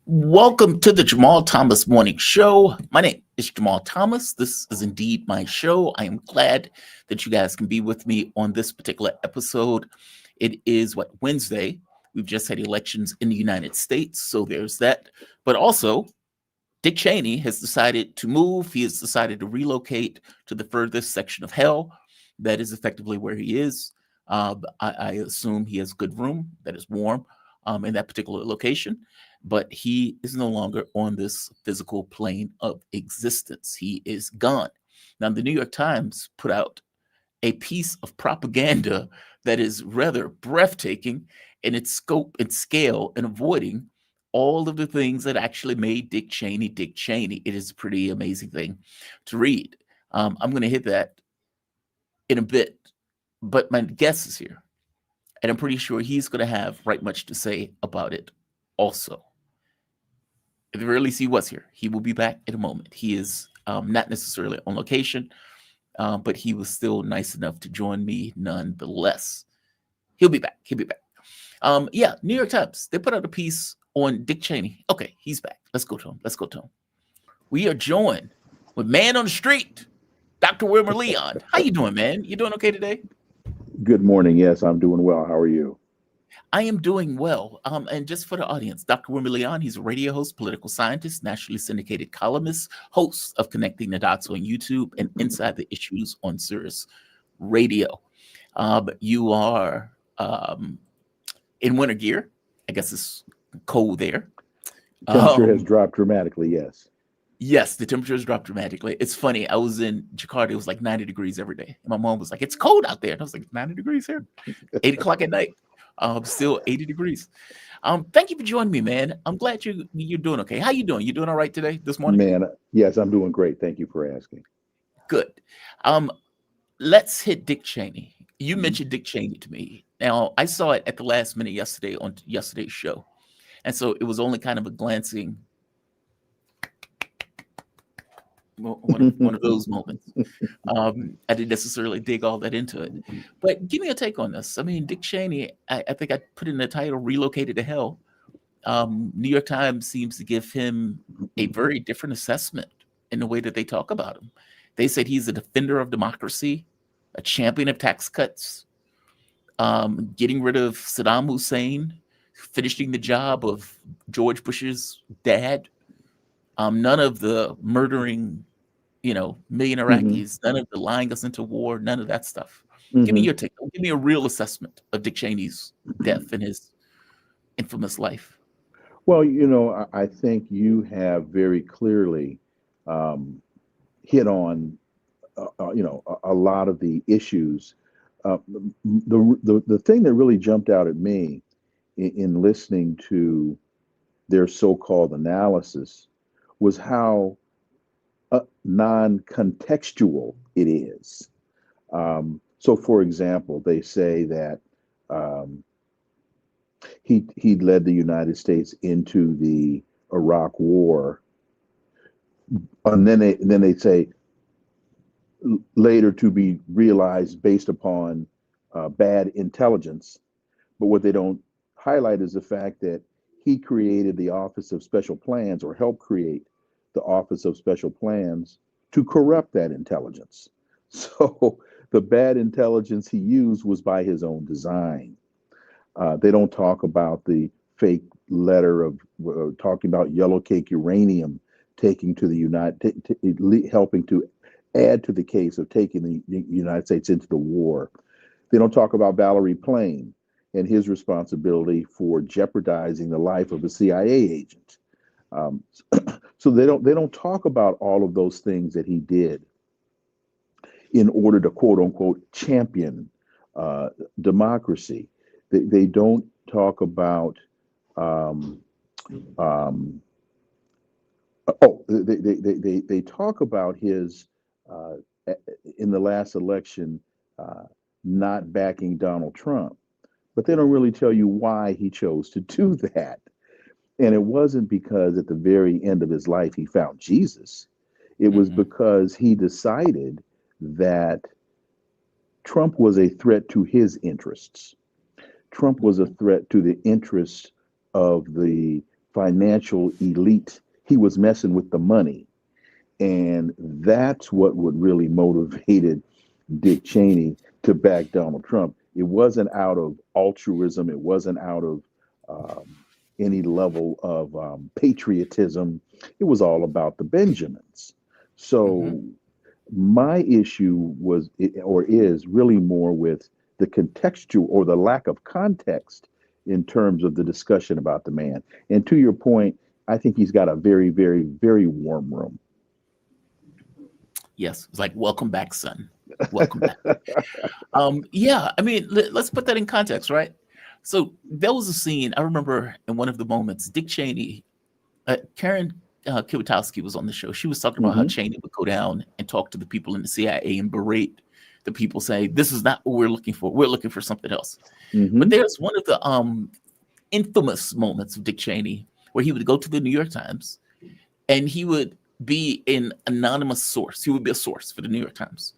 Welcome to the Jamal Thomas Morning Show. My name is Jamal Thomas. This is indeed my show. I am glad that you guys can be with me on this particular episode. It is Wednesday. We've just had elections in the United States, so there's that. But also, Dick Cheney has decided to move. He has decided to relocate to the furthest section of hell. That is effectively where he is. I assume he has good room that is warm in that particular location, but he is no longer on this physical plane of existence. He is gone. Now, the New York Times put out a piece of propaganda that is rather breathtaking in its scope and scale and avoiding all of the things that actually made Dick Cheney Dick Cheney. It is a pretty amazing thing to read. I'm going to hit that in a bit, but my guest is here, and I'm pretty sure he's going to have right much to say about it also. At the very least, he was here. He will be back in a moment. He is not necessarily on location, but he was still nice enough to join me nonetheless. He'll be back. He'll be back. New York Times, they put out a piece on Dick Cheney. Okay, he's back. Let's go to him. Let's go to him. We are joined with man on the street, Dr. Wilmer Leon. How you doing, man? You doing okay today? Good morning. Yes, I'm doing well. How are you? I am doing well. And just for the audience, Dr. Wilmer Leon, he's a radio host, political scientist, nationally syndicated columnist, host of Connecting the Dots on YouTube and Inside the Issues on Sirius Radio. You are in winter gear. I guess it's cold there. Temperature has dropped dramatically, yes. Yes, the temperature has dropped dramatically. It's funny. I was in Jakarta. It was like 90 degrees every day. And my mom was like, it's cold out there. And I was like, 90 degrees here? 8 o'clock at night. Still 80 degrees. Thank you for joining me, man. I'm glad you're doing okay. How you doing? You doing all right today, this morning? Man, yes, I'm doing great. Thank you for asking. Good. Let's hit Dick Cheney. You mentioned Dick Cheney to me. Now, I saw it at the last minute yesterday on yesterday's show. And so it was only kind of a glancing one of those moments. I didn't necessarily dig all that into it. But give me a take on this. I mean, Dick Cheney, I think I put in the title, Relocated to Hell. New York Times seems to give him a very different assessment in the way that they talk about him. They said he's a defender of democracy, a champion of tax cuts, getting rid of Saddam Hussein, finishing the job of George Bush's dad. None of the murdering, million Iraqis, none of the lying us into war, none of that stuff. Give me your take. Give me a real assessment of Dick Cheney's death and his infamous life. Well, I think you have very clearly hit on, a lot of the issues. The thing that really jumped out at me in listening to their so-called analysis was how non-contextual it is. So, for example, they say that he led the United States into the Iraq War, and then they say later to be realized based upon bad intelligence. But what they don't highlight is the fact that he created the Office of Special Plans, or helped create the Office of Special Plans, to corrupt that intelligence. So the bad intelligence he used was by his own design. They don't talk about the fake letter of talking about yellow cake uranium taking to the helping to add to the case of taking the United States into the war. They don't talk about Valerie Plame and his responsibility for jeopardizing the life of a CIA agent. So they don't talk about all of those things that he did in order to quote unquote champion democracy. They don't talk about they talk about his in the last election not backing Donald Trump, but they don't really tell you why he chose to do that. And it wasn't because at the very end of his life he found Jesus. It was because he decided that Trump was a threat to his interests. Trump was a threat to the interests of the financial elite. He was messing with the money. And that's what would really motivated Dick Cheney to back Donald Trump. It wasn't out of altruism. It wasn't out of any level of patriotism. It was all about the Benjamins. So my issue was, or is, really more with the contextual or the lack of context in terms of the discussion about the man. And to your point, I think he's got a very, very, very warm room. Yes, it's like, welcome back, son. Welcome back. Yeah, I mean, let's put that in context, right? So there was a scene, I remember in one of the moments, Dick Cheney, Karen Kiwatowski was on the show. She was talking about how Cheney would go down and talk to the people in the CIA and berate the people, say, this is not what we're looking for. We're looking for something else. But there's one of the infamous moments of Dick Cheney where he would go to the New York Times and he would be an anonymous source. He would be a source for the New York Times.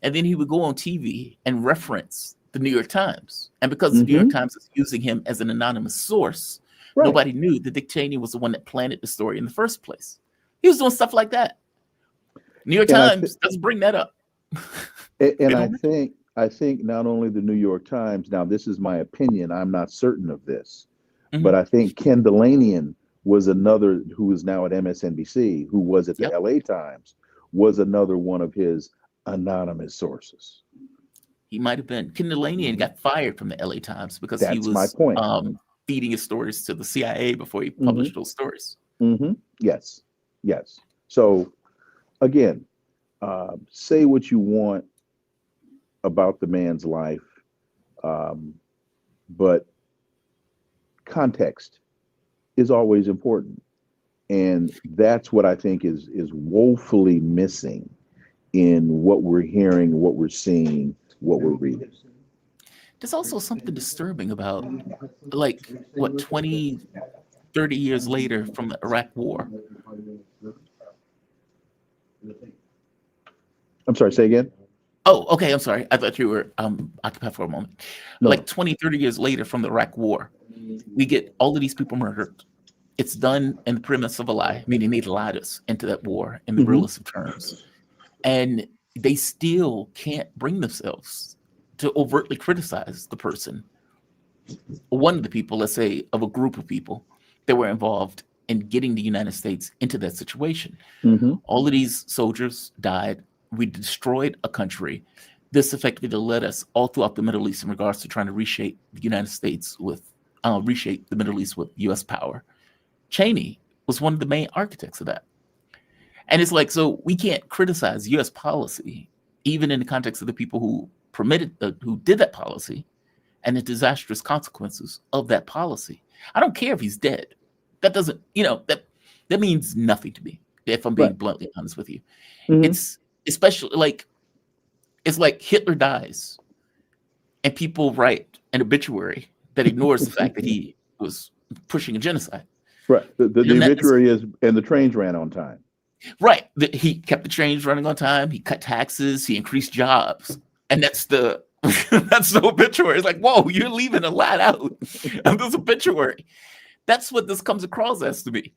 And then he would go on TV and reference the New York Times. And because the New York Times is using him as an anonymous source, nobody knew that Dick Cheney was the one that planted the story in the first place. He was doing stuff like that. New York Times doesn't bring that up. And I think not only the New York Times, now this is my opinion, I'm not certain of this, but I think Ken Delanian was another, who is now at MSNBC, who was at the LA Times, was another one of his anonymous sources. He might have been. Ken Delanian got fired from the LA Times because That's he was my point. Feeding his stories to the CIA before he published those stories. Yes. So again, say what you want about the man's life, but context is always important. And that's what I think is woefully missing in what we're hearing, what we're seeing, what we're reading. There's also something disturbing about, like, what, 20, 30 years later from the Iraq War. I'm sorry, say again? Oh, okay, I'm sorry. I thought you were occupied for a moment. No. Like 20, 30 years later from the Iraq War, we get all of these people murdered. It's done in the premise of a lie, meaning they lied us into that war in the realest of terms. And they still can't bring themselves to overtly criticize the person, one of the people, let's say, of a group of people that were involved in getting the United States into that situation. All of these soldiers died. We destroyed a country. This effectively led us all throughout the Middle East in regards to trying to reshape the United States with, reshape the Middle East with U.S. power. Cheney was one of the main architects of that. And it's like, so we can't criticize U.S. policy, even in the context of the people who who did that policy and the disastrous consequences of that policy. I don't care if he's dead. That doesn't, that means nothing to me, if I'm being bluntly honest with you. It's especially like, it's like Hitler dies and people write an obituary that ignores the fact that he was pushing a genocide. Right. The obituary is, and the trains ran on time. Right. He kept the trains running on time. He cut taxes. He increased jobs. And that's the obituary. It's like, whoa, you're leaving a lot out of this obituary. That's what this comes across as to me.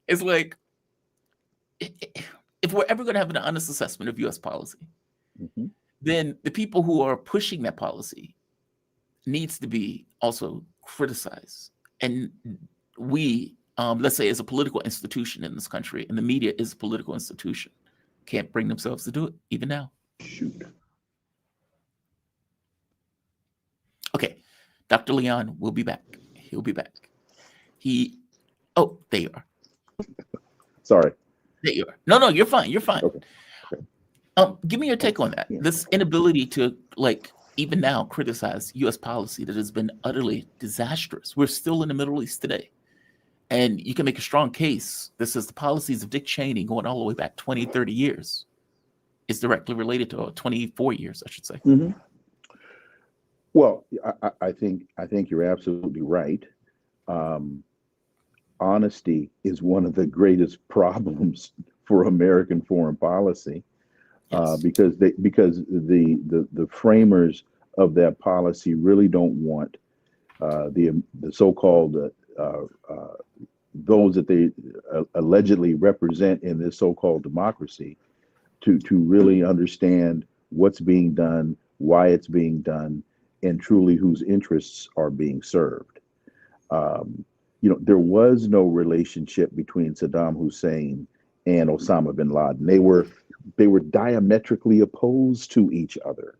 It's like, if we're ever going to have an honest assessment of U.S. policy, then the people who are pushing that policy needs to be also criticized. And we, let's say, as a political institution in this country, and the media is a political institution, can't bring themselves to do it, even now. Shoot. Okay, Dr. Leon will be back. He'll be back. Oh, there you are. Sorry. There you are. No, you're fine. You're fine. Okay. Give me your take on that. This inability to, like, even now criticize U.S. policy that has been utterly disastrous. We're still in the Middle East today. And you can make a strong case that says the policies of Dick Cheney going all the way back 20, 30 years is directly related to 24 years, I should say. Well, I think you're absolutely right. Honesty is one of the greatest problems for American foreign policy, because the framers of that policy really don't want the so-called those that they allegedly represent in this so-called democracy to really understand what's being done, why it's being done, and truly whose interests are being served. There was no relationship between Saddam Hussein and Osama bin Laden. They were diametrically opposed to each other.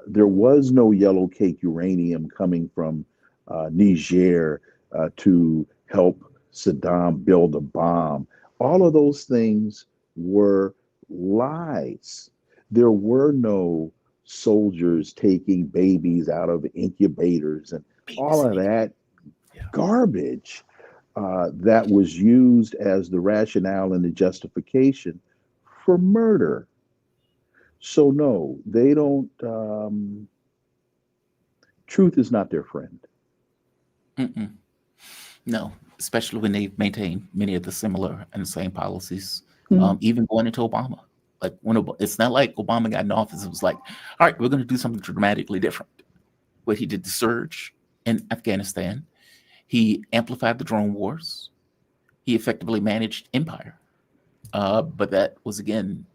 There was no yellow cake uranium coming from Niger to help Saddam build a bomb. All of those things were lies. There were no soldiers taking babies out of incubators and all of that garbage that was used as the rationale and the justification for murder. So no, they don't. Truth is not their friend. Mm-mm. No, especially when they maintain many of the similar and the same policies, even going into Obama. Like it's not like Obama got in office, it was like, all right, we're going to do something dramatically different. What he did the surge in Afghanistan, he amplified the drone wars, he effectively managed empire. But that was again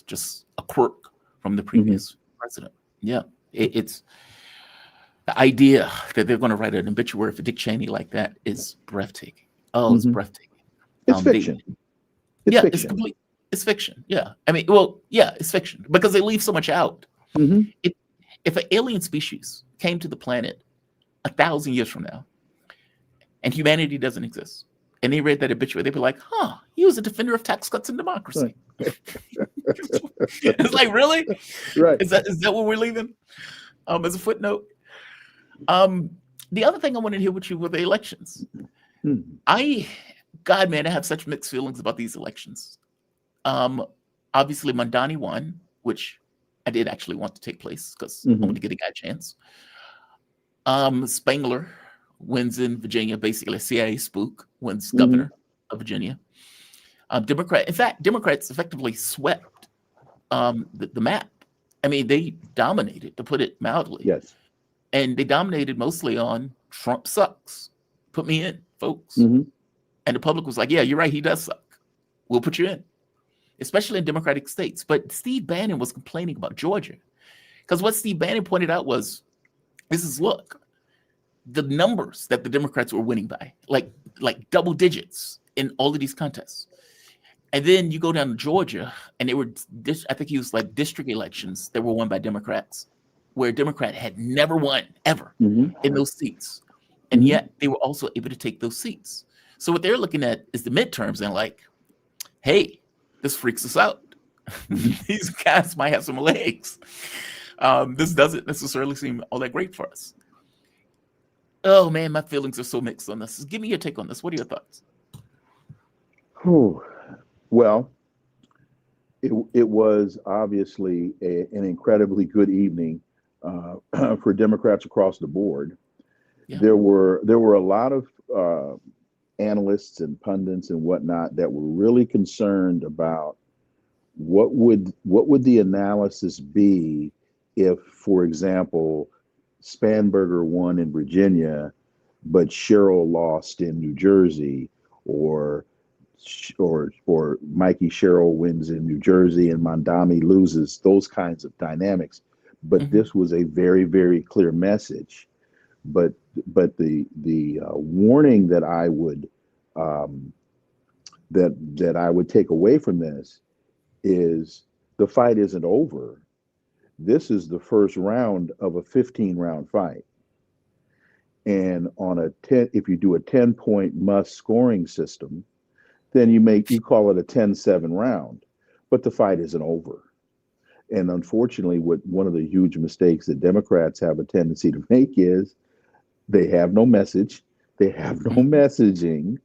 just a quirk from the previous president. Yeah, it's the idea that they're going to write an obituary for Dick Cheney like that is breathtaking. Oh, it's breathtaking. It's fiction. It's fiction. It's fiction. Yeah, I mean, well, yeah, it's fiction because they leave so much out. If an alien species came to the planet 1,000 years from now, and humanity doesn't exist, and they read that obituary, they'd be like, "Huh, he was a defender of tax cuts and democracy." Right. It's like, really? Right? Is that what we're leaving? As a footnote. The other thing I wanted to hear with you were the elections. God, man, I have such mixed feelings about these elections. Obviously, Mamdani won, which I did actually want to take place because I wanted to get a guy a chance. Spangler wins in Virginia, basically a CIA spook, wins governor of Virginia. Democrats effectively swept the map. I mean, they dominated, to put it mildly. Yes. And they dominated mostly on Trump sucks. Put me in, folks. And the public was like, yeah, you're right, he does suck. We'll put you in, especially in Democratic states. But Steve Bannon was complaining about Georgia because what Steve Bannon pointed out was, look, the numbers that the Democrats were winning by, like double digits in all of these contests. And then you go down to Georgia, and they were, I think he was like district elections that were won by Democrats, where a Democrat had never won ever in those seats. And yet they were also able to take those seats. So what they're looking at is the midterms and like, hey, this freaks us out. These guys might have some legs. This doesn't necessarily seem all that great for us. Oh man, my feelings are so mixed on this. Give me your take on this. What are your thoughts? Well, it was obviously an incredibly good evening for Democrats across the board. Yeah. There were a lot of analysts and pundits and whatnot that were really concerned about what would the analysis be if, for example, Spanberger won in Virginia, but Sherrill lost in New Jersey, or Mikey Sherrill wins in New Jersey and Mamdani loses, those kinds of dynamics. But this was a very, very clear message. But the warning that I would that I would take away from this is the fight isn't over. This is the first round of a 15-round fight. And on if you do a 10-point must scoring system, then you call it a 10-7 round, but the fight isn't over. And unfortunately, one of the huge mistakes that Democrats have a tendency to make is they have no message, they have no messaging.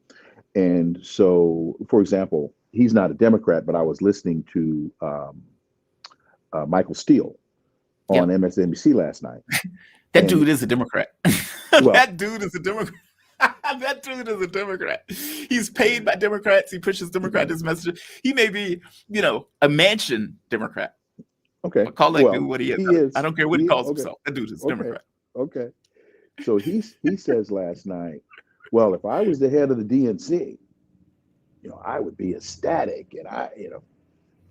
And so, for example, he's not a Democrat, but I was listening to Michael Steele on MSNBC last night. That dude is a Democrat. That dude is a Democrat. That dude is a Democrat. He's paid by Democrats. He pushes Democratic messages. He may be, a mansion Democrat. Okay. But call that dude what he is. I don't care what he calls himself. That dude is a Democrat. Okay. So he says last night, Well, if I was the head of the DNC, I would be ecstatic, and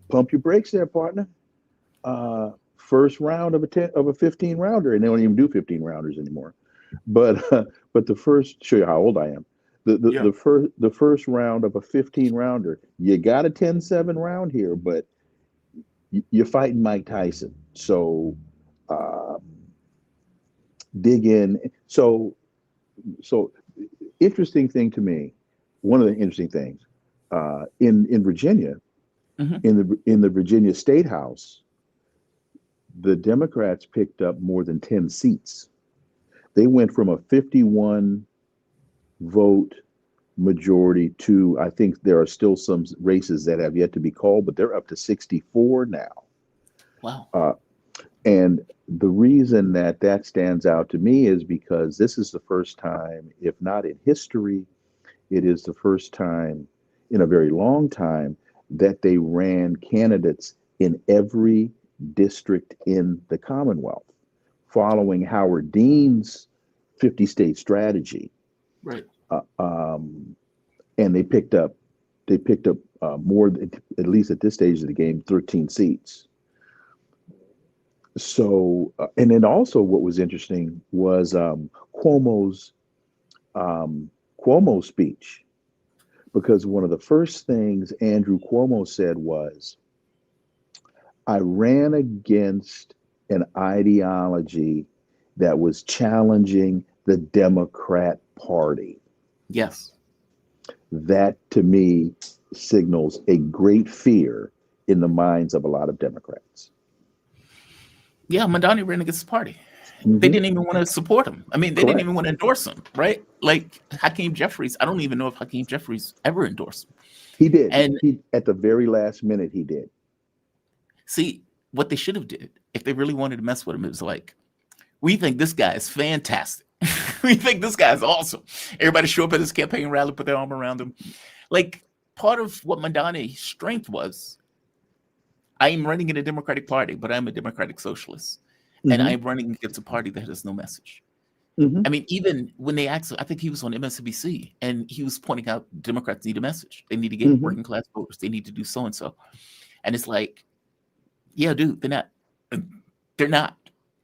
pump your brakes there, partner. First round of a 15 rounder, and they don't even do 15 rounders anymore. But the first, show you how old I am. Yeah. The first round of a 15 rounder, you got a 10-7 round here, but you're fighting Mike Tyson. So dig in. So interesting thing to me. One of the interesting things in Virginia, in the Virginia State House, the Democrats picked up more than 10 seats. They went from a 51 vote majority to, I think there are still some races that have yet to be called, but they're up to 64 now. Wow. And the reason that stands out to me is because this is the first time, if not in history, it is the first time in a very long time that they ran candidates in every district in the Commonwealth, following Howard Dean's 50-state strategy. Right. And they picked up more, at least at this stage of the game, 13 seats. So, and then also what was interesting was Cuomo's speech, because one of the first things Andrew Cuomo said was, I ran against an ideology that was challenging the Democrat Party. Yes. That, to me, signals a great fear in the minds of a lot of Democrats. Yeah, Mamdani ran against the party. Mm-hmm. They didn't even want to support him. I mean, they Correct. didn't even want to endorse him, right? Like Hakeem Jeffries. I don't even know if Hakeem Jeffries ever endorsed him. He did. And he, at the very last minute, he did. See, what they should have did, if they really wanted to mess with him, it was like, we think this guy is fantastic. We think this guy is awesome. Everybody show up at his campaign rally, put their arm around him. Like, part of what Mamdani's strength was, I am running in a Democratic Party, but I'm a Democratic Socialist. And I'm running against a party that has no message. I mean, even when they asked, I think he was on MSNBC, and he was pointing out Democrats need a message. They need to get working class voters. They need to do so and so. And it's like, yeah, dude, they're not. They're not.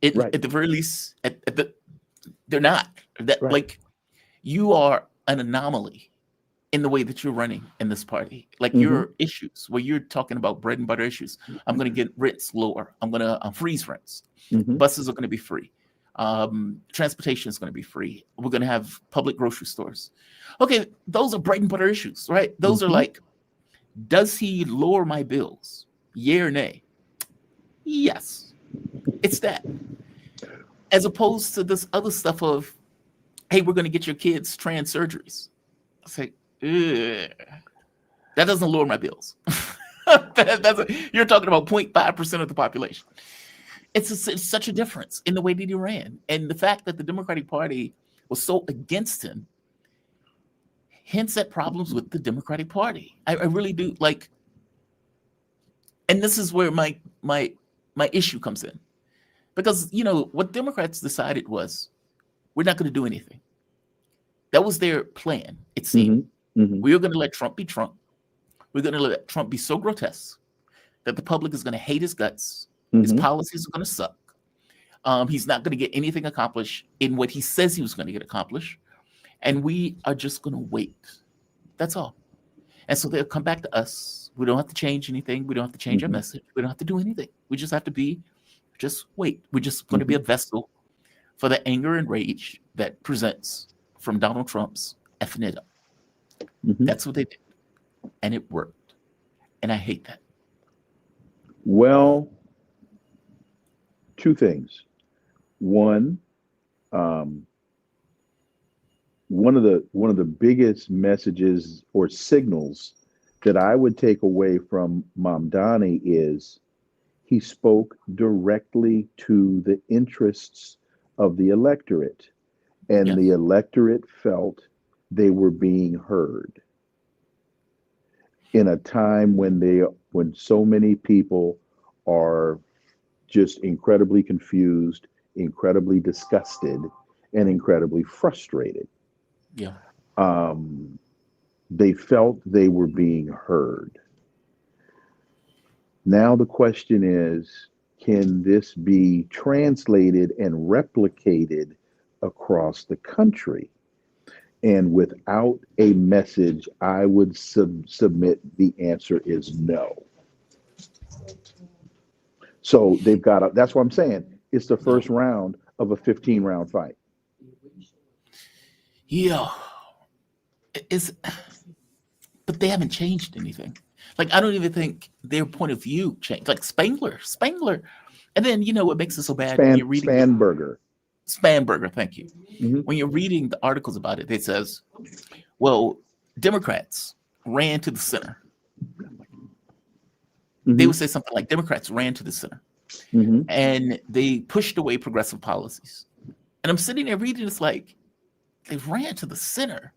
At the very least, they're not. Like, you are an anomaly in the way that you're running in this party. Like your issues, where you're talking about bread and butter issues. I'm going to get rents lower. I'm going to freeze rents. Buses are going to be free. Transportation is going to be free. We're going to have public grocery stores. Okay, those are bread and butter issues, right? Those are like, does he lower my bills? Yea or nay? Yes. It's that. As opposed to this other stuff of, hey, we're going to get your kids trans surgeries. I say, that doesn't lower my bills. You're talking about 0.5% of the population. It's such a difference in the way that he ran. And the fact that the Democratic Party was so against him hints at problems with the Democratic Party. I really do. Like, and this is where my issue comes in. Because, what Democrats decided was, we're not going to do anything. That was their plan, it seemed. We were going to let Trump be Trump. We're going to let Trump be so grotesque that the public is going to hate his guts. His policies are going to suck. He's not going to get anything accomplished in what he says he was going to get accomplished. And we are just going to wait. That's all. And so they'll come back to us. We don't have to change anything. We don't have to change our message. We don't have to do anything. We just have to just wait. We're just going to be a vessel for the anger and rage that presents from Donald Trump's effing it up. That's what they did. And it worked. And I hate that. Well, two things. One, one of the biggest messages or signals that I would take away from Mamdani is he spoke directly to the interests of the electorate, and the electorate felt they were being heard in a time when so many people are just incredibly confused, incredibly disgusted, and incredibly frustrated. They felt they were being heard. Now the question is, can this be translated and replicated across the country? And without a message, I would submit the answer is no. So they've got that's what I'm saying. It's the first round of a 15-round fight. Yeah. But they haven't changed anything. Like, I don't even think their point of view changed. Like Spangler. And then, what makes it so bad when you're reading Spanberger, thank you. Mm-hmm. When you're reading the articles about it, it says, well, Democrats ran to the center. Mm-hmm. They would say something like Democrats ran to the center. Mm-hmm. And they pushed away progressive policies. And I'm sitting there reading this like, they ran to the center.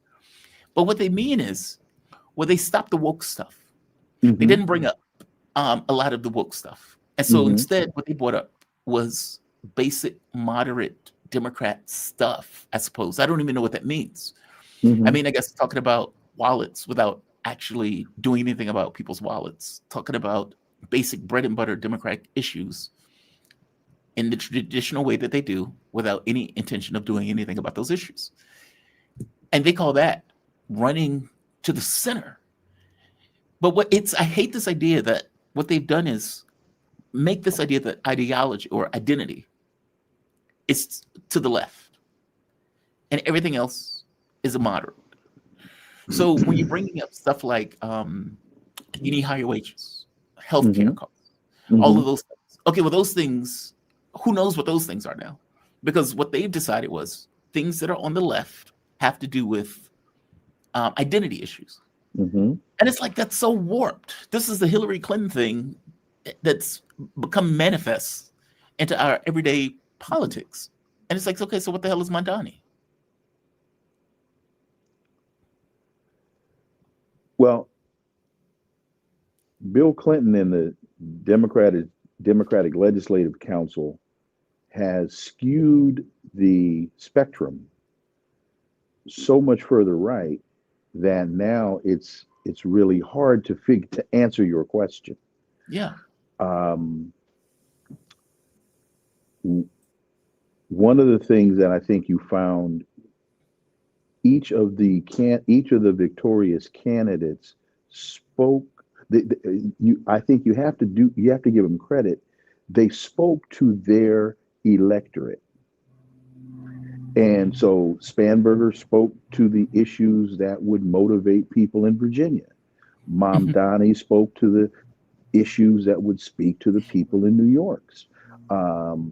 But what they mean is, well, they stopped the woke stuff. Mm-hmm. They didn't bring up a lot of the woke stuff. And so Mm-hmm. instead, what they brought up was basic, moderate Democrat stuff, I suppose. I don't even know what that means. Mm-hmm. I mean, I guess talking about wallets without actually doing anything about people's wallets, talking about basic bread and butter Democratic issues in the traditional way that they do without any intention of doing anything about those issues. And they call that running to the center. But I hate this idea that what they've done is make this idea that ideology or identity is to the left and everything else is a moderate. So when you're bringing up stuff like you need higher wages, healthcare costs, all of those things. Okay, well, those things, who knows what those things are now? Because what they've decided was things that are on the left have to do with identity issues. Mm-hmm. And it's like, that's so warped. This is the Hillary Clinton thing that's become manifest into our everyday politics. And it's like, okay, so what the hell is Mamdani? Well, Bill Clinton and the Democratic Legislative Council has skewed the spectrum so much further right that now it's really hard to answer your question. Yeah. One of the things that I think you found, each of the victorious candidates spoke. I think you have to give them credit. They spoke to their electorate. And so Spanberger spoke to the issues that would motivate people in Virginia. Mamdani spoke to the issues that would speak to the people in New York. So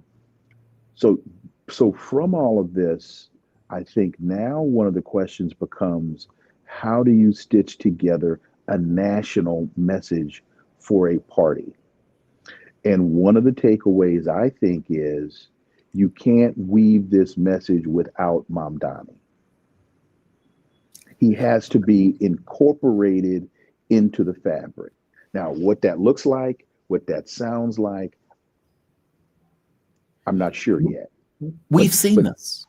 from all of this, I think now one of the questions becomes, how do you stitch together a national message for a party? And one of the takeaways, I think, is you can't weave this message without Mamdani. He has to be incorporated into the fabric. Now, what that looks like, what that sounds like, I'm not sure yet. We've seen this.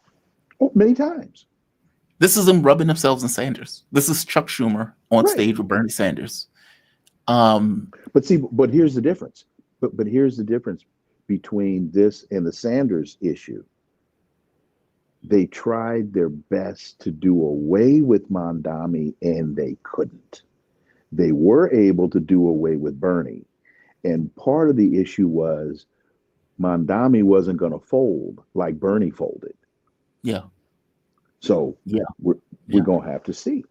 Oh, many times. This is them rubbing themselves in Sanders. This is Chuck Schumer on stage with Bernie Sanders. But here's the difference. But here's the difference between this and the Sanders issue. They tried their best to do away with Mamdani, and they couldn't. They were able to do away with Bernie. And part of the issue was Mamdani wasn't going to fold like Bernie folded. Yeah. So we're going to have to see.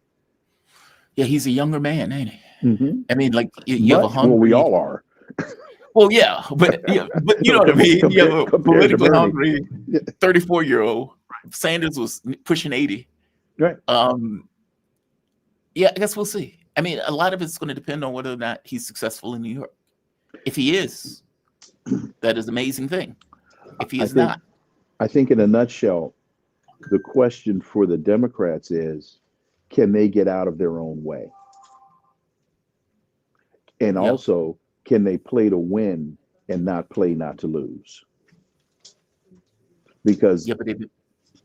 Yeah, he's a younger man, ain't he? Mm-hmm. I mean, like, you have a hungry... Well, we all are. Well, yeah, but you know what I mean? You have a politically hungry 34-year-old. Sanders was pushing 80. Right. Yeah, I guess we'll see. I mean, a lot of it's going to depend on whether or not he's successful in New York. If he is, that is an amazing thing. If he is not. I think in a nutshell, the question for the Democrats is, can they get out of their own way? And also, can they play to win and not play not to lose? Because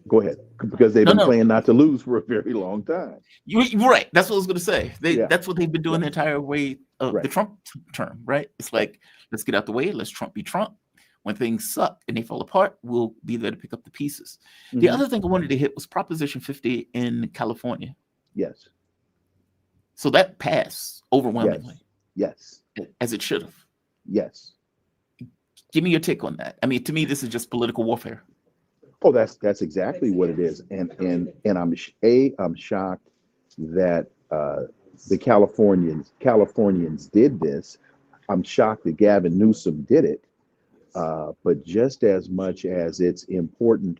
Go ahead, because they've No, been no, playing not to lose for a very long time. you're right. That's what I was going to say. Yeah, That's what they've been yeah, doing the entire way of the right, Trump term, right? It's right. like, let's get out the way. Let's Trump be Trump. When things suck and they fall apart, we'll be there to pick up the pieces. The Hmm. other thing I wanted to hit was Proposition 50 in California. Yes, So that passed overwhelmingly, yes, yes, as it should have. yes. Give me your take on that. I mean, to me, this is just political warfare. Oh, that's exactly what it is, and I'm shocked that the Californians did this. I'm shocked that Gavin Newsom did it, but just as much as it's important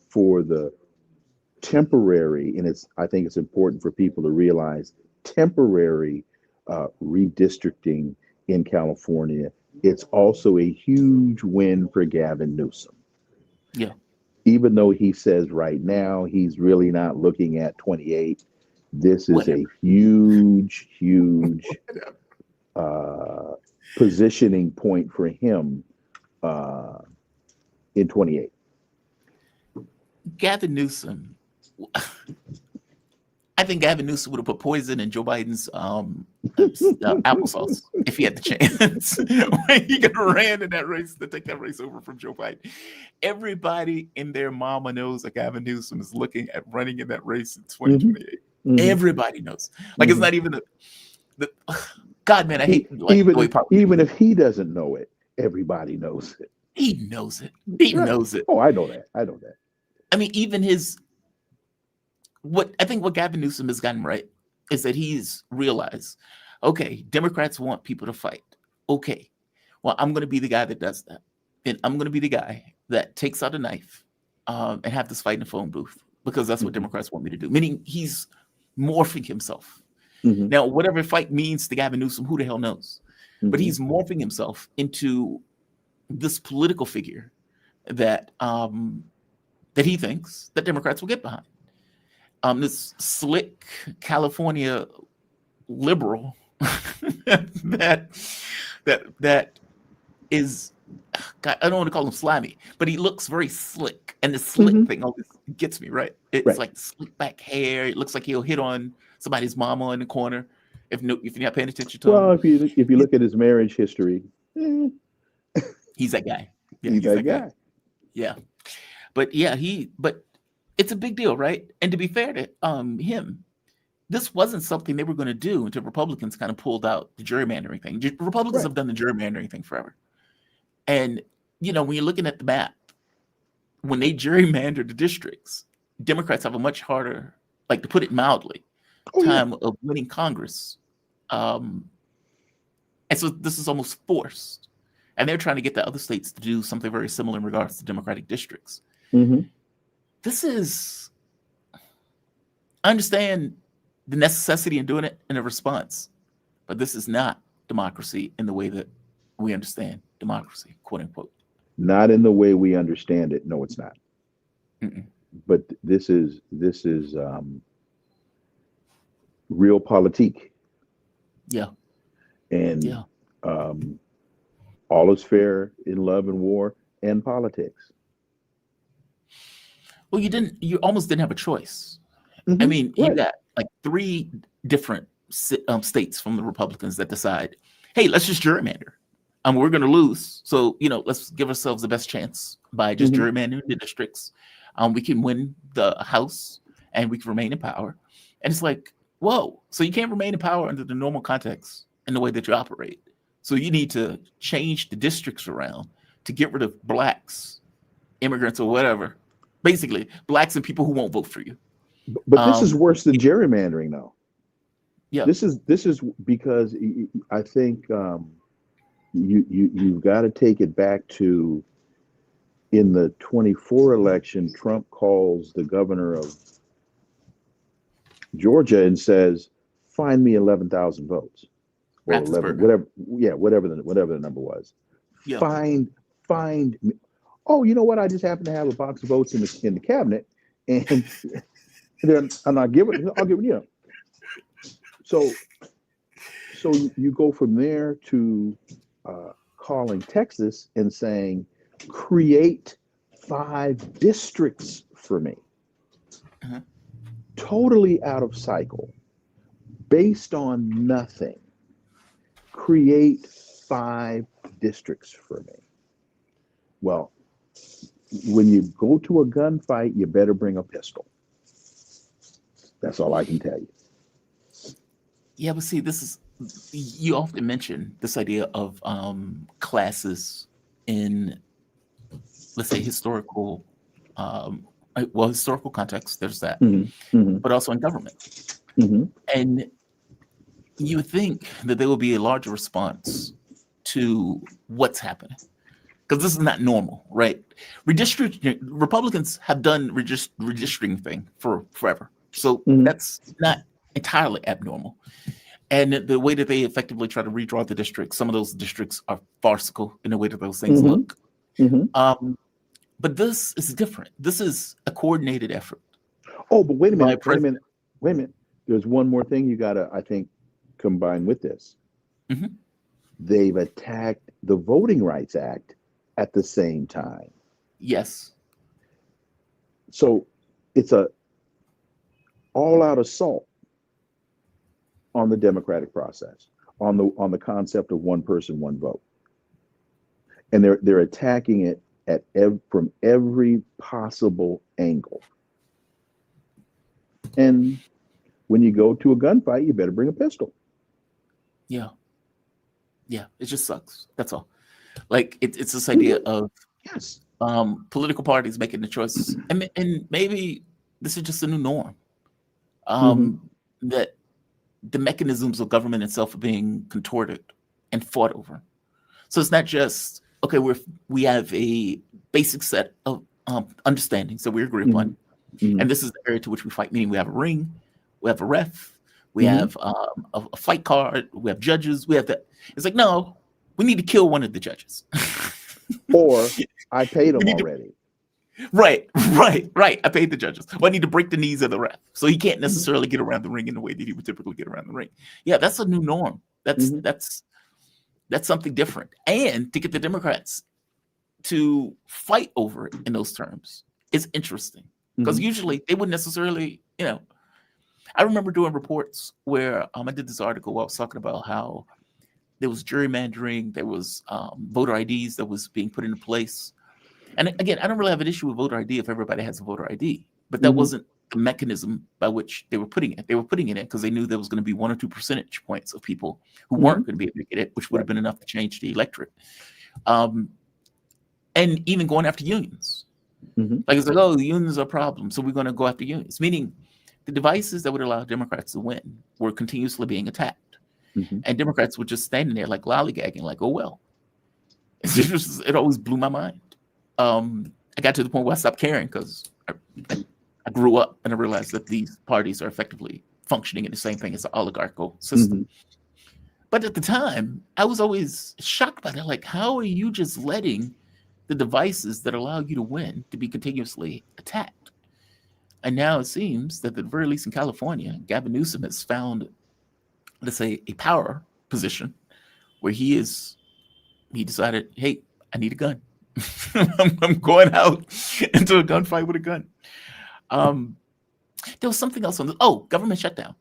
for the temporary, and I think it's important for people to realize temporary redistricting in California. It's also a huge win for Gavin Newsom, Yeah. even though he says right now he's really not looking at 28. This is Whatever. a huge uh, positioning point for him uh, in 28. Gavin Newsom. I think Gavin Newsom would have put poison in Joe Biden's applesauce if he had the chance. He could have ran in that race to take that race over from Joe Biden. Everybody in their mama knows that Gavin Newsom is looking at running in that race in 2028. Mhm. Everybody knows. Like, it's not even God, man, I hate even if he doesn't know it, everybody knows it. He knows it. He Right. knows it. Oh, I know that. I mean, even what Gavin Newsom has gotten right is that he's realized, okay, Democrats want people to fight. Okay, well, I'm going to be the guy that does that. And I'm going to be the guy that takes out a knife and have this fight in a phone booth, because that's what Democrats want me to do. Meaning he's morphing himself. Mhm. Now, whatever fight means to Gavin Newsom, who the hell knows? But he's morphing himself into this political figure that that he thinks that Democrats will get behind. This slick California liberal that is, God, I don't want to call him slimy, but he looks very slick, and the slick thing always gets me, right. It's like slick back hair. It looks like he'll hit on somebody's mama in the corner if you're not paying attention to him. Well, if you look at his marriage history, he's that guy. Yeah, he's that guy. Yeah, but it's a big deal, right? And to be fair to him, this wasn't something they were going to do until Republicans kind of pulled out the gerrymandering thing. Republicans have done the gerrymandering thing forever. And, when you're looking at the map, when they gerrymander the districts, Democrats have a much harder, like, to put it mildly, time of winning Congress. And so this is almost forced. And they're trying to get the other states to do something very similar in regards to Democratic districts. This is, I understand the necessity in doing it in a response, but this is not democracy in the way that we understand democracy, quote unquote. Not in the way we understand it. No, it's not. Mm-mm. But this is real politique. Yeah. And all is fair in love and war and politics. Well, you almost didn't have a choice. I mean, you got like 3 different states from the Republicans that decide, hey, let's just gerrymander. We're going to lose. So, let's give ourselves the best chance by just gerrymandering the districts. We can win the House and we can remain in power. And it's like, whoa, so you can't remain in power under the normal context in the way that you operate. So you need to change the districts around to get rid of blacks, immigrants, or whatever. Basically, blacks and people who won't vote for you. But this is worse than gerrymandering, though. Yeah. This is because I think you've got to take it back to, in the 24 election, Trump calls the governor of Georgia and says, "Find me 11,000 votes, or 11, whatever the number was. Yeah. Find me. Oh, you know what? I just happen to have a box of votes in the cabinet, and I'm not giving. I'll give it you." So you go from there to calling Texas and saying, "Create 5 districts for me." totally out of cycle, based on nothing, create 5 districts for me. Well, when you go to a gunfight, you better bring a pistol. That's all I can tell you. Yeah, but see, you often mention this idea of classes in, let's say, historical context. There's that, but also in government. And you would think that there will be a larger response to what's happening, because this is not normal, right? Republicans have done redistricting thing for forever, so that's not entirely abnormal. And the way that they effectively try to redraw the districts, some of those districts are farcical in the way that those things look. But this is different. This is a coordinated effort. Oh, but wait a minute. There's one more thing you gotta, I think, combine with this. They've attacked the Voting Rights Act at the same time. Yes. So it's a all-out assault on the democratic process, on the concept of one person, one vote, and they're attacking it from every possible angle. And when you go to a gunfight, you better bring a pistol. Yeah, it just sucks. That's all. Like it's this idea of political parties making the choices, and maybe this is just a new norm. That the mechanisms of government itself are being contorted and fought over. So it's not just, okay, we have a basic set of understandings that we agree upon, and this is the area to which we fight, meaning we have a ring, we have a ref, we have a fight card, we have judges, we have that. It's like, no, we need to kill one of the judges. Or I paid them already. Right. I paid the judges. Well, I need to break the knees of the ref, so he can't necessarily get around the ring in the way that he would typically get around the ring. Yeah, that's a new norm. That's something different. And to get the Democrats to fight over it in those terms is interesting, because usually they wouldn't necessarily, I remember doing reports where I did this article where I was talking about how there was gerrymandering, there was voter IDs that was being put into place. And again, I don't really have an issue with voter ID if everybody has a voter ID, but that wasn't the mechanism by which they were putting it. They were putting it in because they knew there was going to be 1 or 2 percentage points of people who weren't going to be able to get it, which would have been enough to change the electorate. And even going after unions. Like, it's like, oh, the unions are a problem, so we're going to go after unions. Meaning the devices that would allow Democrats to win were continuously being attacked. And Democrats were just standing there like lollygagging, like, oh, well. It always blew my mind. I got to the point where I stopped caring, because I grew up and I realized that these parties are effectively functioning in the same thing as the oligarchical system. But at the time, I was always shocked by that. Like, how are you just letting the devices that allow you to win to be continuously attacked? And now it seems that at the very least in California, Gavin Newsom has found, let's say, a power position where he decided, hey, I need a gun. I'm going out into a gunfight with a gun. There was something else on this. Oh, government shutdown.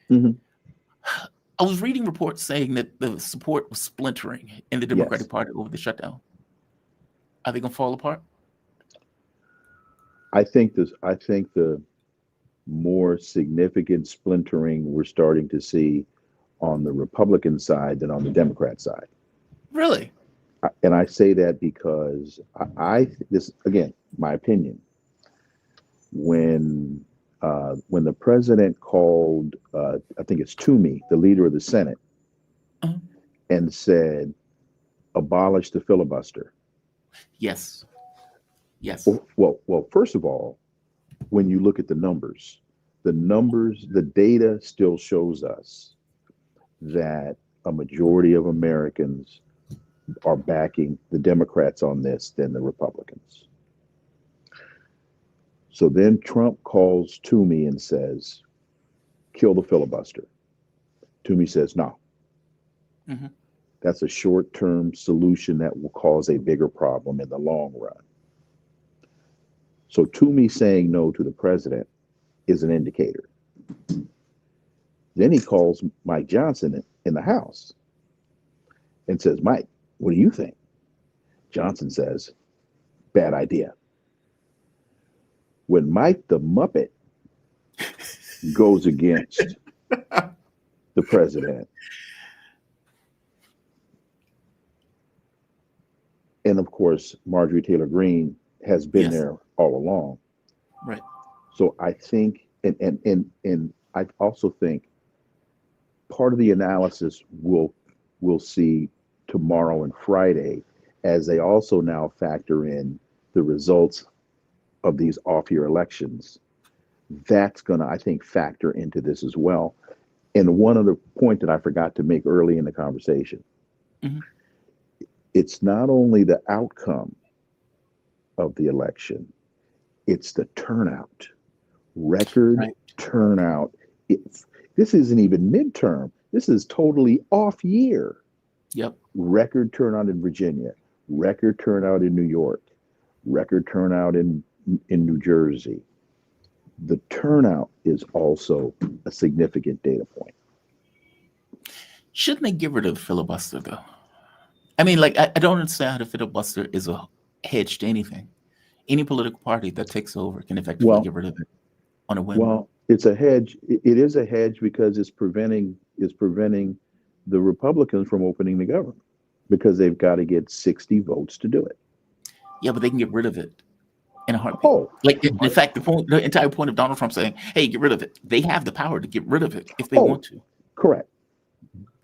I was reading reports saying that the support was splintering in the Democratic Party over the shutdown. Are they going to fall apart? I think the more significant splintering we're starting to see on the Republican side than on the Democrat side. Really? And I say that because this, again, my opinion, when the president called, I think it's Toomey, the leader of the Senate, and said, abolish the filibuster. Yes. Well, first of all, when you look at the numbers, the data still shows us that a majority of Americans are backing the Democrats on this than the Republicans. So then Trump calls Toomey and says, kill the filibuster. Toomey says, no. That's a short-term solution that will cause a bigger problem in the long run. So Toomey saying no to the president is an indicator. Then he calls Mike Johnson in the House and says, Mike, what do you think? Johnson says, bad idea. When Mike the Muppet goes against the president, and of course, Marjorie Taylor Greene has been there all along. Right. So I think, and I also think part of the analysis we'll see tomorrow and Friday, as they also now factor in the results of these off-year elections. That's going to, I think, factor into this as well. And one other point that I forgot to make early in the conversation, it's not only the outcome of the election, it's the turnout, record turnout. This isn't even midterm. This is totally off year. Yep. Record turnout in Virginia, record turnout in New York, record turnout in New Jersey. The turnout is also a significant data point. Shouldn't they get rid of the filibuster, though? I mean, like, I don't understand how the filibuster is a hedge to anything. Any political party that takes over can effectively get rid of it on a whim. Well, it's a hedge. It is a hedge because it's preventing the Republicans from opening the government, because they've got to get 60 votes to do it. Yeah, but they can get rid of it in a heartbeat. Oh, like in fact, the entire point of Donald Trump saying, "Hey, get rid of it." They have the power to get rid of it if they want to. Correct,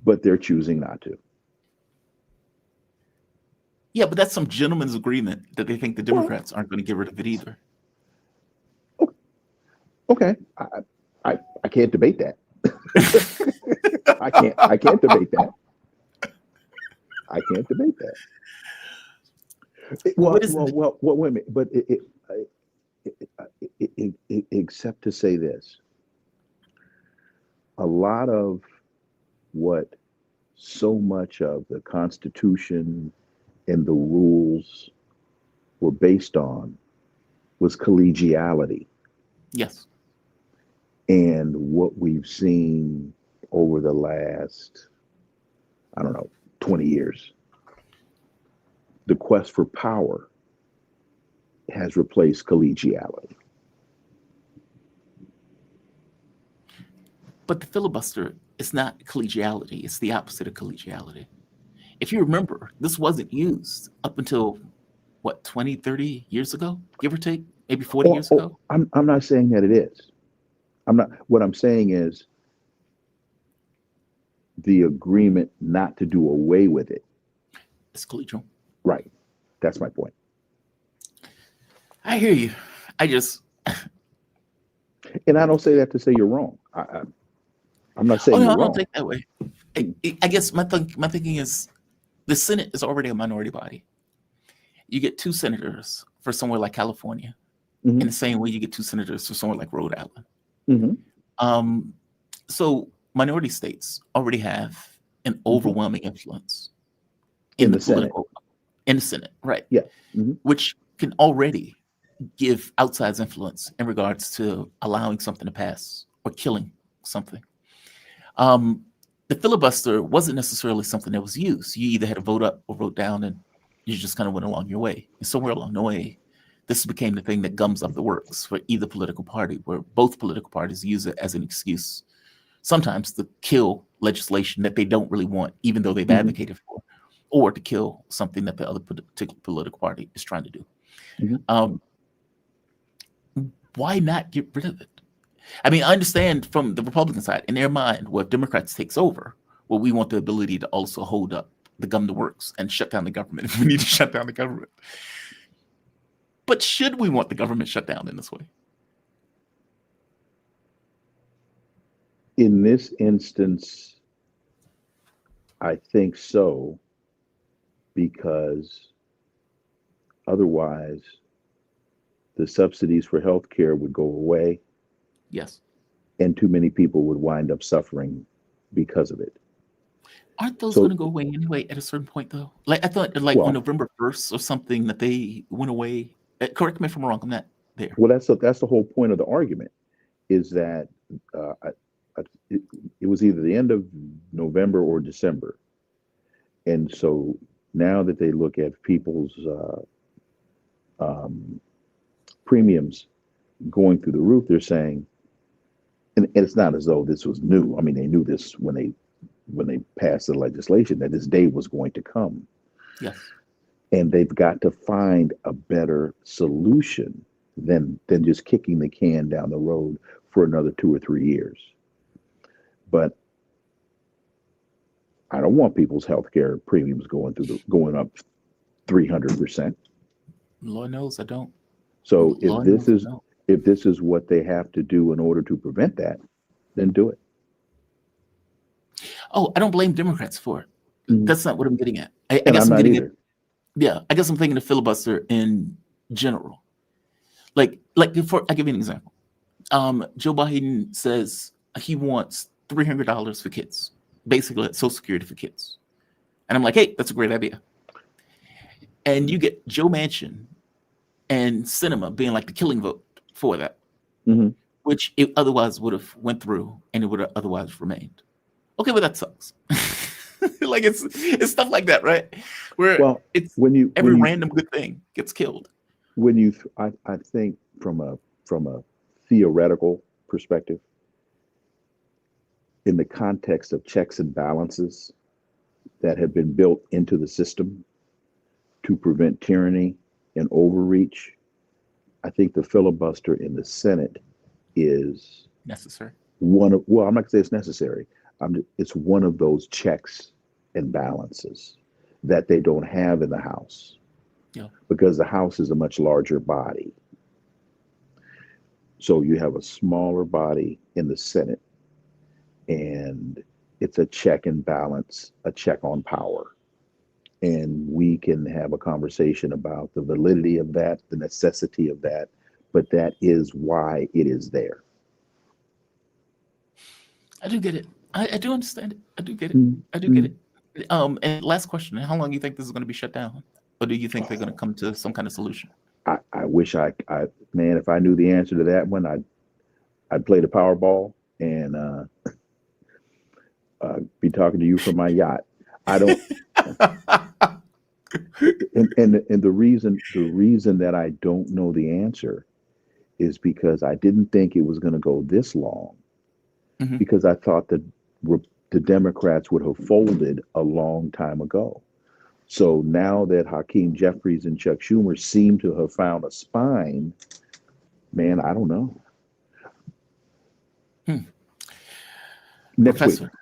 but they're choosing not to. Yeah, but that's some gentleman's agreement that they think the Democrats aren't going to get rid of it either. Okay, I can't debate that. I can't debate that. I can't debate that. Well, wait a minute. But except to say this, a lot of what so much of the Constitution and the rules were based on was collegiality. Yes. And what we've seen over the last, 20 years, the quest for power has replaced collegiality. But the filibuster is not collegiality. It's the opposite of collegiality. If you remember, this wasn't used up until, 20, 30 years ago, give or take, maybe 40 years ago? I'm not saying that it is. What I'm saying is the agreement not to do away with it. It's collegial. Right. That's my point. I hear you. And I don't say that to say you're wrong. I'm not saying you're wrong. I don't think that way. I guess my thinking is the Senate is already a minority body. You get 2 senators for somewhere like California, in the same way you get 2 senators for somewhere like Rhode Island. So minority states already have an overwhelming influence in the Senate. In the Senate, right? Yeah. Which can already give outsized influence in regards to allowing something to pass or killing something. The filibuster wasn't necessarily something that was used. You either had to vote up or vote down, and you just kind of went along your way. And somewhere along the way, this became the thing that gums up the works for either political party, where both political parties use it as an excuse, sometimes to kill legislation that they don't really want, even though they've advocated for, or to kill something that the other particular political party is trying to do. Why not get rid of it? I mean, I understand from the Republican side, in their mind, well, if Democrats takes over, well, we want the ability to also hold up the gum to works and shut down the government if we need to shut down the government. But should we want the government shut down in this way? In this instance, I think so, because otherwise the subsidies for healthcare would go away. Yes. And too many people would wind up suffering because of it. Aren't those going to go away anyway at a certain point, though? Like, I thought on November 1st or something that they went away. Correct me if I'm wrong, I'm not there. Well, that's the whole point of the argument, is that it was either the end of November or December. And so now that they look at people's premiums going through the roof, they're saying, and it's not as though this was new. I mean, they knew this when they passed the legislation that this day was going to come. Yes. And they've got to find a better solution than just kicking the can down the road for another 2 or 3 years. But I don't want people's healthcare premiums going up 300%. Lord knows I don't. So if this is what they have to do in order to prevent that, then do it. Oh, I don't blame Democrats for it. Mm-hmm. That's not what I'm getting at. I guess I'm getting it. Yeah, I guess I'm thinking of filibuster in general. Like I give you an example. Joe Biden says he wants $300 for kids, basically Social Security for kids. And I'm like, hey, that's a great idea. And you get Joe Manchin and Sinema being like the killing vote for that, mm-hmm. which it otherwise would have went through and it would have otherwise remained. Okay, but that sucks. Like it's stuff like that, right? Where it's every random good thing gets killed. I think from a theoretical perspective, in the context of checks and balances that have been built into the system to prevent tyranny and overreach, I think the filibuster in the Senate is necessary. I'm not gonna say it's necessary. It's one of those checks and balances that they don't have in the House. Yeah. Because the House is a much larger body. So you have a smaller body in the Senate, and it's a check and balance, a check on power. And we can have a conversation about the validity of that, the necessity of that, but that is why it is there. I do get it. I do understand it. I do get it. I do get it. And last question, how long do you think this is going to be shut down? Or do you think they're going to come to some kind of solution? I wish man, if I knew the answer to that one, I'd play the Powerball and be talking to you from my yacht. I don't. and the reason that I don't know the answer is because I didn't think it was going to go this long, because I thought that the Democrats would have folded a long time ago. So now that Hakeem Jeffries and Chuck Schumer seem to have found a spine, man, I don't know. Next Professor. week.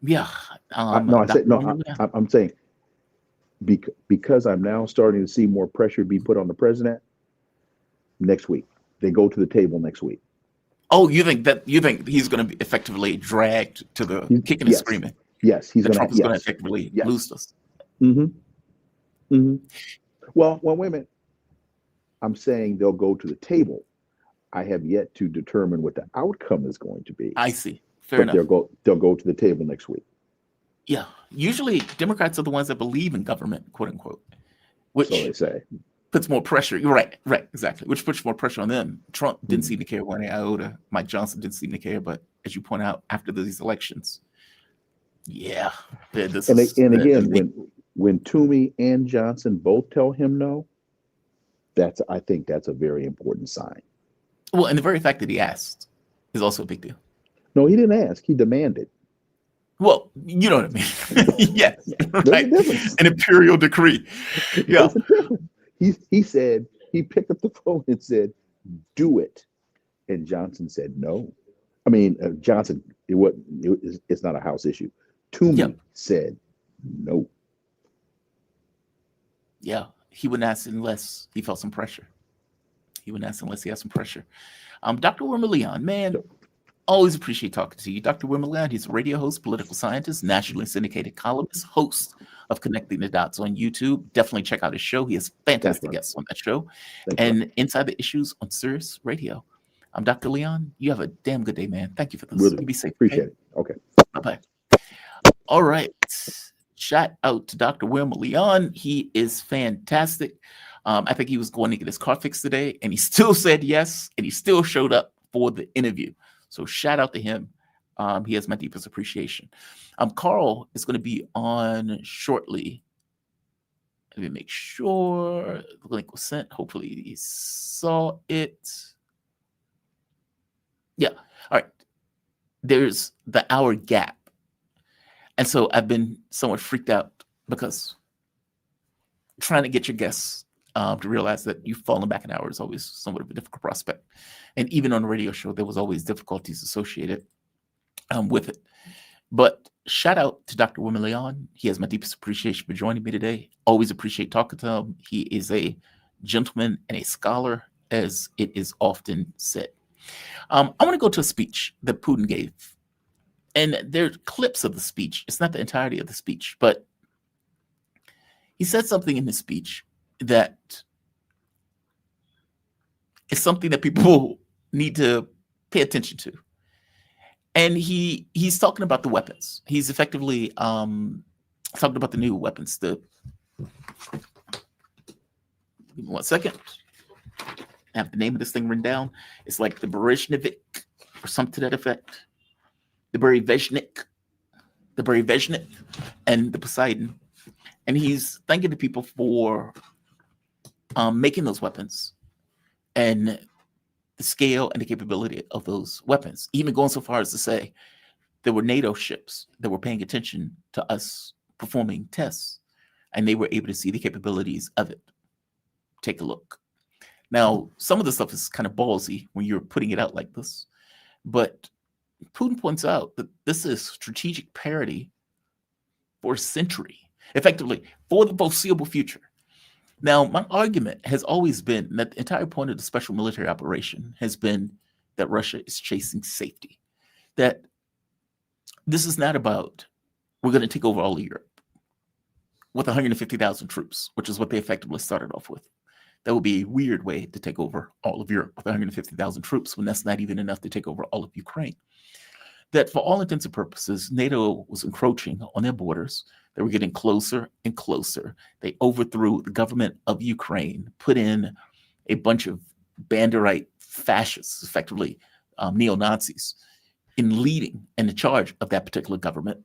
Yeah. I'm saying because I'm now starting to see more pressure be put on the president. Next week, they go to the table next week. Oh, you think he's going to be effectively dragged to the kicking and screaming? Yes, Trump is going to effectively lose us. Well, wait a minute. I'm saying they'll go to the table. I have yet to determine what the outcome is going to be. I see. Fair enough. They'll go to the table next week. Yeah. Usually Democrats are the ones that believe in government, quote unquote. Which so they say. Puts more pressure. You're right, exactly. Which puts more pressure on them. Trump didn't seem to care one iota. Mike Johnson didn't seem to care. But as you point out, after these elections, yeah. When Toomey and Johnson both tell him no, I think that's a very important sign. Well, and the very fact that he asked is also a big deal. No, he didn't ask. He demanded. Well, you know what I mean. Yes, right. An imperial decree. Yeah. He said, he picked up the phone and said, do it. And Johnson said no. I mean, Johnson, it's not a House issue. Toomey said no. Yeah, he wouldn't ask unless he felt some pressure. He wouldn't ask unless he had some pressure. Dr. Wilmer Leon, man, always appreciate talking to you. Dr. Wilmer Leon, he's a radio host, political scientist, nationally syndicated columnist, host of Connecting the Dots on YouTube. Definitely check out his show. He has fantastic guests on that show. And Inside the Issues on Sirius Radio. Dr. Leon, you have a damn good day, man. Thank you for this. Really You be safe. Appreciate it. Okay. Bye-bye. All right. Shout out to Dr. Wilmer Leon. He is fantastic. I think he was going to get his car fixed today, and he still said yes, and he still showed up for the interview. So shout out to him. He has my deepest appreciation. Carl is going to be on shortly. Let me make sure the link was sent. Hopefully he saw it. Yeah. All right. There's the hour gap. And so I've been somewhat freaked out because trying to get your guests to realize that you've fallen back an hour is always somewhat of a difficult prospect. And even on the radio show, there was always difficulties associated with it. But shout out to Dr. Wilmer Leon. He has my deepest appreciation for joining me today. Always appreciate talking to him. He is a gentleman and a scholar, as it is often said. I want to go to a speech that Putin gave. And there are clips of the speech. It's not the entirety of the speech, but he said something in his speech that is something that people need to pay attention to. And he's talking about the weapons. He's effectively talking about the new weapons. Give me 1 second. I have the name of this thing written down. It's like the Berezhnevik or something to that effect. The Berezhnevik, and the Poseidon. And he's thanking the people for making those weapons and the scale and the capability of those weapons, even going so far as to say there were NATO ships that were paying attention to us performing tests, and they were able to see the capabilities of it. Take a look. Now, some of the stuff is kind of ballsy when you're putting it out like this, but Putin points out that this is strategic parity for a century, effectively for the foreseeable future. Now, my argument has always been that the entire point of the special military operation has been that Russia is chasing safety, that this is not about we're going to take over all of Europe with 150,000 troops, which is what they effectively started off with. That would be a weird way to take over all of Europe with 150,000 troops when that's not even enough to take over all of Ukraine. That for all intents and purposes, NATO was encroaching on their borders. They were getting closer and closer. They overthrew the government of Ukraine, put in a bunch of Banderite fascists, effectively neo-Nazis, in leading and in charge of that particular government,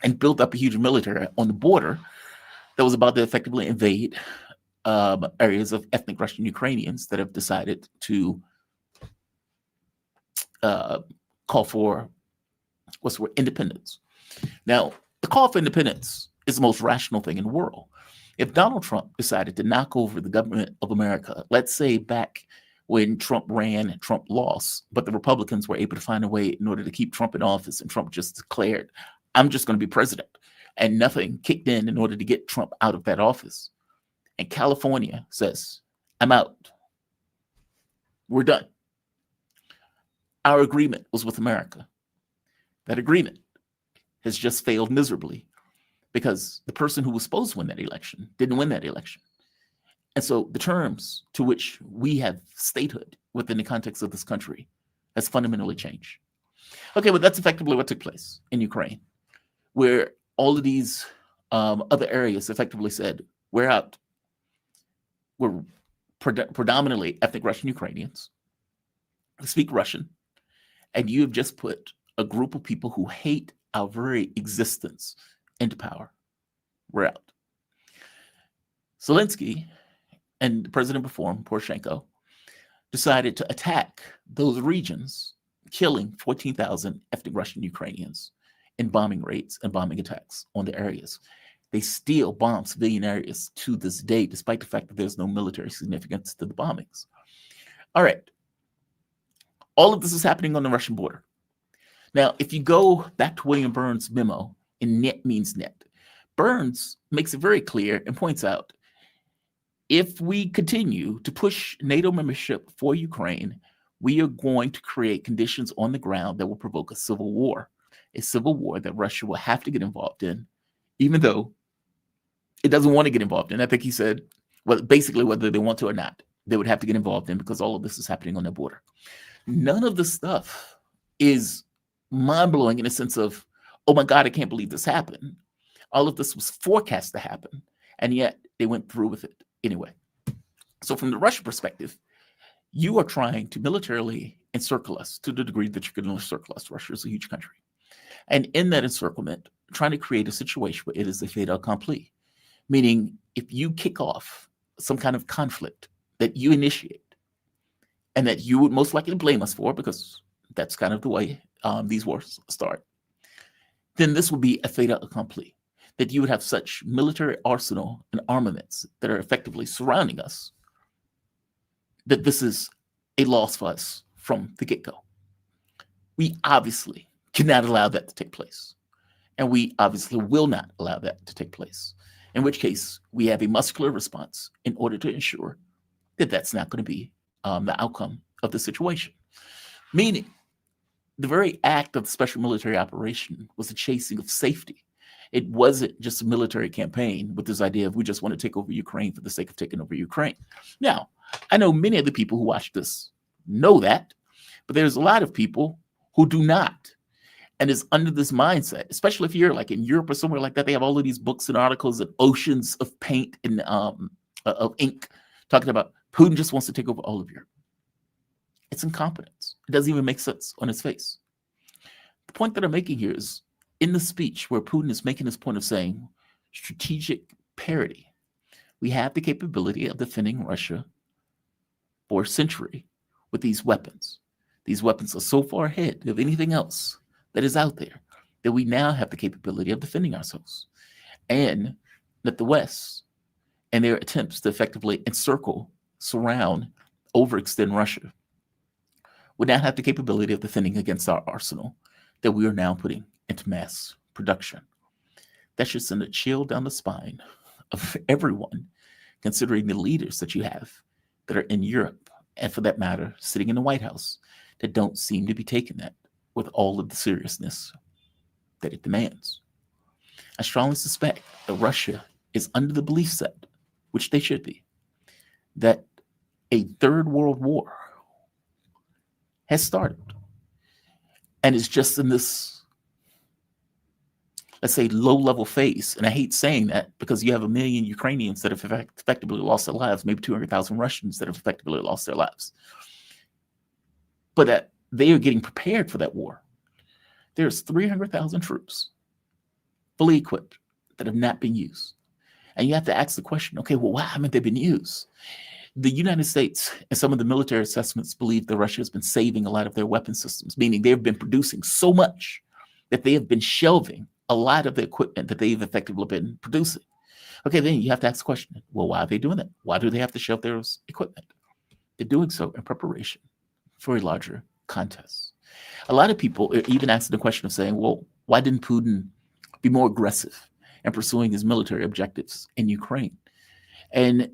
and built up a huge military on the border that was about to effectively invade areas of ethnic Russian Ukrainians that have decided to call for independence. Now, the call for independence is the most rational thing in the world. If Donald Trump decided to knock over the government of America, let's say back when Trump ran and Trump lost, but the Republicans were able to find a way in order to keep Trump in office, and Trump just declared, I'm just going to be president, and nothing kicked in order to get Trump out of that office. And California says, I'm out. We're done. Our agreement was with America. That agreement has just failed miserably because the person who was supposed to win that election didn't win that election. And so the terms to which we have statehood within the context of this country has fundamentally changed. Okay, but that's effectively what took place in Ukraine, where all of these other areas effectively said, we're out. We're predominantly ethnic Russian Ukrainians who speak Russian, and you have just put a group of people who hate our very existence into power. We're out. Zelensky and the president before him, Poroshenko, decided to attack those regions, killing 14,000 ethnic Russian Ukrainians in bombing raids and bombing attacks on the areas. They still bomb civilian areas to this day, despite the fact that there's no military significance to the bombings. All right. All of this is happening on the Russian border. Now, if you go back to William Burns' memo, in net means net, Burns makes it very clear and points out, if we continue to push NATO membership for Ukraine, we are going to create conditions on the ground that will provoke a civil war that Russia will have to get involved in, even though it doesn't want to get involved in. I think he said, well, basically whether they want to or not, they would have to get involved in because all of this is happening on their border. None of this stuff is mind-blowing in a sense of, oh my God, I can't believe this happened. All of this was forecast to happen, and yet they went through with it anyway. So from the Russian perspective, you are trying to militarily encircle us to the degree that you can encircle us. Russia is a huge country. And in that encirclement, trying to create a situation where it is a fait accompli, meaning if you kick off some kind of conflict that you initiate and that you would most likely blame us for, because that's kind of the way these wars start, then this would be a fait accompli, that you would have such military arsenal and armaments that are effectively surrounding us that this is a loss for us from the get-go. We obviously cannot allow that to take place. And we obviously will not allow that to take place, in which case we have a muscular response in order to ensure that that's not going to be the outcome of the situation. Meaning, the very act of the special military operation was a chasing of safety. It wasn't just a military campaign with this idea of we just want to take over Ukraine for the sake of taking over Ukraine. Now, I know many of the people who watch this know that, but there's a lot of people who do not. And is under this mindset, especially if you're like in Europe or somewhere like that, they have all of these books and articles and oceans of paint and of ink talking about Putin just wants to take over all of Europe. It's incompetence. It doesn't even make sense on its face. The point that I'm making here is in the speech where Putin is making this point of saying strategic parity, we have the capability of defending Russia for a century with these weapons. These weapons are so far ahead of anything else that is out there that we now have the capability of defending ourselves. And that the West and their attempts to effectively encircle, surround, overextend Russia would now have the capability of defending against our arsenal that we are now putting into mass production. That should send a chill down the spine of everyone, considering the leaders that you have that are in Europe, and for that matter, sitting in the White House, that don't seem to be taking that with all of the seriousness that it demands. I strongly suspect that Russia is under the belief set, which they should be, that a third world war has started and is just in this, let's say, low-level phase. And I hate saying that because you have 1 million Ukrainians that have effectively lost their lives, maybe 200,000 Russians that have effectively lost their lives. But that they are getting prepared for that war. There's 300,000 troops, fully equipped, that have not been used. And you have to ask the question, okay, well, why haven't they been used? The United States and some of the military assessments believe that Russia has been saving a lot of their weapon systems, meaning they've been producing so much that they have been shelving a lot of the equipment that they've effectively been producing. Okay, then you have to ask the question, well, why are they doing that? Why do they have to shelve their equipment? They're doing so in preparation for a larger contest. A lot of people are even asking the question of saying, well, why didn't Putin be more aggressive in pursuing his military objectives in Ukraine? And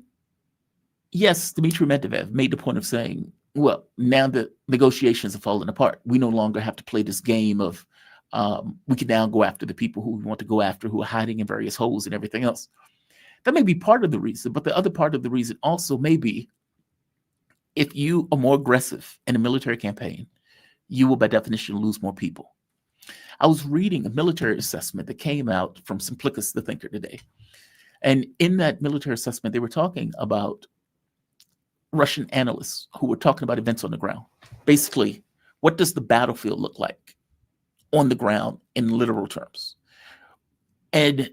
yes, Dmitry Medvedev made the point of saying, well, now that negotiations have fallen apart, we no longer have to play this game of we can now go after the people who we want to go after, who are hiding in various holes and everything else. That may be part of the reason, but the other part of the reason also may be if you are more aggressive in a military campaign, you will by definition lose more people. I was reading a military assessment that came out from Simplicus the Thinker today. And in that military assessment, they were talking about Russian analysts who were talking about events on the ground. Basically, what does the battlefield look like on the ground in literal terms? And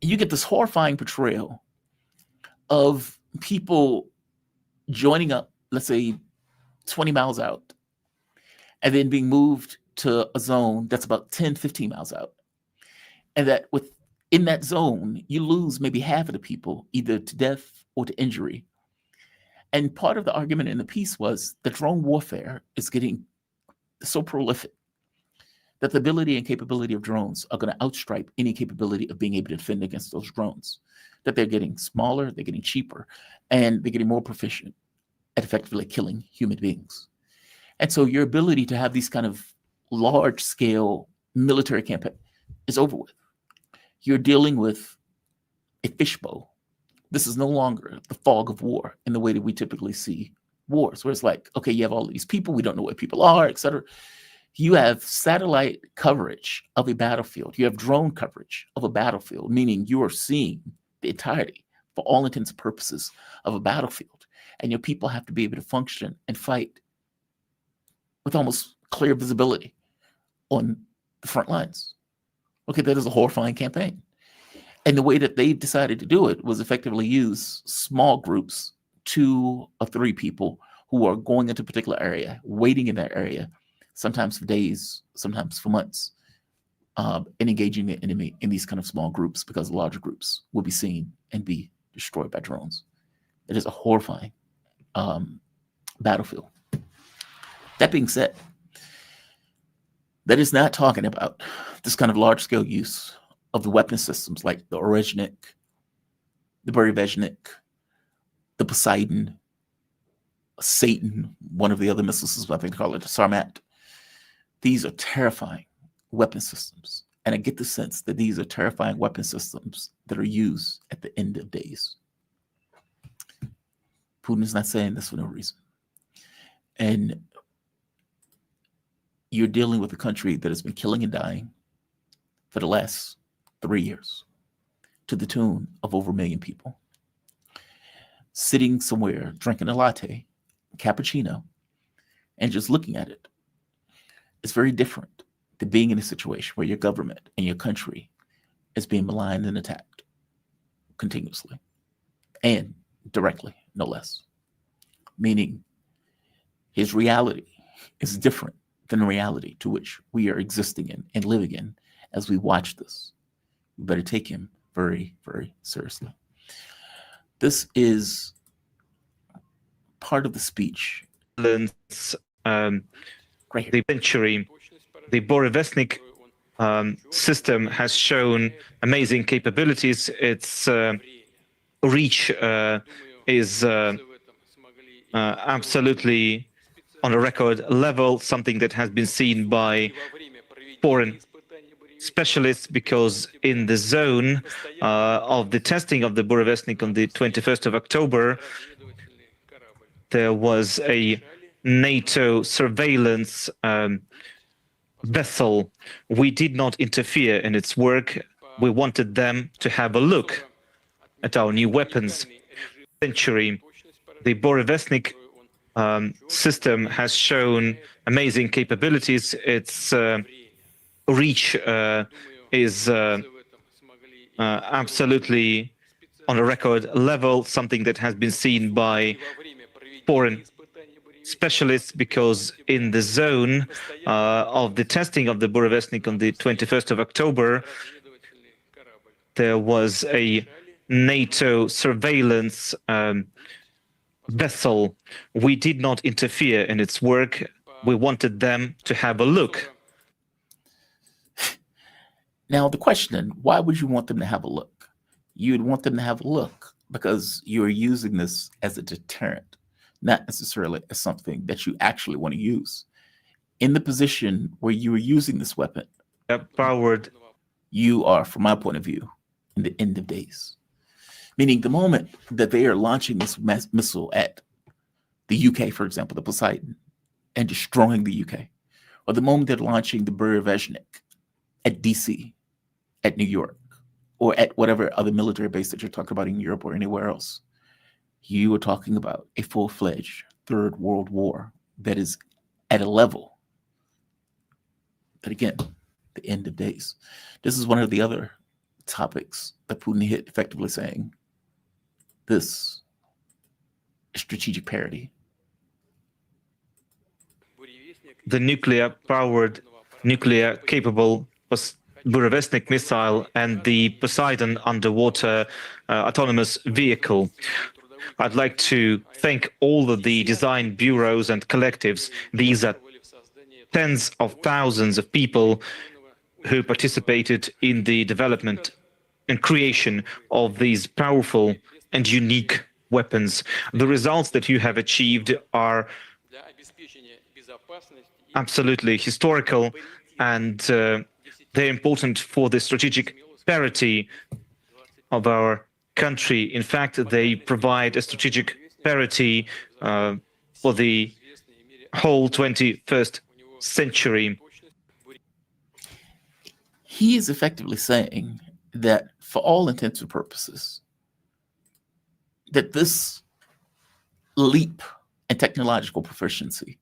you get this horrifying portrayal of people joining up, let's say 20 miles out, and then being moved to a zone that's about 10, 15 miles out. And that within that zone, you lose maybe half of the people, either to death or to injury. And part of the argument in the piece was that drone warfare is getting so prolific that the ability and capability of drones are going to outstrip any capability of being able to defend against those drones, that they're getting smaller, they're getting cheaper, and they're getting more proficient at effectively killing human beings. And so your ability to have these kind of large-scale military campaign is over with. You're dealing with a fishbowl. This is no longer the fog of war in the way that we typically see wars, where it's like, okay, you have all these people, we don't know where people are, et cetera. You have satellite coverage of a battlefield. You have drone coverage of a battlefield, meaning you are seeing the entirety, for all intents and purposes, of a battlefield. And your people have to be able to function and fight with almost clear visibility on the front lines. Okay, that is a horrifying campaign. And the way that they've decided to do it was effectively use small groups, 2 or 3 people who are going into a particular area, waiting in that area, sometimes for days, sometimes for months, and engaging the enemy in these kind of small groups, because larger groups will be seen and be destroyed by drones. It is a horrifying battlefield. That being said, that is not talking about this kind of large-scale use of the weapon systems like the Orezhnik, the Burevestnik, the Poseidon, Satan, one of the other missile systems, I think they call it the Sarmat. These are terrifying weapon systems. And I get the sense that these are terrifying weapon systems that are used at the end of days. Putin is not saying this for no reason. And you're dealing with a country that has been killing and dying for the last 3 years to the tune of over 1 million people. Sitting somewhere, drinking a latte, cappuccino, and just looking at it. It's very different than being in a situation where your government and your country is being maligned and attacked continuously and directly, no less. Meaning his reality is different than the reality to which we are existing in and living in as we watch this. We better take him very, very seriously. This is part of the speech. The century, the Burevestnik system has shown amazing capabilities. Its reach is absolutely on a record level, something that has been seen by foreign specialists, because in the zone of the testing of the Burevestnik on the 21st of October, there was a NATO surveillance vessel. We did not interfere in its work. We wanted them to have a look at our new weapons. Century, the Burevestnik system has shown amazing capabilities. Its reach is absolutely on a record level, something that has been seen by foreign specialists, because in the zone of the testing of the Burevestnik on the 21st of October, there was a NATO surveillance vessel. We did not interfere in its work. We wanted them to have a look. Now, the question, why would you want them to have a look? You'd want them to have a look because you're using this as a deterrent, not necessarily as something that you actually want to use. In the position where you are using this weapon, you are, from my point of view, in the end of days. Meaning the moment that they are launching this missile at the UK, for example, the Poseidon, and destroying the UK, or the moment they're launching the Burevestnik at DC, at New York, or at whatever other military base that you're talking about in Europe or anywhere else, you are talking about a full-fledged Third World War that is at a level that, again, the end of days. This is one of the other topics that Putin hit, effectively saying this is strategic parity. The nuclear-powered, nuclear-capable Burevestnik missile and the Poseidon underwater autonomous vehicle. I'd like to thank all of the design bureaus and collectives. These are tens of thousands of people who participated in the development and creation of these powerful and unique weapons. The results that you have achieved are absolutely historical, and they're important for the strategic parity of our country. In fact, they provide a strategic parity for the whole 21st century. He is effectively saying that, for all intents and purposes, that this leap in technological proficiency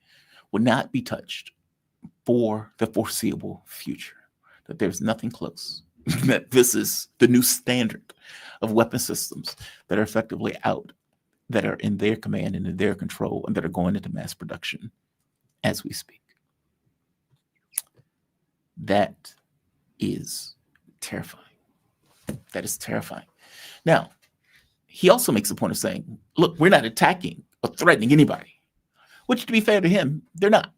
will not be touched for the foreseeable future, that there's nothing close, that this is the new standard of weapon systems that are effectively out, that are in their command and in their control, and that are going into mass production as we speak. That is terrifying. That is terrifying. Now, he also makes a point of saying, look, we're not attacking or threatening anybody, which, to be fair to him, they're not.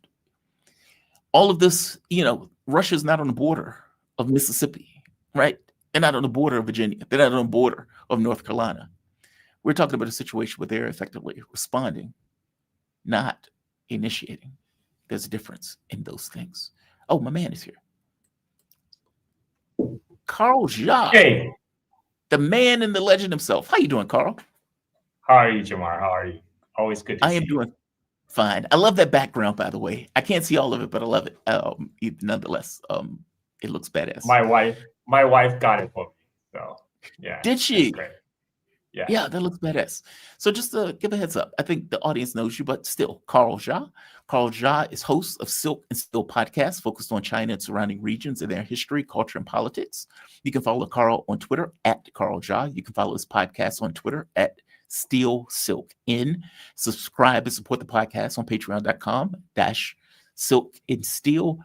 All of this, Russia's not on the border of Mississippi, right? They're not on the border of Virginia. They're not on the border of North Carolina. We're talking about a situation where they're effectively responding, not initiating. There's a difference in those things. Oh, my man is here. Carl Jha. Hey. The man and the legend himself. How you doing, Carl? How are you, Jamar? How are you? Always good to see you. I am doing fine. I love that background, by the way. I can't see all of it, but I love it. Nonetheless, it looks badass. My wife got it for me. So yeah. Did she? Great. Yeah. Yeah, that looks badass. So just to give a heads up, I think the audience knows you, but still, Carl Jha. Carl Jha is host of Silk and Steel podcast, focused on China and surrounding regions and their history, culture, and politics. You can follow Carl on Twitter at Carl Jha. You can follow his podcast on Twitter at Steel Silk In. Subscribe and support the podcast on patreon.com/Silk and Steel.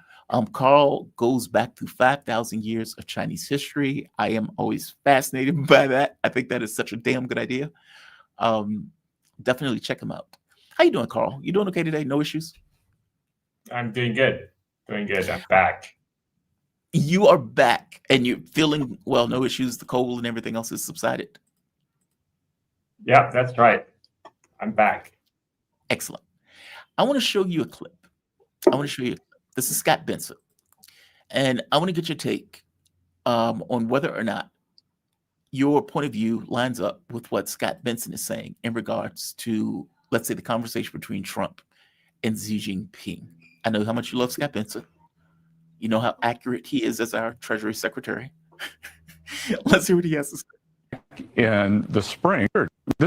Carl goes back to 5,000 years of Chinese history. I am always fascinated by that. I think that is such a damn good idea. Definitely check him out. How you doing, Carl? You doing okay today? No issues? I'm doing good. Doing good. I'm back. You are back and you're feeling well, no issues. The cold and everything else has subsided. Yeah, that's right. I'm back. Excellent. I want to show you a clip. This is Scott Benson. And I want to get your take on whether or not your point of view lines up with what Scott Benson is saying in regards to, let's say, the conversation between Trump and Xi Jinping. I know how much you love Scott Benson. You know how accurate he is as our Treasury Secretary. Let's hear what he has to say. In the spring,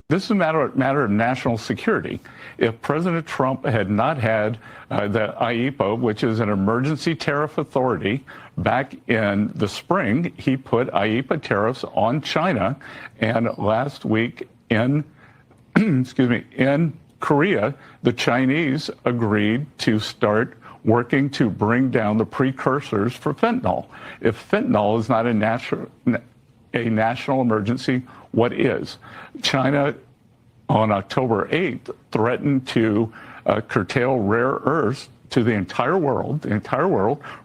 this is a matter of national security. If President Trump had not had the IEEPA, which is an emergency tariff authority, back in the spring, he put IEEPA tariffs on China. And last week in, in Korea, the Chinese agreed to start working to bring down the precursors for fentanyl. If fentanyl is not a national emergency, what is? China on October 8th threatened to curtail rare earths to the entire world.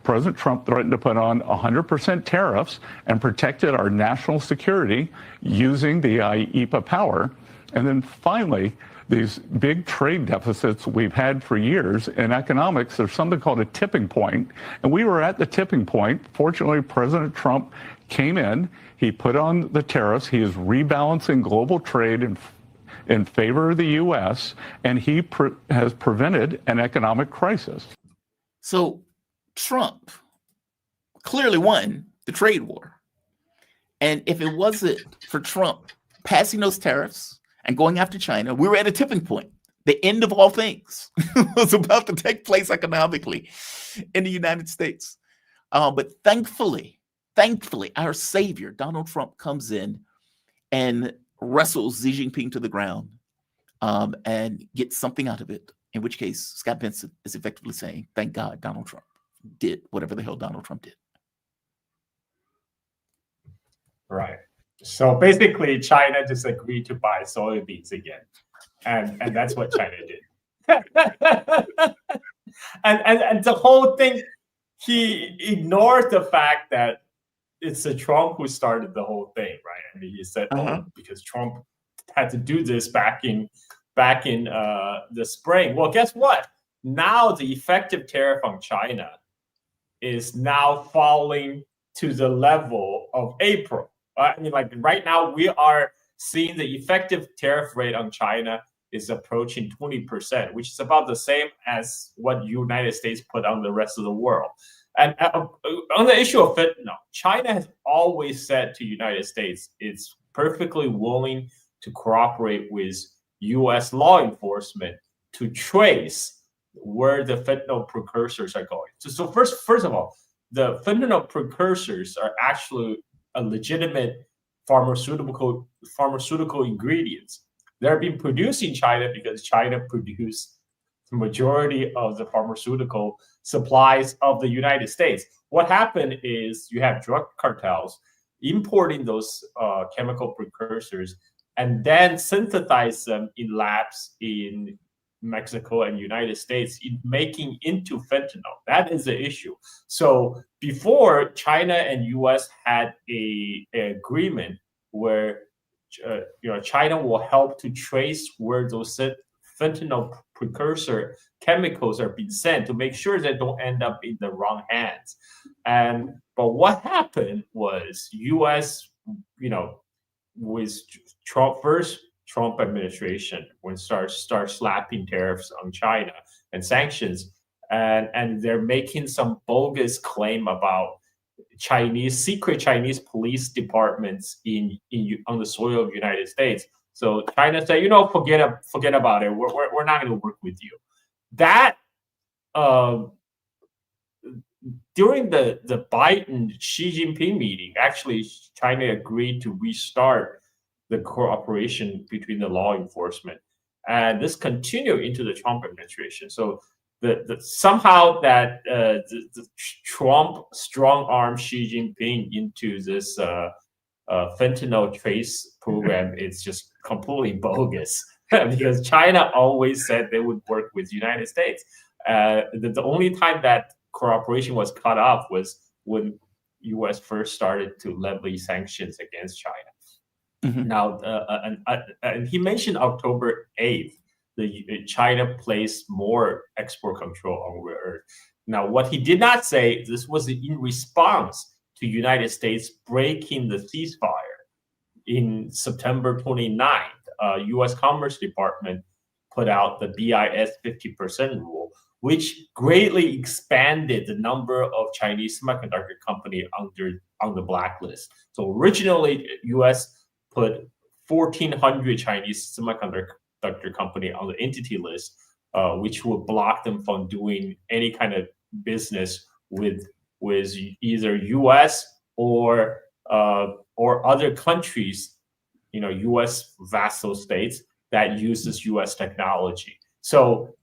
President Trump threatened to put on 100% tariffs and protected our national security using the IEEPA power. And then finally, these big trade deficits we've had for years in economics, there's something called a tipping point. And we were at the tipping point. Fortunately, President Trump came in, he put on the tariffs, he is rebalancing global trade in favor of the U.S., and he has prevented an economic crisis. So Trump clearly won the trade war. And if it wasn't for Trump passing those tariffs and going after China, we were at a tipping point. The end of all things was about to take place economically in the United States. But thankfully, our savior, Donald Trump, comes in and wrestles Xi Jinping to the ground and gets something out of it, in which case Scott Benson is effectively saying, thank God Donald Trump did whatever the hell Donald Trump did. Right. So basically, China just agreed to buy soybeans again. And that's what China did. and the whole thing, he ignored the fact that it's Trump who started the whole thing, right? I mean, he said, because Trump had to do this back in the spring. Well, guess what? Now the effective tariff on China is now falling to the level of April. I mean, like right now we are seeing the effective tariff rate on China is approaching 20%, which is about the same as what United States put on the rest of the world. And on the issue of fentanyl, China has always said to United States it's perfectly willing to cooperate with U.S. law enforcement to trace where the fentanyl precursors are going. So first of all, the fentanyl precursors are actually a legitimate pharmaceutical ingredients. They're being produced in China because China produced the majority of the pharmaceutical supplies of the United States. What happened is you have drug cartels importing those chemical precursors and then synthesize them in labs in Mexico and United States, in making into fentanyl. That is the issue. So before, China and US had an agreement where China will help to trace where those fentanyl precursor chemicals are being sent to make sure they don't end up in the wrong hands. But what happened was US, with Trump administration, when start slapping tariffs on China and sanctions, and they're making some bogus claim about secret Chinese police departments on the soil of the United States. So China said, forget about it. We're not going to work with you. That during the Biden Xi Jinping meeting, actually China agreed to restart the cooperation between the law enforcement, and this continued into the Trump administration. So somehow that the Trump strong-armed Xi Jinping into this fentanyl trace program is just completely bogus because China always said they would work with the United States. The only time that cooperation was cut off was when U.S. first started to levy sanctions against China. Mm-hmm. Now, and he mentioned October 8th, China placed more export control on rare earth. Now, what he did not say, this was in response to United States breaking the ceasefire. In September 29th, U.S. Commerce Department put out the BIS 50% rule, which greatly expanded the number of Chinese semiconductor companies on the blacklist. So originally, U.S. put 1,400 Chinese semiconductor company on the entity list, which would block them from doing any kind of business with either U.S. or other countries, U.S. vassal states that uses U.S. technology. So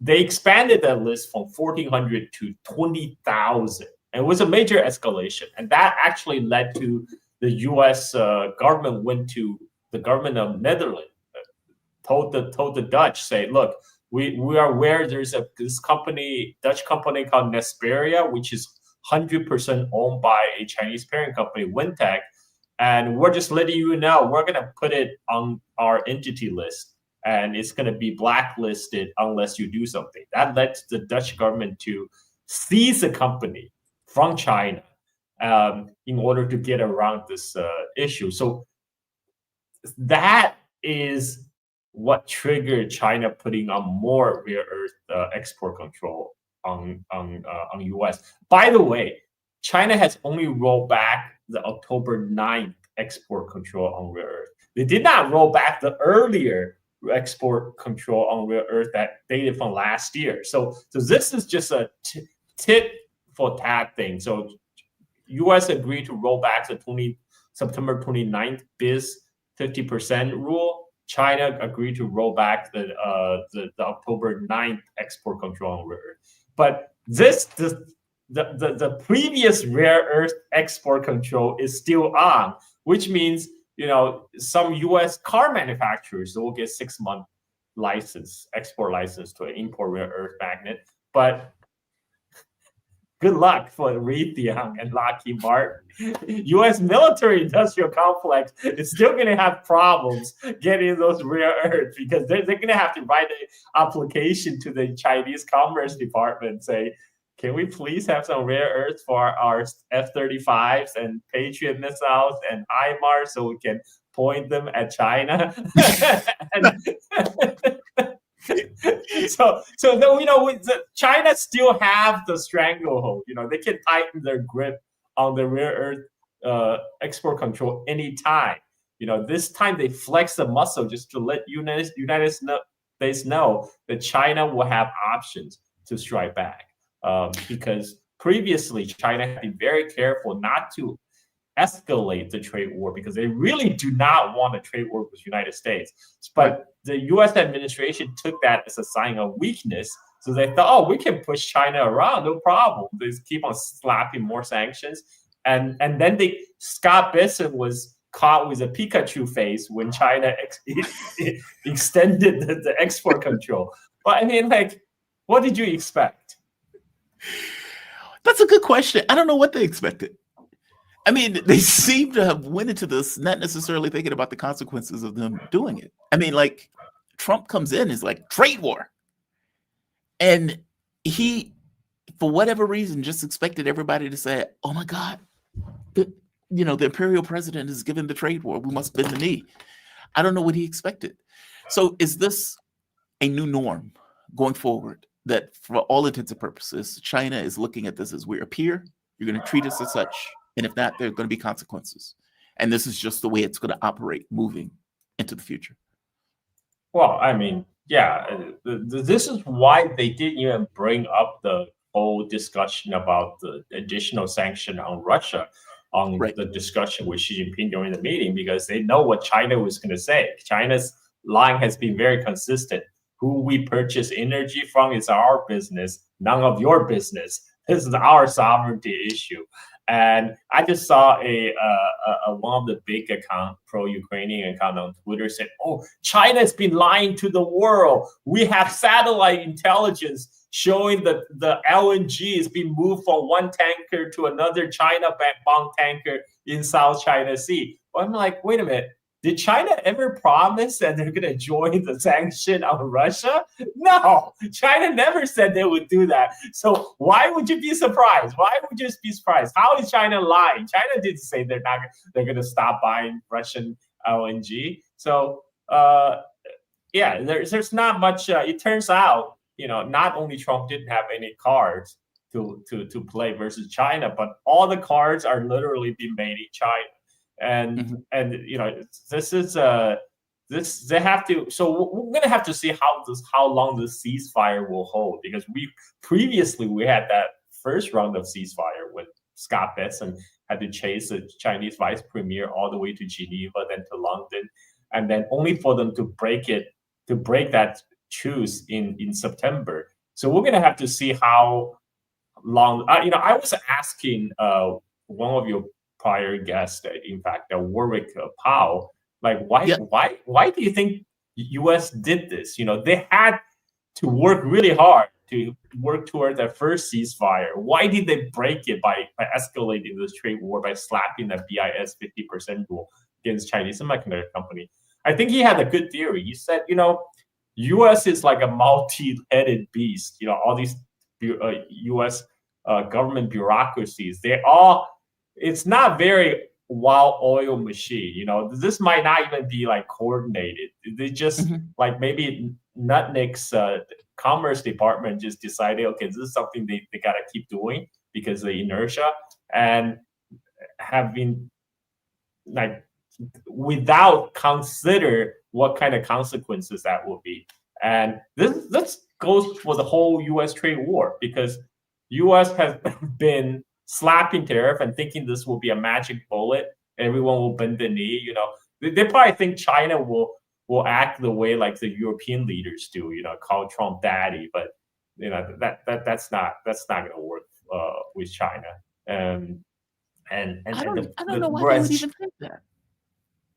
they expanded that list from 1,400 to 20,000. And it was a major escalation. And that actually led to the U.S. Government went to the government of Netherlands, told the Dutch, say, look, we are aware there's this Dutch company called Nesperia, which is 100% owned by a Chinese parent company, Wintech, and we're just letting you know we're going to put it on our entity list, and it's going to be blacklisted unless you do something. That led the Dutch government to seize the company from China in order to get around this issue. So that is what triggered China putting on more rare earth export control on U.S. By the way, China has only rolled back the October 9th export control on rare earth. They did not roll back the earlier export control on rare earth that dated from last year. So this is just a tit for tat thing. So U.S. agreed to roll back the September 29th BIS 50% rule. China agreed to roll back the October 9th export control on rare earth. But the previous rare earth export control is still on, which means some U.S. car manufacturers will get 6-month export license to import rare earth magnet. But good luck for Raytheon and Lockheed Martin. U.S. military industrial complex is still going to have problems getting those rare earth because they're going to have to write an application to the Chinese Commerce Department, say, can we please have some rare earth for our F-35s and Patriot missiles and HIMARS so we can point them at China? So China still have the stranglehold. They can tighten their grip on the rare earth export control anytime. This time they flex the muscle just to let United States States know that China will have options to strike back, because previously China had been very careful not to escalate the trade war because they really do not want a trade war with the United States. But the U.S. administration took that as a sign of weakness. So they thought, oh, we can push China around, no problem. They just keep on slapping more sanctions. And then Scott Bessent was caught with a Pikachu face when China extended the export control. But I mean, like, what did you expect? That's a good question. I don't know what they expected. I mean, they seem to have went into this not necessarily thinking about the consequences of them doing it. I mean, like, Trump comes in, is like, trade war. And he, for whatever reason, just expected everybody to say, oh my God, the imperial president is giving the trade war. We must bend the knee. I don't know what he expected. So is this a new norm going forward, that for all intents and purposes, China is looking at this as we're a peer, you're going to treat us as such, and if not, there are going to be consequences. And this is just the way it's going to operate moving into the future. Well, I mean, yeah, this is why they didn't even bring up the whole discussion about the additional sanction on Russia on the discussion with Xi Jinping during the meeting, because they know what China was going to say. China's line has been very consistent. Who we purchase energy from is our business, none of your business. This is our sovereignty issue. And I just saw one of the big account, pro-Ukrainian account on Twitter said, oh, China has been lying to the world. We have satellite intelligence showing that the LNG is being moved from one tanker to another China-bound tanker in South China Sea. Well, I'm like, wait a minute. Did China ever promise that they're going to join the sanction on Russia? No, China never said they would do that. So why would you be surprised? Why would you be surprised? How is China lying? China didn't say they're going to stop buying Russian LNG. So yeah, there's not much. It turns out, not only Trump didn't have any cards to play versus China, but all the cards are literally being made in China. And this is they have to. So we're gonna have to see how long the ceasefire will hold, because we had that first round of ceasefire when Scott Bessent had to chase the Chinese vice premier all the way to Geneva, then to London, and then only for them to break that truce in September. So we're gonna have to see how long. I was asking one of your prior guest, in fact, Warwick Powell, like, why do you think U.S. did this? They had to work really hard to work toward their first ceasefire. Why did they break it by escalating this trade war, by slapping the BIS 50% rule against Chinese semiconductor company? I think he had a good theory. He said, U.S. is like a multi-headed beast. All these U.S. Government bureaucracies, it's not very well-oiled machine. This might not even be like coordinated. They just like maybe Nutnick's Commerce Department just decided, okay, this is something they got to keep doing because of the inertia, and have been like without consider what kind of consequences that will be. And this goes for the whole U.S. trade war, because U.S. has been slapping tariff and thinking this will be a magic bullet. Everyone will bend the knee. They probably think China will act the way like the European leaders do. Call Trump daddy, but that's not going to work with China. I don't know why they would even think that.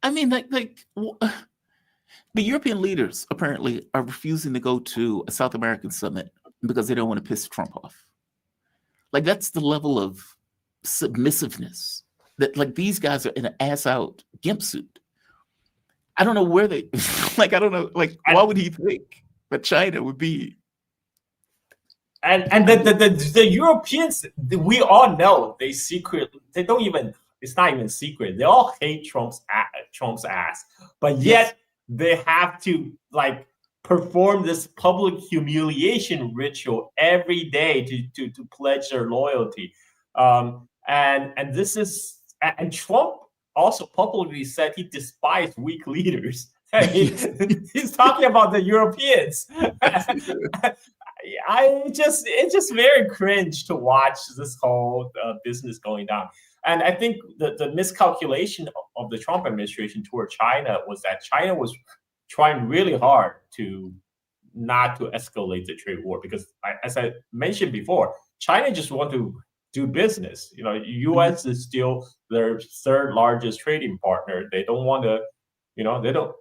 I mean, the European leaders apparently are refusing to go to a South American summit because they don't want to piss Trump off. Like, that's the level of submissiveness that, like, these guys are in an ass-out gimp suit. I don't know where they, I don't know, why would he think that China would be? And the Europeans, we all know they don't even, it's not even secret. They all hate Trump's ass, but yet they have to perform this public humiliation ritual every day to pledge their loyalty. And Trump also publicly said he despised weak leaders. I mean, he's talking about the Europeans. It's just very cringe to watch this whole business going down. And I think the miscalculation of the Trump administration toward China was that China was trying really hard to not to escalate the trade war because, as I mentioned before, China just want to do business. You know, U.S. is still their third largest trading partner. They don't want to, you know, they don't.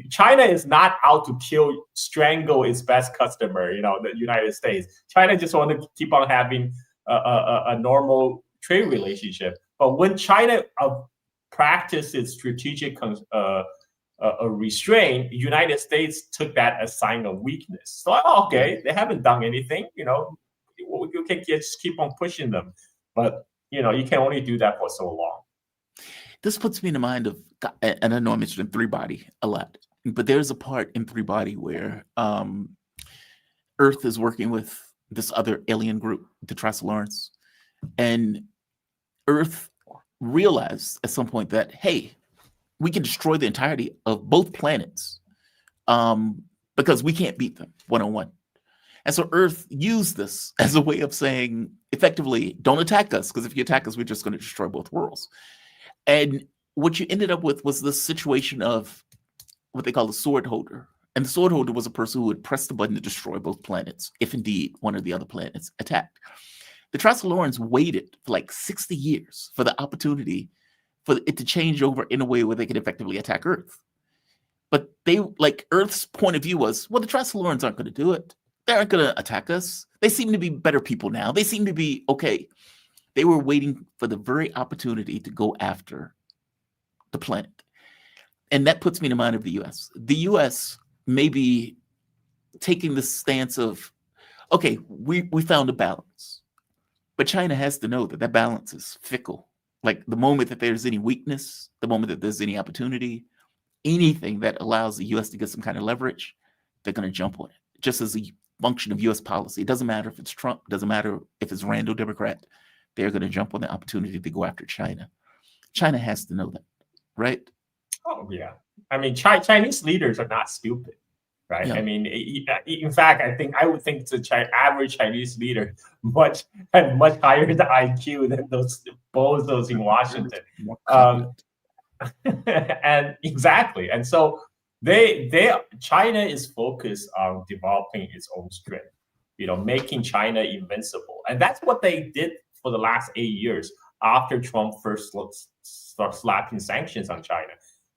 China is not out to strangle its best customer. You know, the United States. China just want to keep on having a normal trade relationship. But when China practiced its strategic restraint, the United States took that as a sign of weakness. So, okay, they haven't done anything. You know, you can just keep on pushing them. But, you know, you can only do that for so long. This puts me in the mind of, and I know I mentioned Three Body a lot, but there's a part in Three Body where Earth is working with this other alien group, the Trisolars, and Earth realized at some point that, hey, we can destroy the entirety of both planets because we can't beat them one-on-one. And so Earth used this as a way of saying, effectively, don't attack us, because if you attack us, we're just going to destroy both worlds. And what you ended up with was this situation of what they call the sword holder. And the sword holder was a person who would press the button to destroy both planets, if indeed one of the other planets attacked. The Trisolarians waited for like 60 years for the opportunity for it to change over in a way where they could effectively attack Earth. But they, like, Earth's point of view was, well, the Trisolarians aren't going to do it. They aren't going to attack us. They seem to be better people now. They seem to be okay. They were waiting for the very opportunity to go after the planet. And that puts me in the mind of the U.S. The U.S. may be taking the stance of, okay, we found a balance. But China has to know that that balance is fickle. Like the moment that there's any weakness, the moment that there's any opportunity, anything that allows the U.S. to get some kind of leverage, they're going to jump on it. Just as a function of U.S. policy. It doesn't matter if it's Trump. It doesn't matter if it's Randall Democrat. They're going to jump on the opportunity to go after China. China has to know that, right? Oh, yeah. I mean, Chinese leaders are not stupid, right? Yeah. I mean, in fact, I would think the average Chinese leader had much higher IQ than those bozos in Washington. And exactly. And so China is focused on developing its own strength, you know, making China invincible. And that's what they did for the last 8 years after Trump first started slapping sanctions on China.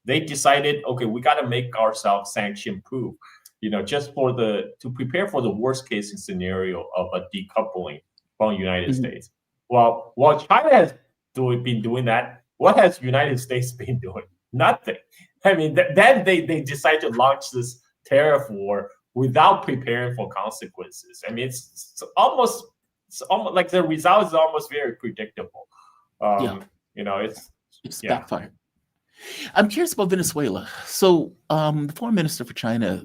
They decided, okay, we got to make ourselves sanction-proof, you know, just to prepare for the worst-case scenario of a decoupling from the United States. Well, while China has been doing that, what has the United States been doing? Nothing. I mean, then they decide to launch this tariff war without preparing for consequences. I mean, it's almost like the result is almost very predictable. You know, it's backfired. I'm curious about Venezuela. So the foreign minister for China,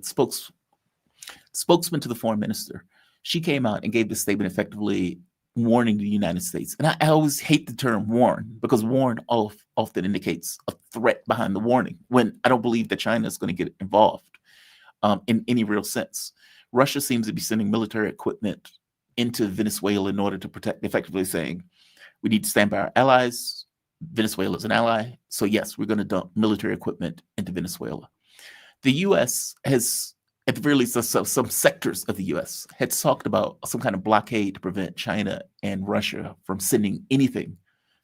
spokesman to the foreign minister, she came out and gave this statement effectively warning the United States. And I always hate the term warn, because warn often indicates a threat behind the warning, when I don't believe that China is going to get involved in any real sense. Russia seems to be sending military equipment into Venezuela in order to protect, effectively saying, we need to stand by our allies. Venezuela is an ally. So yes, we're going to dump military equipment into Venezuela. The U.S. has, at the very least, some sectors of the U.S. had talked about some kind of blockade to prevent China and Russia from sending anything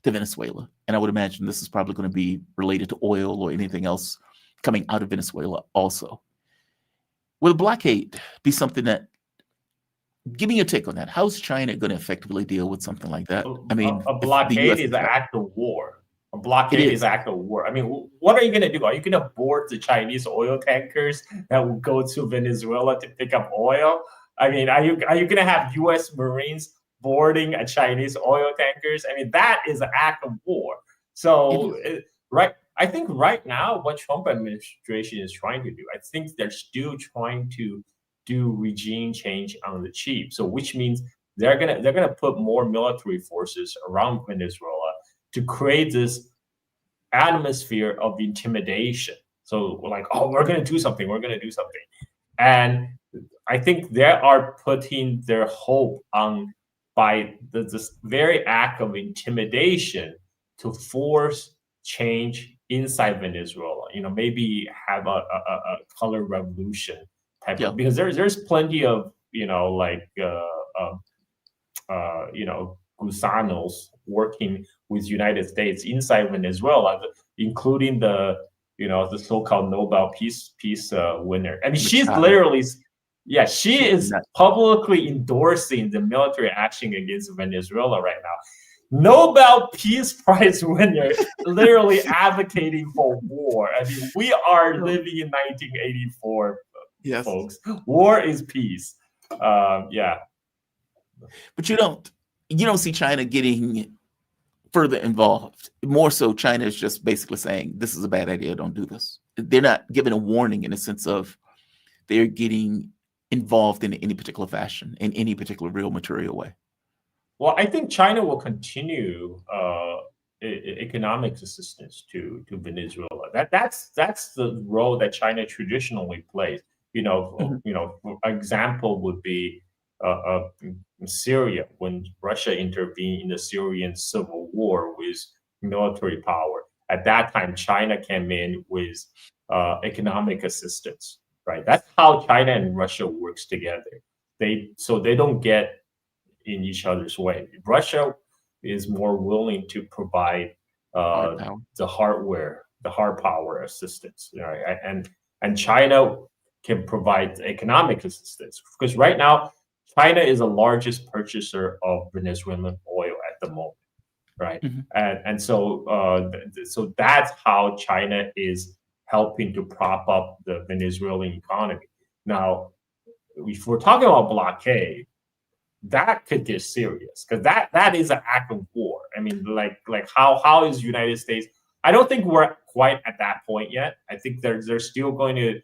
to Venezuela. And I would imagine this is probably going to be related to oil or anything else coming out of Venezuela also. Will a blockade be something that, give me your take on that. How's China going to effectively deal with something like that? I mean, a blockade is an act of war. A blockade is an act of war. I mean, what are you going to do? Are you going to board the Chinese oil tankers that will go to Venezuela to pick up oil? I mean, are you going to have U.S. Marines boarding a Chinese oil tankers? I mean, that is an act of war. So, I think right now what Trump administration is trying to do, I think they're still trying to do regime change on the cheap. So, which means they're gonna put more military forces around Venezuela to create this atmosphere of intimidation. So like, oh, we're going to do something. We're going to do something. And I think they are putting their hope on by this very act of intimidation to force change inside Venezuela. Maybe have a color revolution type of, because there's plenty of gusanos working with United States inside Venezuela, including the so-called Nobel Peace winner. I mean, she's literally, she is publicly endorsing the military action against Venezuela right now. Nobel Peace Prize winner, literally advocating for war. I mean, we are living in 1984, folks. War is peace. But you don't see China getting further involved. More so, China is just basically saying, this is a bad idea, don't do this. They're not giving a warning in the sense of they're getting involved in any particular fashion, in any particular real material way. Well, I think China will continue economic assistance to Venezuela. That's the role that China traditionally plays. For example would be Syria, when Russia intervened in the Syrian civil war with military power. At that time, China came in with economic assistance. Right, that's how China and Russia works together. They don't get in each other's way. Russia is more willing to provide the hardware, the hard power assistance, right? And China can provide economic assistance, because right now China is the largest purchaser of Venezuelan oil at the moment, right? And so so that's how China is helping to prop up the Venezuelan economy. Now, if we're talking about blockade, that could get serious, because that is an act of war. I mean, like how is United States? I don't think we're quite at that point yet. I think they're still going to,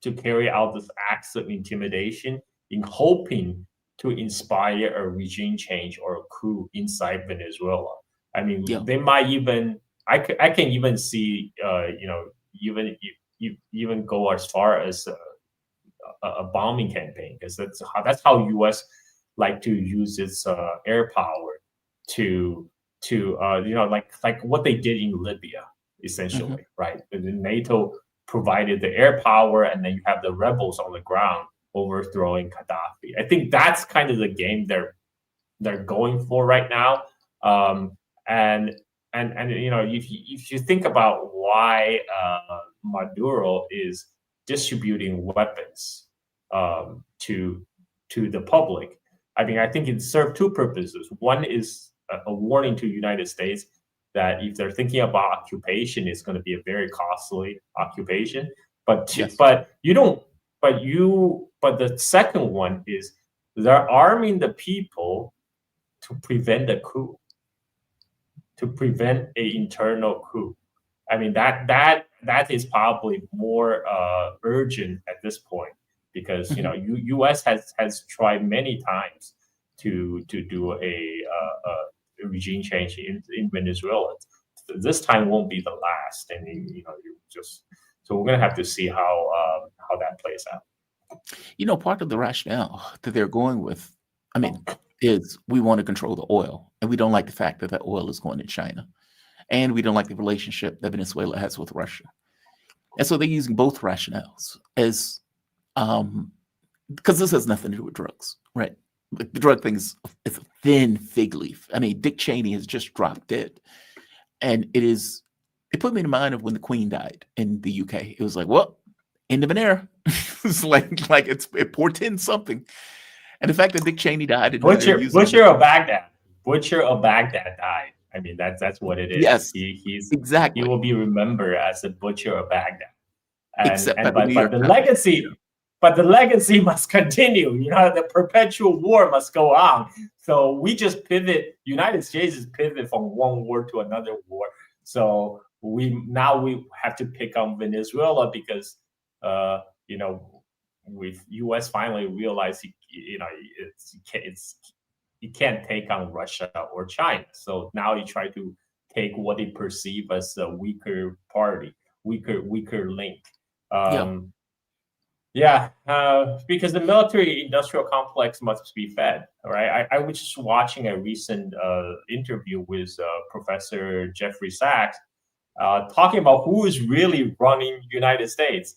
to carry out this acts of intimidation in hoping to inspire a regime change or a coup inside Venezuela. I mean, they might even. I can even see, even go as far as a bombing campaign, because that's how U.S. like to use its air power to like what they did in Libya, essentially, right? And the NATO provided the air power, and then you have the rebels on the ground overthrowing Gaddafi. I think that's kind of the game they're going for right now, and if you think about why Maduro is distributing weapons to the public, I mean, I think it served two purposes. One is a warning to the United States that if they're thinking about occupation, it's going to be a very costly occupation. But the second one is they're arming the people to prevent a coup, to prevent an internal coup. I mean, that is probably more urgent at this point, because U.S. has tried many times to do a regime change in Venezuela. This time won't be the last, and so we're gonna have to see how that plays out. Part of the rationale that they're going with, I mean, is we want to control the oil, and we don't like the fact that oil is going to China, and we don't like the relationship that Venezuela has with Russia. And so they're using both rationales as, because this has nothing to do with drugs, right? The drug thing is a thin fig leaf. I mean, Dick Cheney has just dropped dead. And it put me in mind of when the Queen died in the UK. It was like, well, end of an era. It's like it portends something. And the fact that Dick Cheney died. Butcher of Baghdad died. I mean, that's what it is. Yes, he's exactly. He will be remembered as the Butcher of Baghdad. But the legacy must continue. The perpetual war must go on. So we just pivot. United States is pivot from one war to another war. So we have to pick on Venezuela because with U.S. finally realized it can't take on Russia or China. So now you try to take what they perceive as a weaker party, weaker link. Because the military-industrial complex must be fed. Right, I was just watching a recent interview with Professor Jeffrey Sachs, talking about who is really running the United States.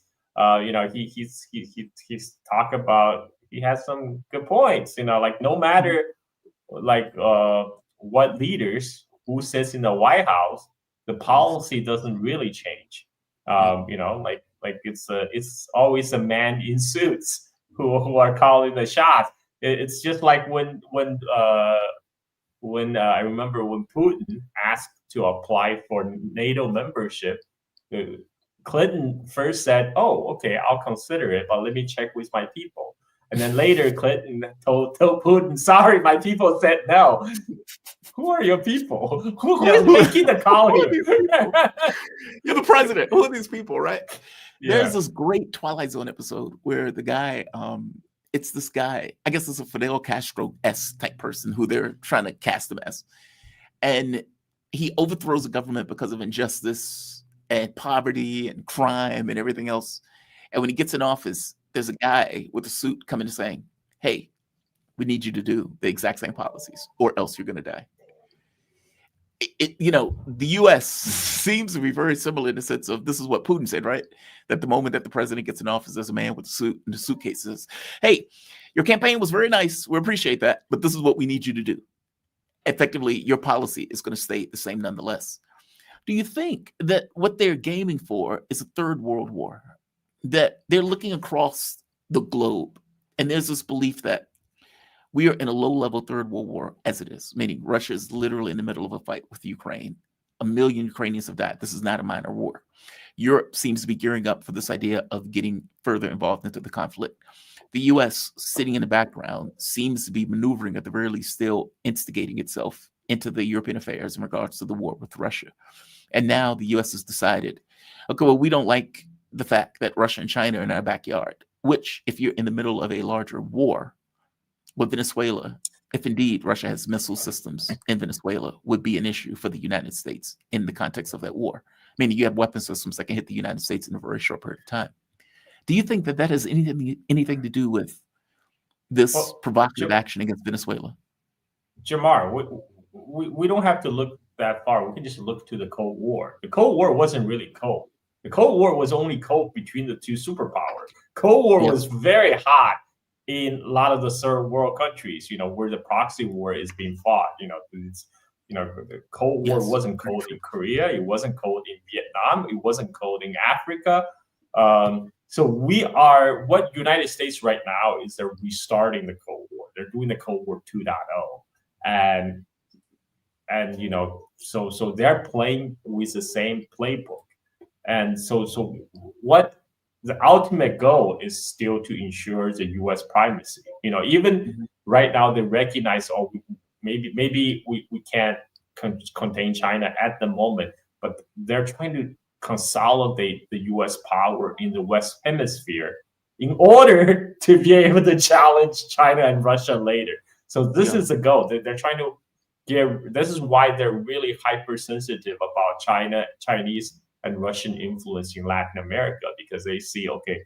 He's talk about, he has some good points. Like no matter like what leaders who sits in the White House, the policy doesn't really change. Like it's always a man in suits who are calling the shots. It's just like when I remember when Putin asked to apply for NATO membership, Clinton first said, "Oh, okay, I'll consider it, but let me check with my people." And then later, Clinton told Putin, "Sorry, my people said no." Who are your people? Who is making the call here? You're the president. Who are these people, right? Yeah. There's this great Twilight Zone episode where the guy, it's this guy, I guess it's a Fidel Castro-esque type person who they're trying to cast him as. And he overthrows the government because of injustice and poverty and crime and everything else. And when he gets in office, there's a guy with a suit coming and saying, "Hey, we need you to do the exact same policies or else you're going to die." The U.S. seems to be very similar in the sense of this is what Putin said, right? That the moment that the president gets in office, there's a man with a suit and the suitcase says, "Hey, your campaign was very nice. We appreciate that, but this is what we need you to do." Effectively, your policy is going to stay the same nonetheless. Do you think that what they're gaming for is a third world war? That they're looking across the globe and there's this belief that we are in a low-level third world war as it is, meaning Russia is literally in the middle of a fight with Ukraine. 1 million Ukrainians have died. This is not a minor war. Europe seems to be gearing up for this idea of getting further involved into the conflict. The U.S., sitting in the background, seems to be maneuvering, at the very least, still instigating itself into the European affairs in regards to the war with Russia. And now the U.S. has decided, okay, well, we don't like the fact that Russia and China are in our backyard, which, if you're in the middle of a larger war with Venezuela, if indeed Russia has missile systems in Venezuela, would be an issue for the United States in the context of that war. Meaning you have weapon systems that can hit the United States in a very short period of time. Do you think that that has anything to do with this provocative action against Venezuela? Jamar, we don't have to look that far. We can just look to the Cold War. The Cold War wasn't really cold. The Cold War was only cold between the two superpowers. Cold War was very hot in a lot of the third world countries, where the proxy war is being fought. The Cold War wasn't cold in Korea. It wasn't cold in Vietnam. It wasn't cold in Africa. So what United States right now is they're restarting the Cold War. They're doing the Cold War 2.0. So they're playing with the same playbook. And so what the ultimate goal is still to ensure the U.S. primacy. Even right now they recognize, maybe we can't contain China at the moment, but they're trying to consolidate the U.S. power in the West Hemisphere in order to be able to challenge China and Russia later. So this is the goal. They're trying to this is why they're really hypersensitive about Chinese and Russian influence in Latin America, because they see, okay,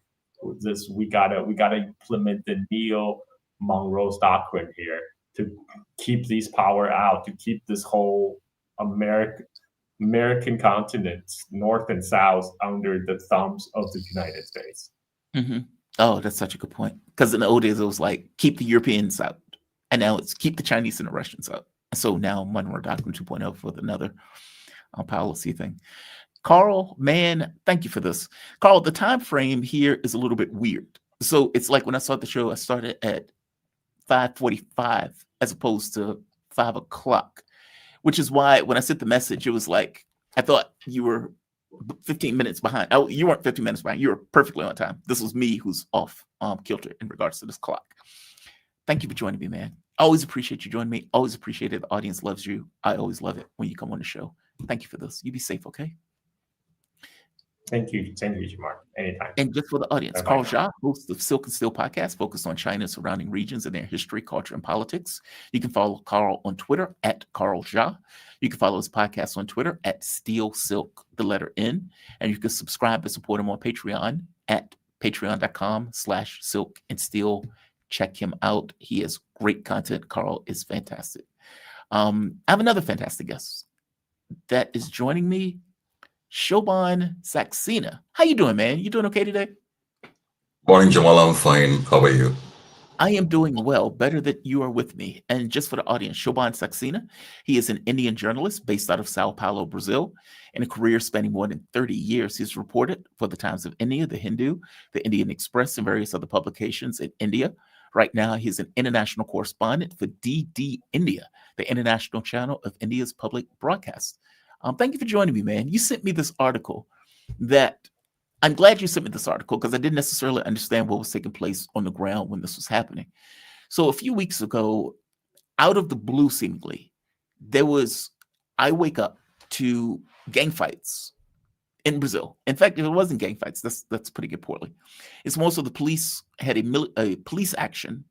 we gotta implement the neo-Monroe's doctrine here to keep these power out, to keep this whole American continent, North and South, under the thumbs of the United States. Mm-hmm. Oh, that's such a good point. Because in the old days, it was like, keep the Europeans out. And now it's keep the Chinese and the Russians out. So now Monroe Doctrine 2.0 for another policy thing. Carl, man, thank you for this. Carl, the time frame here is a little bit weird. So it's like when I started the show, I started at 5:45 as opposed to 5 o'clock, which is why when I sent the message, it was like, I thought you were 15 minutes behind. Oh, you weren't 15 minutes behind. You were perfectly on time. This was me who's off kilter in regards to this clock. Thank you for joining me, man. I always appreciate you joining me. Always appreciate it. The audience loves you. I always love it when you come on the show. Thank you for this. You be safe, okay? Thank you, Jamar. Anytime. And just for the audience, Carl Jha, host of Silk and Steel podcast, focused on China and surrounding regions and their history, culture, and politics. You can follow Carl on Twitter at Carl Jha. You can follow his podcast on Twitter at Steel Silk, the letter N, and you can subscribe and support him on Patreon at patreon.com/silk and steel. Check him out. He has great content. Carl is fantastic. I have another fantastic guest that is joining me, Shobhan Saxena. How you doing, man? You doing okay today? Morning, Jamal. I'm fine. How are you? I am doing well, better that you are with me. And just for the audience, Shobhan Saxena, he is an Indian journalist based out of Sao Paulo, Brazil. In a career spanning more than 30 years, he's reported for the Times of India, The Hindu, The Indian Express, and various other publications in India. Right now, he's an international correspondent for DD India, the international channel of India's public broadcast. Thank you for joining me, man. You sent me this article that I'm glad you sent me this article because I didn't necessarily understand what was taking place on the ground when this was happening. So a few weeks ago, out of the blue, seemingly, I wake up to gang fights in Brazil. In fact, if it wasn't gang fights, that's putting it poorly. It's more so the police had a police action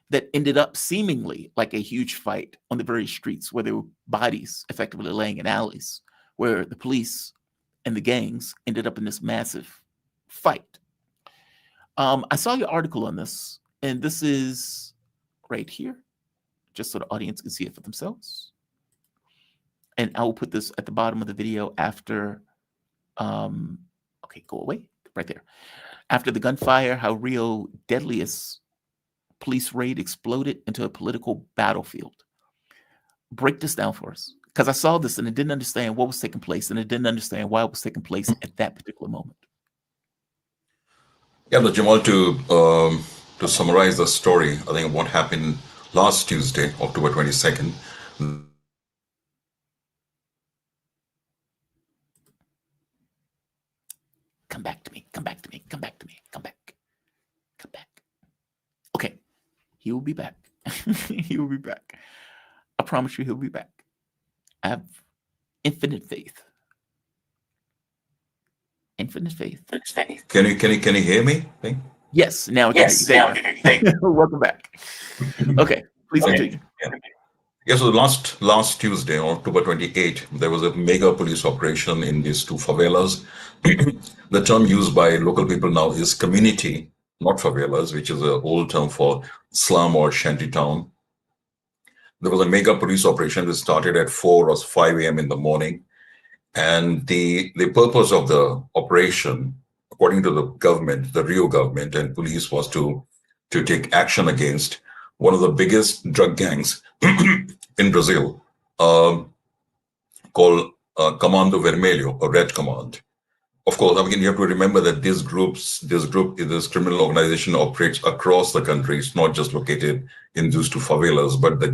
that ended up seemingly like a huge fight on the very streets where there were bodies effectively laying in alleys, where the police and the gangs ended up in this massive fight. I saw your article on this, and this is right here, just so the audience can see it for themselves. And I will put this at the bottom of the video after, okay, go away, right there. After the gunfire, how Rio deadliest police raid exploded into a political battlefield. Break this down for us. Because I saw this and I didn't understand what was taking place, and I didn't understand why it was taking place at that particular moment. Yeah, but Jamal, to summarize the story, I think what happened last Tuesday, October 22nd. Come back to me, come back to me, come back to me, come back, come back. Okay, he will be back. He will be back. I promise you he'll be back. I have infinite faith. Infinite faith. Can you hear me? Yes, now I can hear you. Welcome back. Okay, please continue. Yeah, so last Tuesday, October 28th, there was a mega police operation in these two favelas. The term used by local people now is community, not favelas, which is an old term for slum or shanty town. There was a mega police operation that started at 4 or 5 a.m. in the morning. And the purpose of the operation, according to the government, the Rio government and police, was to take action against one of the biggest drug gangs in Brazil, called Comando Vermelho, or Red Command. Of course, I mean, you have to remember that this criminal organization operates across the country. It's not just located in those two favelas, but the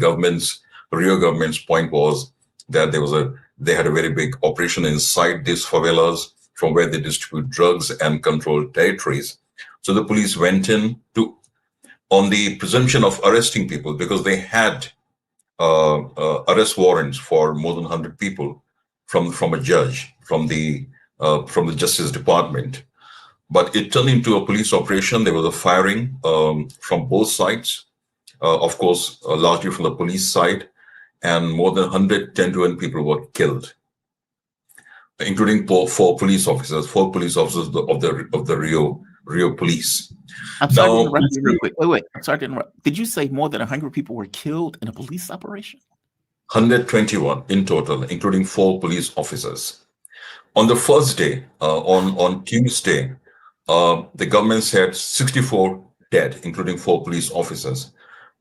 Rio government's point was that they had a very big operation inside these favelas from where they distribute drugs and control territories. So the police went in on the presumption of arresting people because they had arrest warrants for more than 100 people from a judge, from the Justice Department. But it turned into a police operation. There was a firing from both sides, of course, largely from the police side, and more than 110 people were killed, including four police officers of the Rio police. I'm sorry to interrupt you real quick. Wait. I'm sorry to interrupt. Did you say more than 100 people were killed in a police operation? 121 in total, including 4 police officers. On the first day, on Tuesday, the government said 64 dead, including 4 police officers.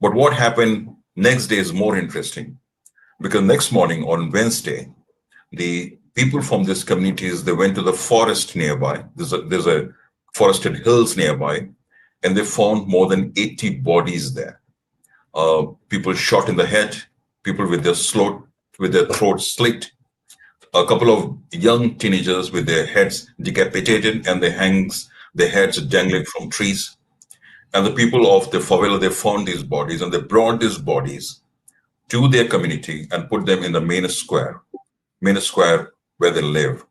But what happened next day is more interesting, because next morning on Wednesday, the people from these communities, they went to the forest nearby. There's a forested hills nearby, and they found more than 80 bodies there. People shot in the head, people with their throats slit, a couple of young teenagers with their heads decapitated and their heads dangling from trees. And the people of the favela, they found these bodies and they brought these bodies to their community and put them in the main square where they live.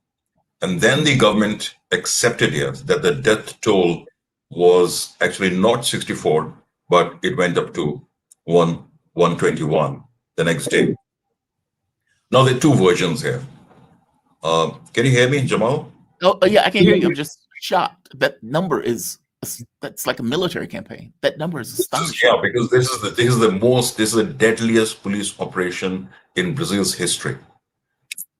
And then the government accepted here that the death toll was actually not 64, but it went up to 121 the next day. Now there are two versions here. Can you hear me, Jamal? Oh, yeah, I can hear you. I'm just shocked. That number that's like a military campaign. That number is astonishing. Yeah, because this is the deadliest police operation in Brazil's history.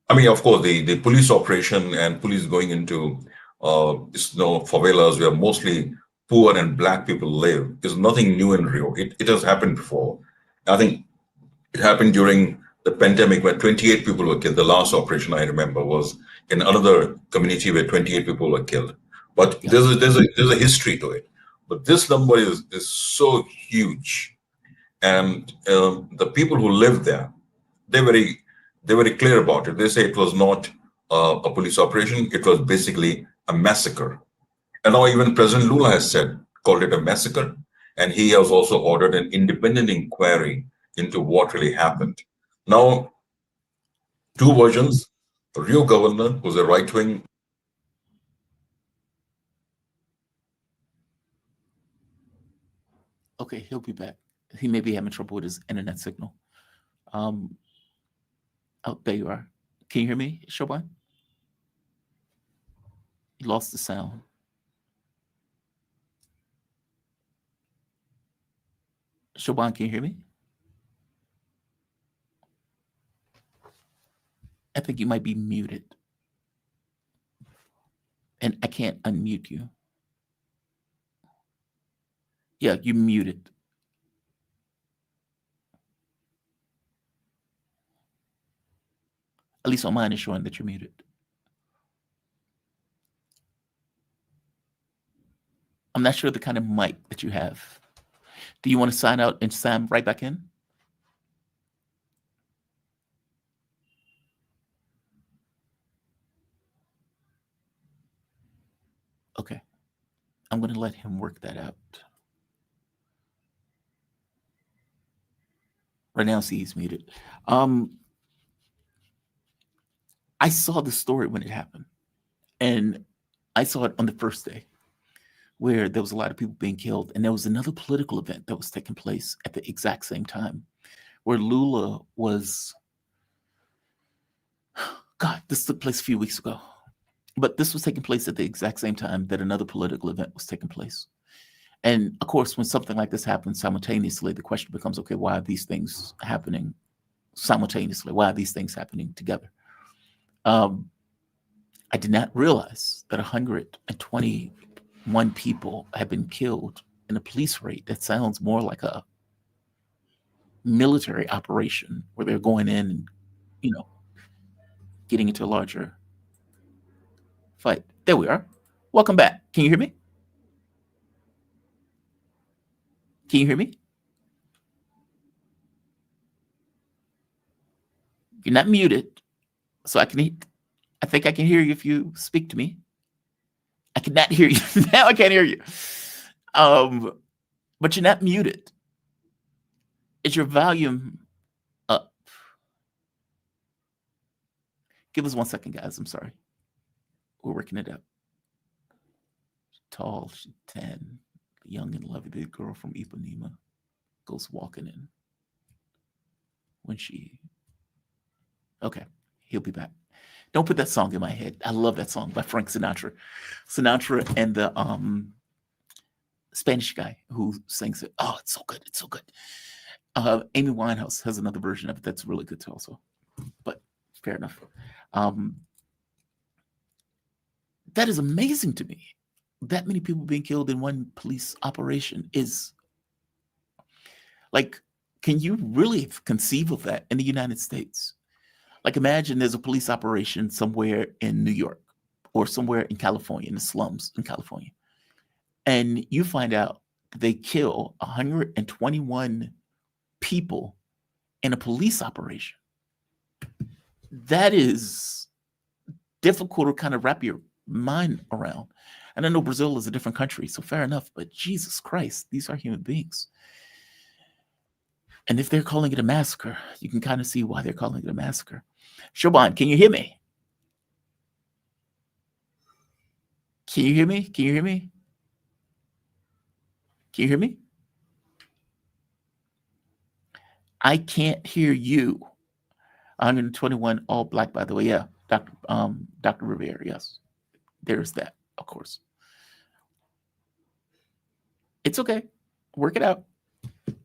I mean, of course, the police operation and police going into favelas where mostly poor and black people live is nothing new in Rio. It has happened before. I think it happened during the pandemic where 28 people were killed. The last operation I remember was in another community where 28 people were killed. But Yeah. there's a history to it. But this number is so huge, and the people who live there, they're very clear about it. They say it was not a police operation; it was basically a massacre. And now even President Lula has called it a massacre, and he has also ordered an independent inquiry into what really happened. Now, two versions. The Rio governor, who's a right-wing. Okay, he'll be back. He may be having trouble with his internet signal. Oh, there you are. Can you hear me, Shobhan? You lost the sound. Shobhan, can you hear me? I think you might be muted. And I can't unmute you. Yeah, you're muted. At least on mine is showing that you're muted. I'm not sure the kind of mic that you have. Do you want to sign out and sign right back in? Okay. I'm going to let him work that out. Right now, see, he's muted. I saw the story when it happened, and I saw it on the first day where there was a lot of people being killed, and there was another political event that was taking place at the exact same time where Lula was, God, this took place a few weeks ago, but this was taking place at the exact same time that another political event was taking place. And of course, when something like this happens simultaneously, the question becomes, okay, why are these things happening simultaneously? Why are these things happening together? I did not realize that 121 people have been killed in a police raid. That sounds more like a military operation where they're going in and, getting into a larger fight. There we are. Welcome back. Can you hear me? Can you hear me? You're not muted, so I think I can hear you if you speak to me. I cannot hear you. Now I can't hear you. But you're not muted. Is your volume up? Give us 1 second, guys. I'm sorry. We're working it out. She's tall, she's tan, young and lovely. The girl from Ipanema goes walking in. Okay, he'll be back. Don't put that song in my head. I love that song by Frank Sinatra. Sinatra and the Spanish guy who sings it. Oh, it's so good. It's so good. Amy Winehouse has another version of it that's really good too also. But fair enough. That is amazing to me. That many people being killed in one police operation is like, can you really conceive of that in the United States? Like, imagine there's a police operation somewhere in New York or somewhere in California, in the slums in California. And you find out they kill 121 people in a police operation. That is difficult to kind of wrap your mind around. And I know Brazil is a different country, so fair enough, but Jesus Christ, these are human beings. And if they're calling it a massacre, you can kind of see why they're calling it a massacre. Shobhan, can you hear me? Can you hear me? Can you hear me? Can you hear me? I can't hear you. 121 all black, by the way. Yeah, Dr. Rivera. Yes, there's that, of course. It's okay. Work it out.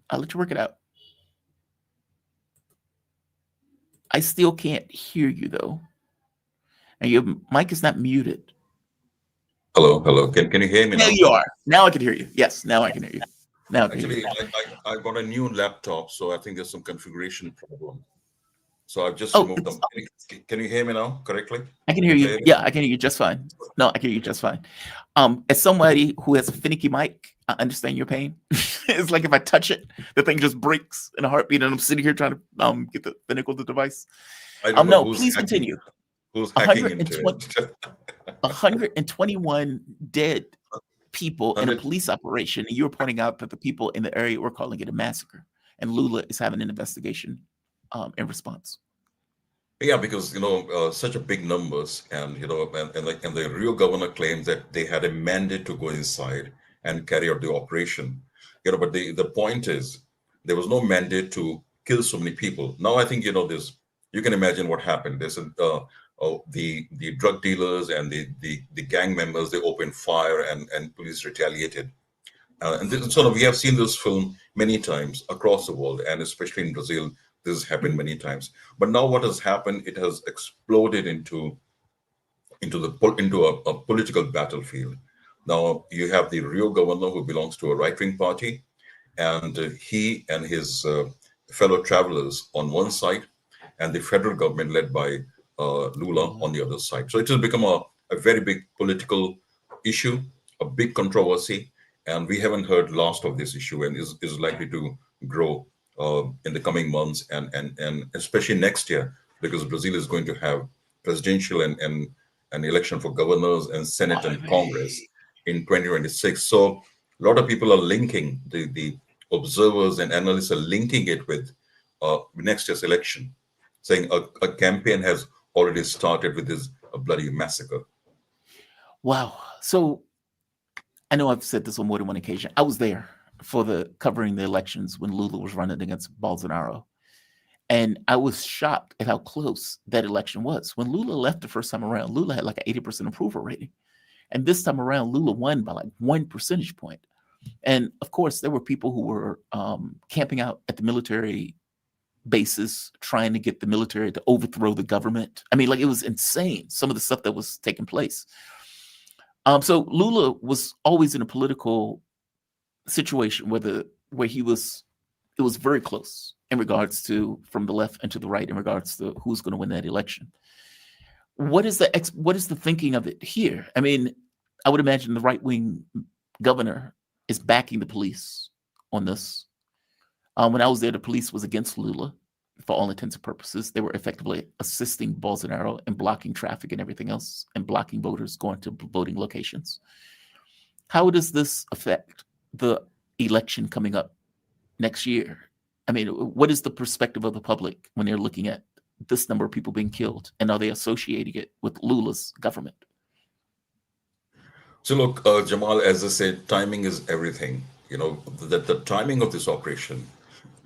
I'll let you work it out. I still can't hear you though, and your mic is not muted. Hello, hello. Can you hear me now? There you are. Now I can hear you. Yes, now I can hear you. Now I can hear Actually, you. I got a new laptop, so I think there's some configuration problem. So I've just Oh, removed them. Can you hear me now correctly? I can hear you. Yeah, I can hear you just fine. No, I can hear you just fine. As somebody who has a finicky mic, I understand your pain. It's like if I touch it, the thing just breaks in a heartbeat, and I'm sitting here trying to get the finical of the device. I don't know No, who's please hacking- continue. Who's hacking into 120 it? 121 dead people in a 100 police operation, and you were pointing out that the people in the area were calling it a massacre, and Lula is having an investigation in response. Yeah, because such a big numbers, and and the Rio governor claims that they had a mandate to go inside and carry out the operation. But the point is there was no mandate to kill so many people. Now I think there's, you can imagine what happened. There's the drug dealers and the gang members, they opened fire and police retaliated. And we have seen this film many times across the world, and especially in Brazil, this has happened many times. But now what has happened, it has exploded into a political battlefield. Now you have the Rio governor who belongs to a right-wing party, and he and his fellow travelers on one side, and the federal government led by Lula on the other side. So it has become a very big political issue, a big controversy, and we haven't heard last of this issue, and is likely to grow in the coming months, and especially next year, because Brazil is going to have presidential and an election for governors and Senate and Congress in 2026. So a lot of people are linking, the observers and analysts are linking it with next year's election, saying a campaign has already started with this bloody massacre. Wow. So I know I've said this on more than one occasion. I was there for covering the elections when Lula was running against Bolsonaro. And I was shocked at how close that election was. When Lula left the first time around, Lula had like an 80% approval rating. And this time around, Lula won by like 1 percentage point. And of course, there were people who were camping out at the military bases, trying to get the military to overthrow the government. I mean, like, it was insane, some of the stuff that was taking place. So Lula was always in a political situation where he was, it was very close in regards to from the left and to the right in regards to who's going to win that election. What is the thinking of it here? I mean, I would imagine the right-wing governor is backing the police on this. When I was there, the police was against Lula for all intents and purposes. They were effectively assisting Bolsonaro and blocking traffic and everything else and blocking voters going to voting locations. How does this affect the election coming up next year? I mean, what is the perspective of the public when they're looking at this number of people being killed, and are they associating it with Lula's government? So look, Jamal, as I said, timing is everything. That the timing of this operation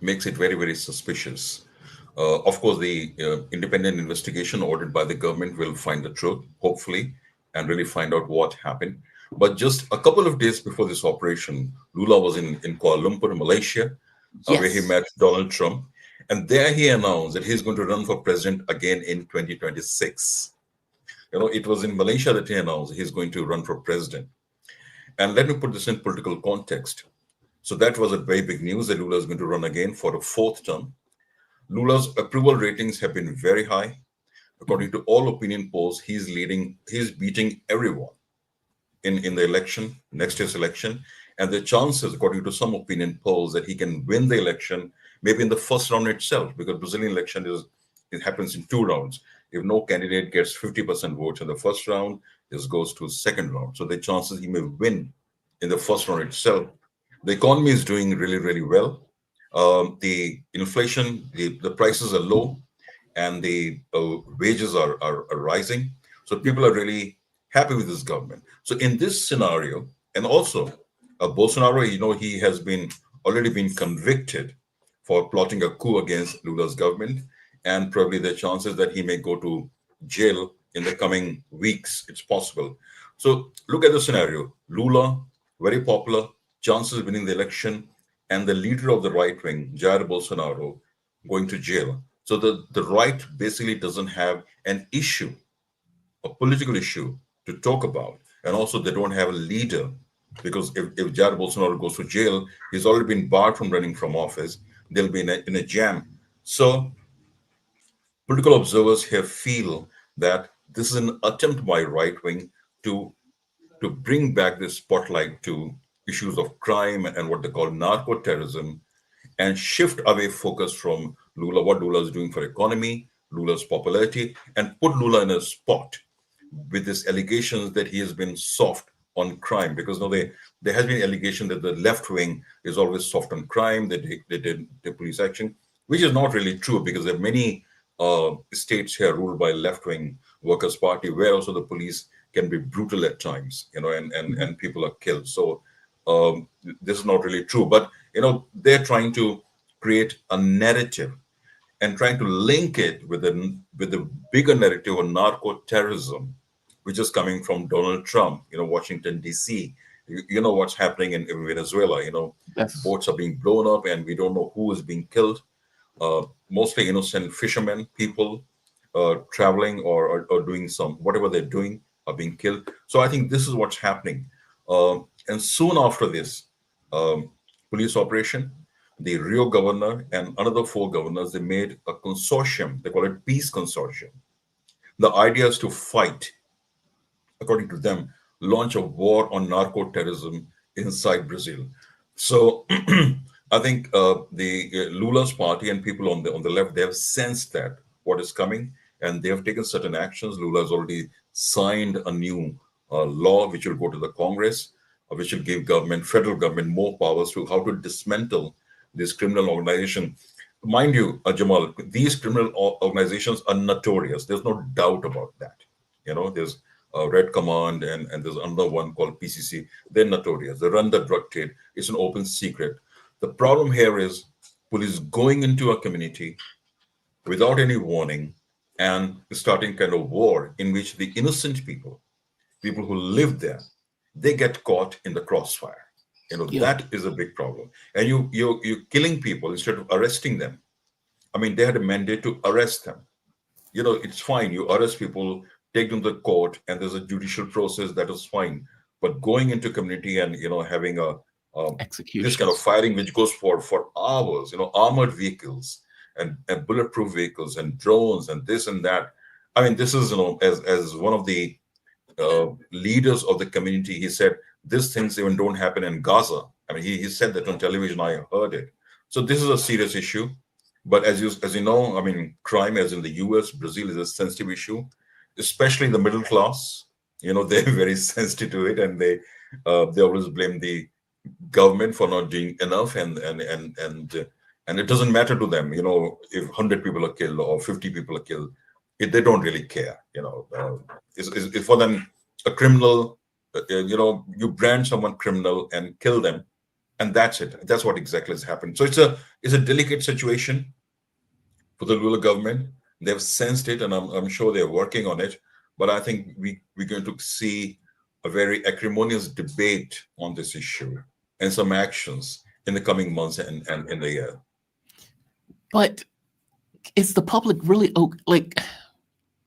makes it very, very suspicious. Of course, the independent investigation ordered by the government will find the truth, hopefully, and really find out what happened. But just a couple of days before this operation, Lula was in Kuala Lumpur, Malaysia, Yes. where he met Donald Trump. And there he announced that he's going to run for president again in 2026. It was in Malaysia that he announced he's going to run for president. And let me put this in political context. So that was a very big news that Lula is going to run again for a fourth term. Lula's approval ratings have been very high. According to all opinion polls, he's beating everyone in the election, next year's election. And the chances, according to some opinion polls, that he can win the election, maybe in the first round itself, because Brazilian election it happens in 2 rounds. If no candidate gets 50% votes in the first round, this goes to second round. So the chances he may win in the first round itself. The economy is doing really, really well. The inflation, the prices are low, and the wages are rising. So people are really happy with this government. So in this scenario, and also Bolsonaro, he has already been convicted for plotting a coup against Lula's government. and probably the chances that he may go to jail in the coming weeks, it's possible. So look at the scenario. Lula, very popular, chances of winning the election, and the leader of the right wing, Jair Bolsonaro, going to jail. So the right basically doesn't have an issue, a political issue to talk about. And also they don't have a leader, because if Jair Bolsonaro goes to jail, he's already been barred from running from office. They'll be in a jam. So political observers here feel that this is an attempt by right wing to bring back the spotlight to issues of crime and what they call narco-terrorism, and shift away focus from Lula, what Lula is doing for economy, Lula's popularity, and put Lula in a spot with this allegations that he has been soft on crime. Because now there has been allegation that the left wing is always soft on crime, they did the police action, which is not really true, because there are many states here ruled by left-wing Workers' Party, where also the police can be brutal at times, and people are killed. So this is not really true. But they're trying to create a narrative and trying to link it with the bigger narrative of narco-terrorism, which is coming from Donald Trump. Washington D.C. You know what's happening in Venezuela. Yes. Boats are being blown up, and we don't know who is being killed. Mostly innocent fishermen, people traveling or doing whatever they're doing are being killed. So I think this is what's happening. And soon after this police operation, the Rio governor and another 4 governors, they made a consortium. They call it Peace Consortium. The idea is to fight, according to them, launch a war on narco-terrorism inside Brazil. So I think the Lula's party and people on the left, they have sensed that what is coming, and they have taken certain actions. Lula has already signed a new law which will go to the Congress, which will give federal government more powers to how to dismantle this criminal organization. Mind you, Jamal, these criminal organizations are notorious. There's no doubt about that. There's Red Command and there's another one called PCC. They're notorious. They run the drug trade. It's an open secret. The problem here is police going into a community without any warning and starting kind of war in which the innocent people who live there, they get caught in the crossfire. That is a big problem. And you're killing people instead of arresting them. I mean, they had a mandate to arrest them. It's fine. You arrest people, take them to the court, and there's a judicial process, that is fine. But going into community and having this kind of firing which goes for hours, armored vehicles and bulletproof vehicles and drones and this and that. I mean, this is as one of the leaders of the community, he said these things even don't happen in Gaza. I mean, he said that on television. I heard it. So this is a serious issue. But as you know, I mean, crime, as in the US, Brazil, is a sensitive issue, especially the middle class. They're very sensitive to it, and they always blame the government for not doing enough, and it doesn't matter to them. If 100 people are killed or 50 people are killed, they don't really care. It's for them a criminal. You brand someone criminal and kill them, and that's it. That's what exactly has happened. So it's a delicate situation for the Lula government. They've sensed it, and I'm sure they're working on it. But I think we're going to see a very acrimonious debate on this issue and some actions in the coming months and in the year. But is the public really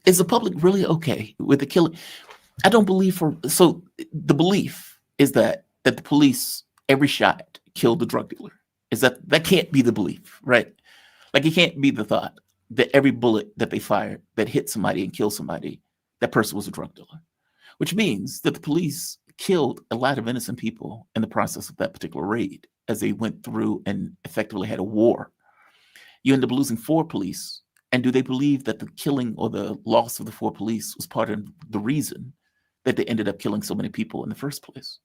is the public really okay with the killing? I don't believe so the belief is that the police, every shot killed the drug dealer. Is that can't be the belief, right? Like, it can't be the thought that every bullet that they fired that hit somebody and killed somebody, that person was a drug dealer, which means that the police killed a lot of innocent people in the process of that particular raid as they went through and effectively had a war. You end up losing 4 police. And do they believe that the killing or the loss of the 4 police was part of the reason that they ended up killing so many people in the first place?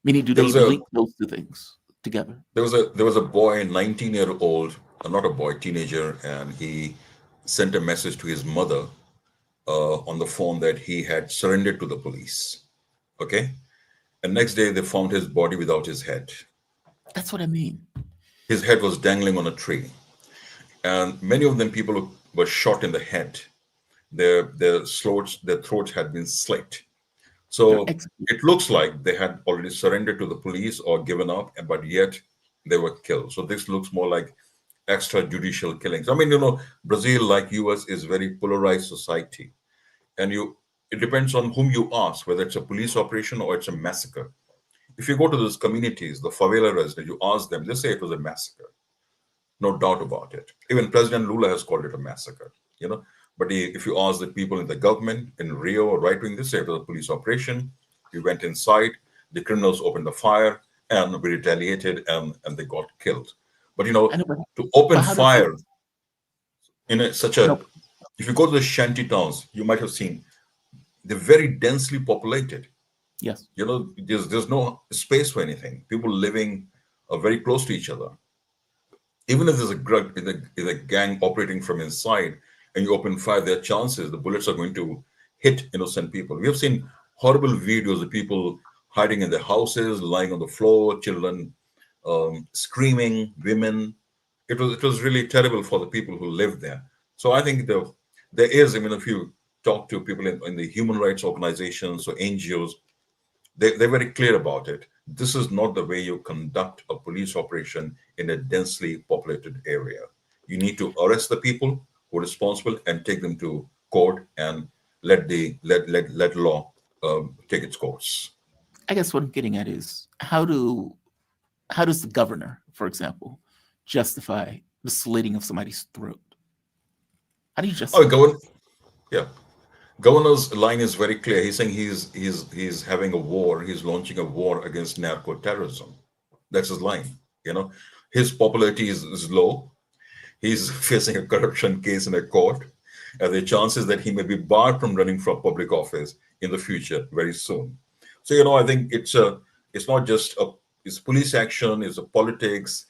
Meaning, do they link those 2 things together? There was a boy, 19-year-old, not a boy, teenager, and he sent a message to his mother on the phone that he had surrendered to the police. Okay? And next day they found his body without his head. That's what I mean. His head was dangling on a tree. and many of them people who were shot in the head. Their throats had been slit. They're So executed. it looks like they had already surrendered to the police or given up, but yet they were killed. So this looks more like extrajudicial killings. I mean, Brazil, like US, is very polarized society, and it depends on whom you ask, whether it's a police operation or it's a massacre. If you go to those communities, the favela residents, you ask them, they say it was a massacre. No doubt about it. Even President Lula has called it a massacre, But if you ask the people in the government, in Rio or right wing, they say it was a police operation. We went inside, the criminals opened the fire, and we retaliated, and they got killed. But I know, to open but how do fire police? in such No, if you go to the shanty towns, you might have seen they're very densely populated. yes. There's no space for anything. People living very close to each other. Even if there's a gang operating from inside and you open fire, there are chances the bullets are going to hit innocent people. We have seen horrible videos of people hiding in their houses, lying on the floor, children screaming, women. It was really terrible for the people who lived there. So I think there is, if you talk to people in the human rights organizations or NGOs, they're very clear about it. This is not the way you conduct a police operation in a densely populated area. You need to arrest the people who are responsible and take them to court and let law take its course. I guess what I'm getting at is how does the governor, for example, justify the slitting of somebody's throat? How do you justify? Yeah. Governor's line is very clear. He's saying he's having a war. He's launching a war against narco-terrorism. That's his line. His popularity is low. He's facing a corruption case in a court, and the chances that he may be barred from running for public office in the future very soon. So I think it's not just it's police action. It's a politics.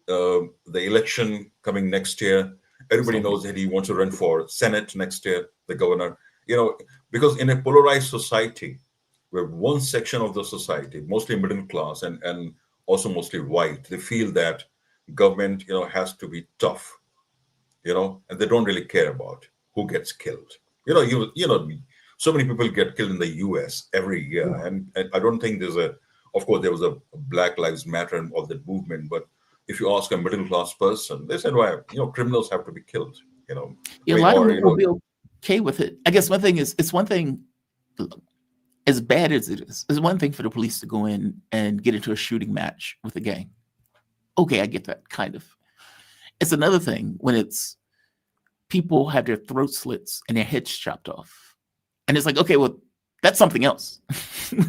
The election coming next year. Everybody knows that he wants to run for Senate next year. The governor. Because in a polarized society, where one section of the society, mostly middle class and also mostly white, they feel that government, has to be tough, and they don't really care about who gets killed. So many people get killed in the U.S. every year, and I don't think of course, there was a Black Lives Matter and all that movement, but if you ask a middle class person, they said, "Why, criminals have to be killed." Yeah, a lot of them will be okay with it. I guess one thing is, it's one thing, as bad as it is, it's one thing for the police to go in and get into a shooting match with a gang. Okay, I get that, kind of. It's another thing when it's people have their throat slits and their heads chopped off. And it's like, okay, well, that's something else.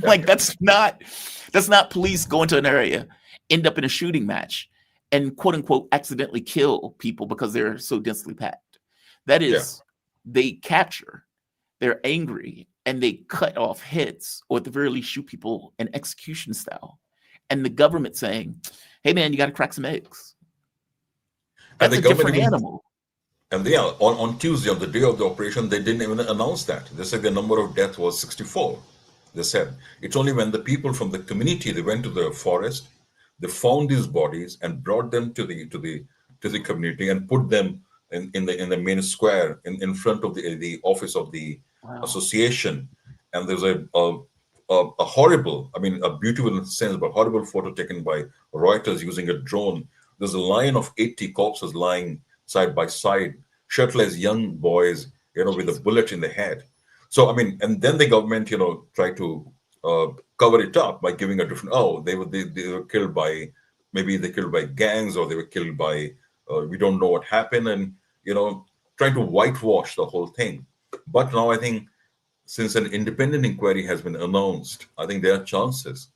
Like, that's not police going to an area, end up in a shooting match, and quote unquote accidentally kill people because they're so densely packed. That is, they capture, they're angry, and they cut off heads, or at the very least shoot people in execution style. And the government saying, hey man, you got to crack some eggs. That's a different animal. And on Tuesday, on the day of the operation, they didn't even announce that. They said the number of deaths was 64. They said it's only when the people from the community, they went to the forest, they found these bodies and brought them to the community and put them in the main square in front of the office of the association. And there's a horrible, a beautiful sense, but horrible photo taken by Reuters using a drone. There's a line of 80 corpses lying side by side, shirtless young boys, with a bullet in the head. So, and then the government, tried to cover it up by giving a different, they were killed by, maybe they killed by gangs, or they were killed by, we don't know what happened, and, trying to whitewash the whole thing. But now I think since an independent inquiry has been announced, I think there are chances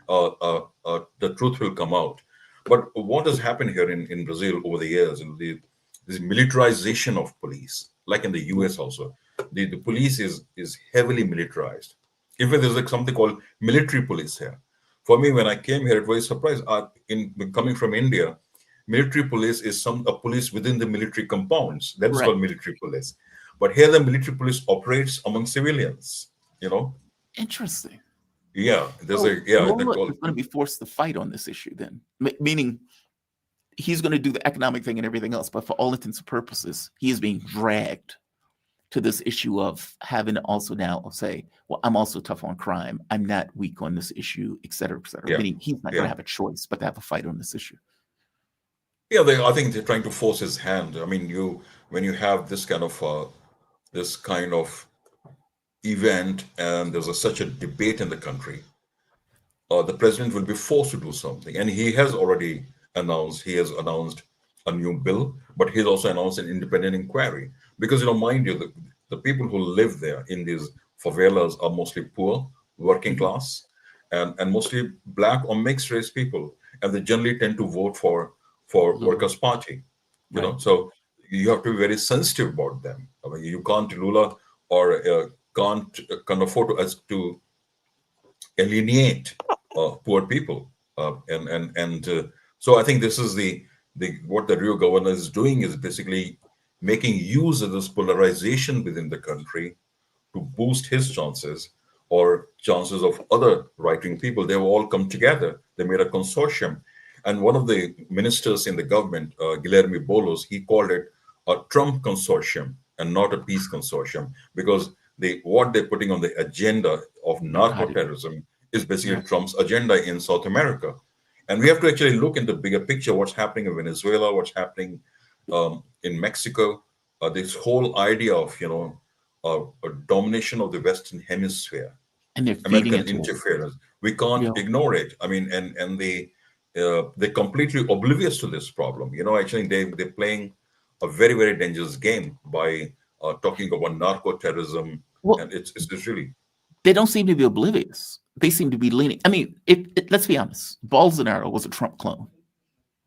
the truth will come out. But what has happened here in Brazil over the years, this militarization of police, like in the US also, the police is heavily militarized. In fact, there's something called military police here. For me, when I came here, it was a surprise. Coming from India, military police is a police within the military compounds. That's called military police. But here, the military police operates among civilians. Interesting. Yeah, there's Lula is going to be forced to fight on this issue then, meaning he's going to do the economic thing and everything else, but for all intents and purposes, he is being dragged to this issue of having to also now say, well, I'm also tough on crime. I'm not weak on this issue, et cetera, et cetera. Yeah. Meaning he's not going to have a choice but to have a fight on this issue. Yeah, I think they're trying to force his hand. I mean, when you have this kind of event and there's such a debate in the country, the president will be forced to do something. And he has already announced a new bill, but he's also announced an independent inquiry. Because, mind you, the people who live there in these favelas are mostly poor, working class, and mostly black or mixed race people. And they generally tend to vote for Workers' Party, you know. So you have to be very sensitive about them. I mean, you can't, Lula, or can't afford to alienate poor people. So I think this is what the Rio governor is doing is basically making use of this polarization within the country to boost his chances or chances of other right-wing people. They've all come together. They made a consortium. And one of the ministers in the government, Guilherme Boulos, he called it a Trump consortium and not a peace consortium, because what they're putting on the agenda of narco-terrorism is basically Trump's agenda in South America. And we have to actually look in the bigger picture, what's happening in Venezuela, what's happening in Mexico, this whole idea of, a domination of the Western Hemisphere, and American interference. We can't ignore it. I mean, and they're completely oblivious to this problem. Actually, they're playing a very, very dangerous game by talking about narco-terrorism. Well, and it's really... They don't seem to be oblivious. They seem to be leaning. I mean, let's be honest. Bolsonaro was a Trump clone,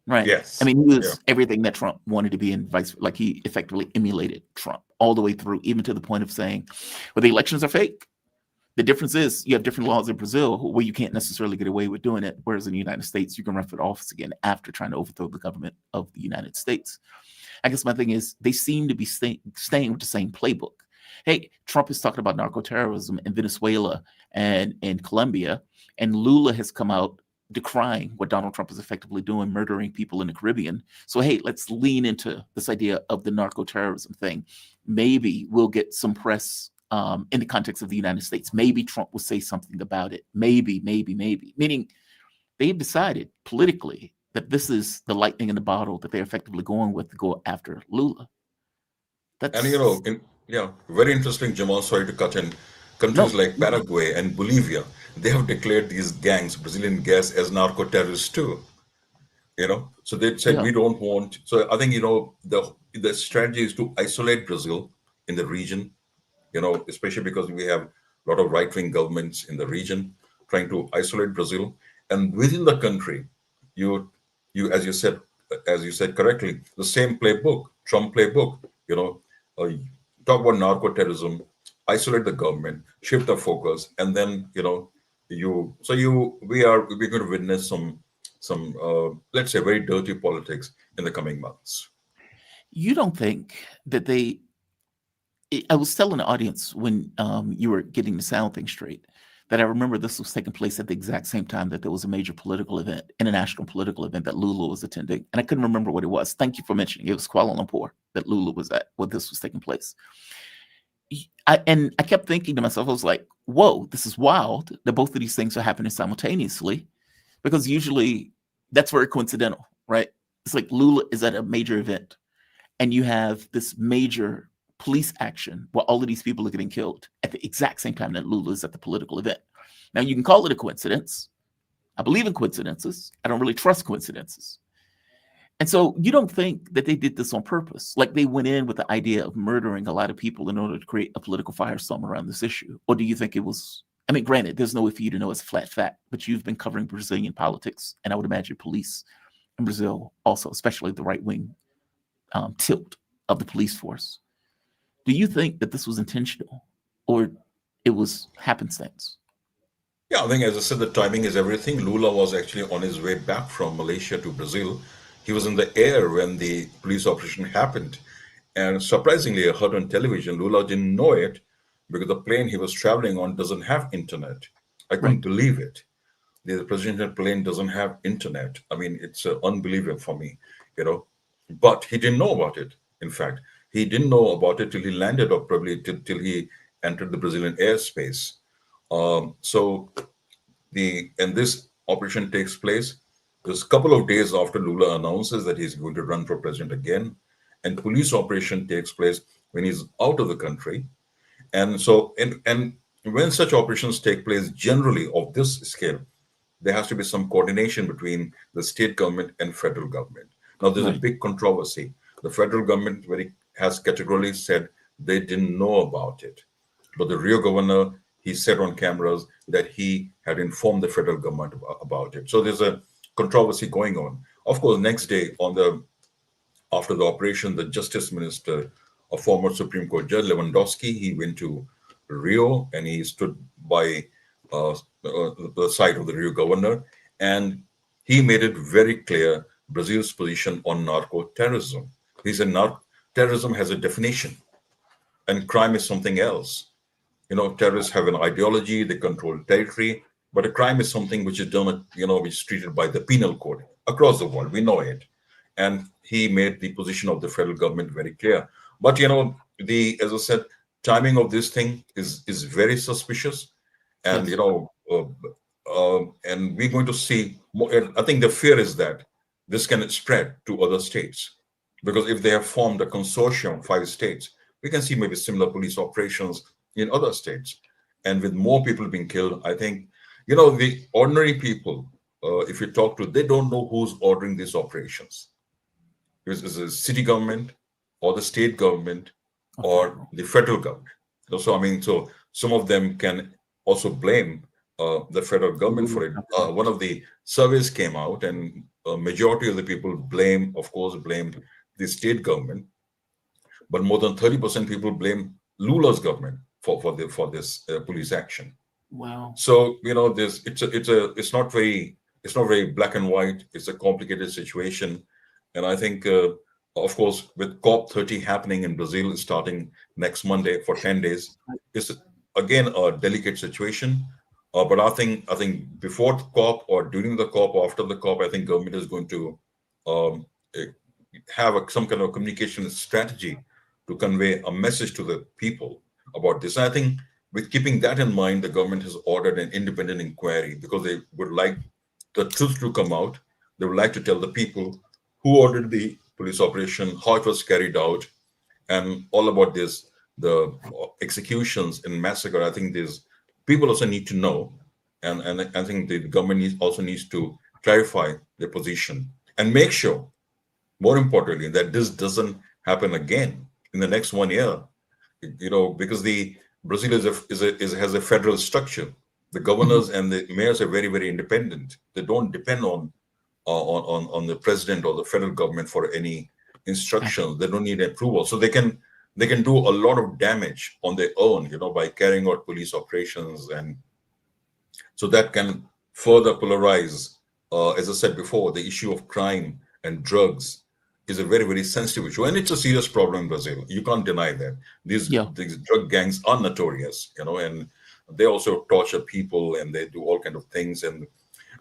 right? Yes. I mean, he was everything that Trump wanted to be, and like he effectively emulated Trump all the way through, even to the point of saying, well, the elections are fake. The difference is you have different laws in Brazil where you can't necessarily get away with doing it, whereas in the United States, you can run for office again after trying to overthrow the government of the United States. I guess my thing is they seem to be staying with the same playbook. Hey, Trump is talking about narco-terrorism in Venezuela and in Colombia, and Lula has come out decrying what Donald Trump is effectively doing, murdering people in the Caribbean. So, hey, let's lean into this idea of the narco-terrorism thing. Maybe we'll get some press in the context of the United States. Maybe Trump will say something about it. Maybe. Meaning they've decided politically that this is the lightning in the bottle that they're effectively going with to go after Lula. Very interesting, Jamal. Sorry to cut in. Countries like Paraguay and Bolivia, they have declared these gangs, Brazilian gangs, as narco-terrorists too. So they said we don't want. So I think the strategy is to isolate Brazil in the region. Especially because we have a lot of right-wing governments in the region trying to isolate Brazil, and within the country, you as you said correctly, the same playbook, Trump playbook. Talk about narco-terrorism, isolate the government, shift the focus, and then we're going to witness some let's say very dirty politics in the coming months. You don't think that I was telling the audience when you were getting the sound thing straight that I remember this was taking place at the exact same time that there was a major political event, international political event that Lula was attending. And I couldn't remember what it was. Thank you for mentioning it. It was Kuala Lumpur that Lula was at when this was taking place. I kept thinking to myself, I was like, whoa, this is wild that both of these things are happening simultaneously, because usually that's very coincidental, right? It's like Lula is at a major event and you have this major police action where all of these people are getting killed at the exact same time that Lula is at the political event. Now, you can call it a coincidence. I believe in coincidences. I don't really trust coincidences. And so you don't think that they did this on purpose, like they went in with the idea of murdering a lot of people in order to create a political firestorm around this issue? Or do you think it was, I mean, granted, there's no way for you to know it's a flat fact, but you've been covering Brazilian politics, and I would imagine police in Brazil also, especially the right-wing tilt of the police force. Do you think that this was intentional or it was happenstance? Yeah, I think, as I said, the timing is everything. Lula was actually on his way back from Malaysia to Brazil. He was in the air when the police operation happened. And surprisingly, I heard on television, Lula didn't know it because the plane he was traveling on doesn't have internet. I couldn't believe it. The presidential plane doesn't have internet. I mean, it's unbelievable for me. but he didn't know about it. In fact, he didn't know about it till he landed, or probably till he entered the Brazilian airspace. So this operation takes place just a couple of days after Lula announces that he's going to run for president again, and police operation takes place when he's out of the country. And so, and when such operations take place, generally of this scale, there has to be some coordination between the state government and federal government. Now, there's a big controversy. The federal government has categorically said they didn't know about it. But the Rio governor, he said on cameras that he had informed the federal government about it. So there's a controversy going on. Of course, next day, after the operation, the justice minister, a former Supreme Court judge, Lewandowski, he went to Rio and he stood by the side of the Rio governor, and he made it very clear Brazil's position on narco-terrorism. He said terrorism has a definition, and crime is something else. Terrorists have an ideology, they control territory, but a crime is something which is done, which is treated by the penal code across the world. We know it. And he made the position of the federal government very clear. But, as I said, timing of this thing is very suspicious. And, and we're going to see more. I think the fear is that this can spread to other states, because if they have formed a consortium, 5 states, we can see maybe similar police operations in other states. And with more people being killed, I think, the ordinary people, if you talk to, they don't know who's ordering these operations. Is the city government or the state government or the federal government? So some of them can also blame the federal government for it. One of the surveys came out, and a majority of the people blame the state government, but more than 30% people blame Lula's government for this police action. Wow. So it's not very black and white. It's a complicated situation. And I think, of course, with COP30 happening in Brazil starting next Monday for 10 days, it's again a delicate situation. But I think before the COP or during the COP or after the COP, I think government is going to have some kind of communication strategy to convey a message to the people about this. And I think with keeping that in mind, the government has ordered an independent inquiry, because they would like the truth to come out. They would like to tell the people who ordered the police operation, how it was carried out, and all about this, the executions and massacre. I think people also need to know, and I think the government also needs to clarify their position and make sure, more importantly, that this doesn't happen again in the next 1 year. Because Brazil has a federal structure. The governors and the mayors are very, very independent. They don't depend on the president or the federal government for any instructions. They don't need approval, so they can do a lot of damage on their own, by carrying out police operations, and so that can further polarize. As I said before, the issue of crime and drugs is a very, very sensitive issue, and it's a serious problem in Brazil. You can't deny that. These drug gangs are notorious, and they also torture people, and they do all kind of things, and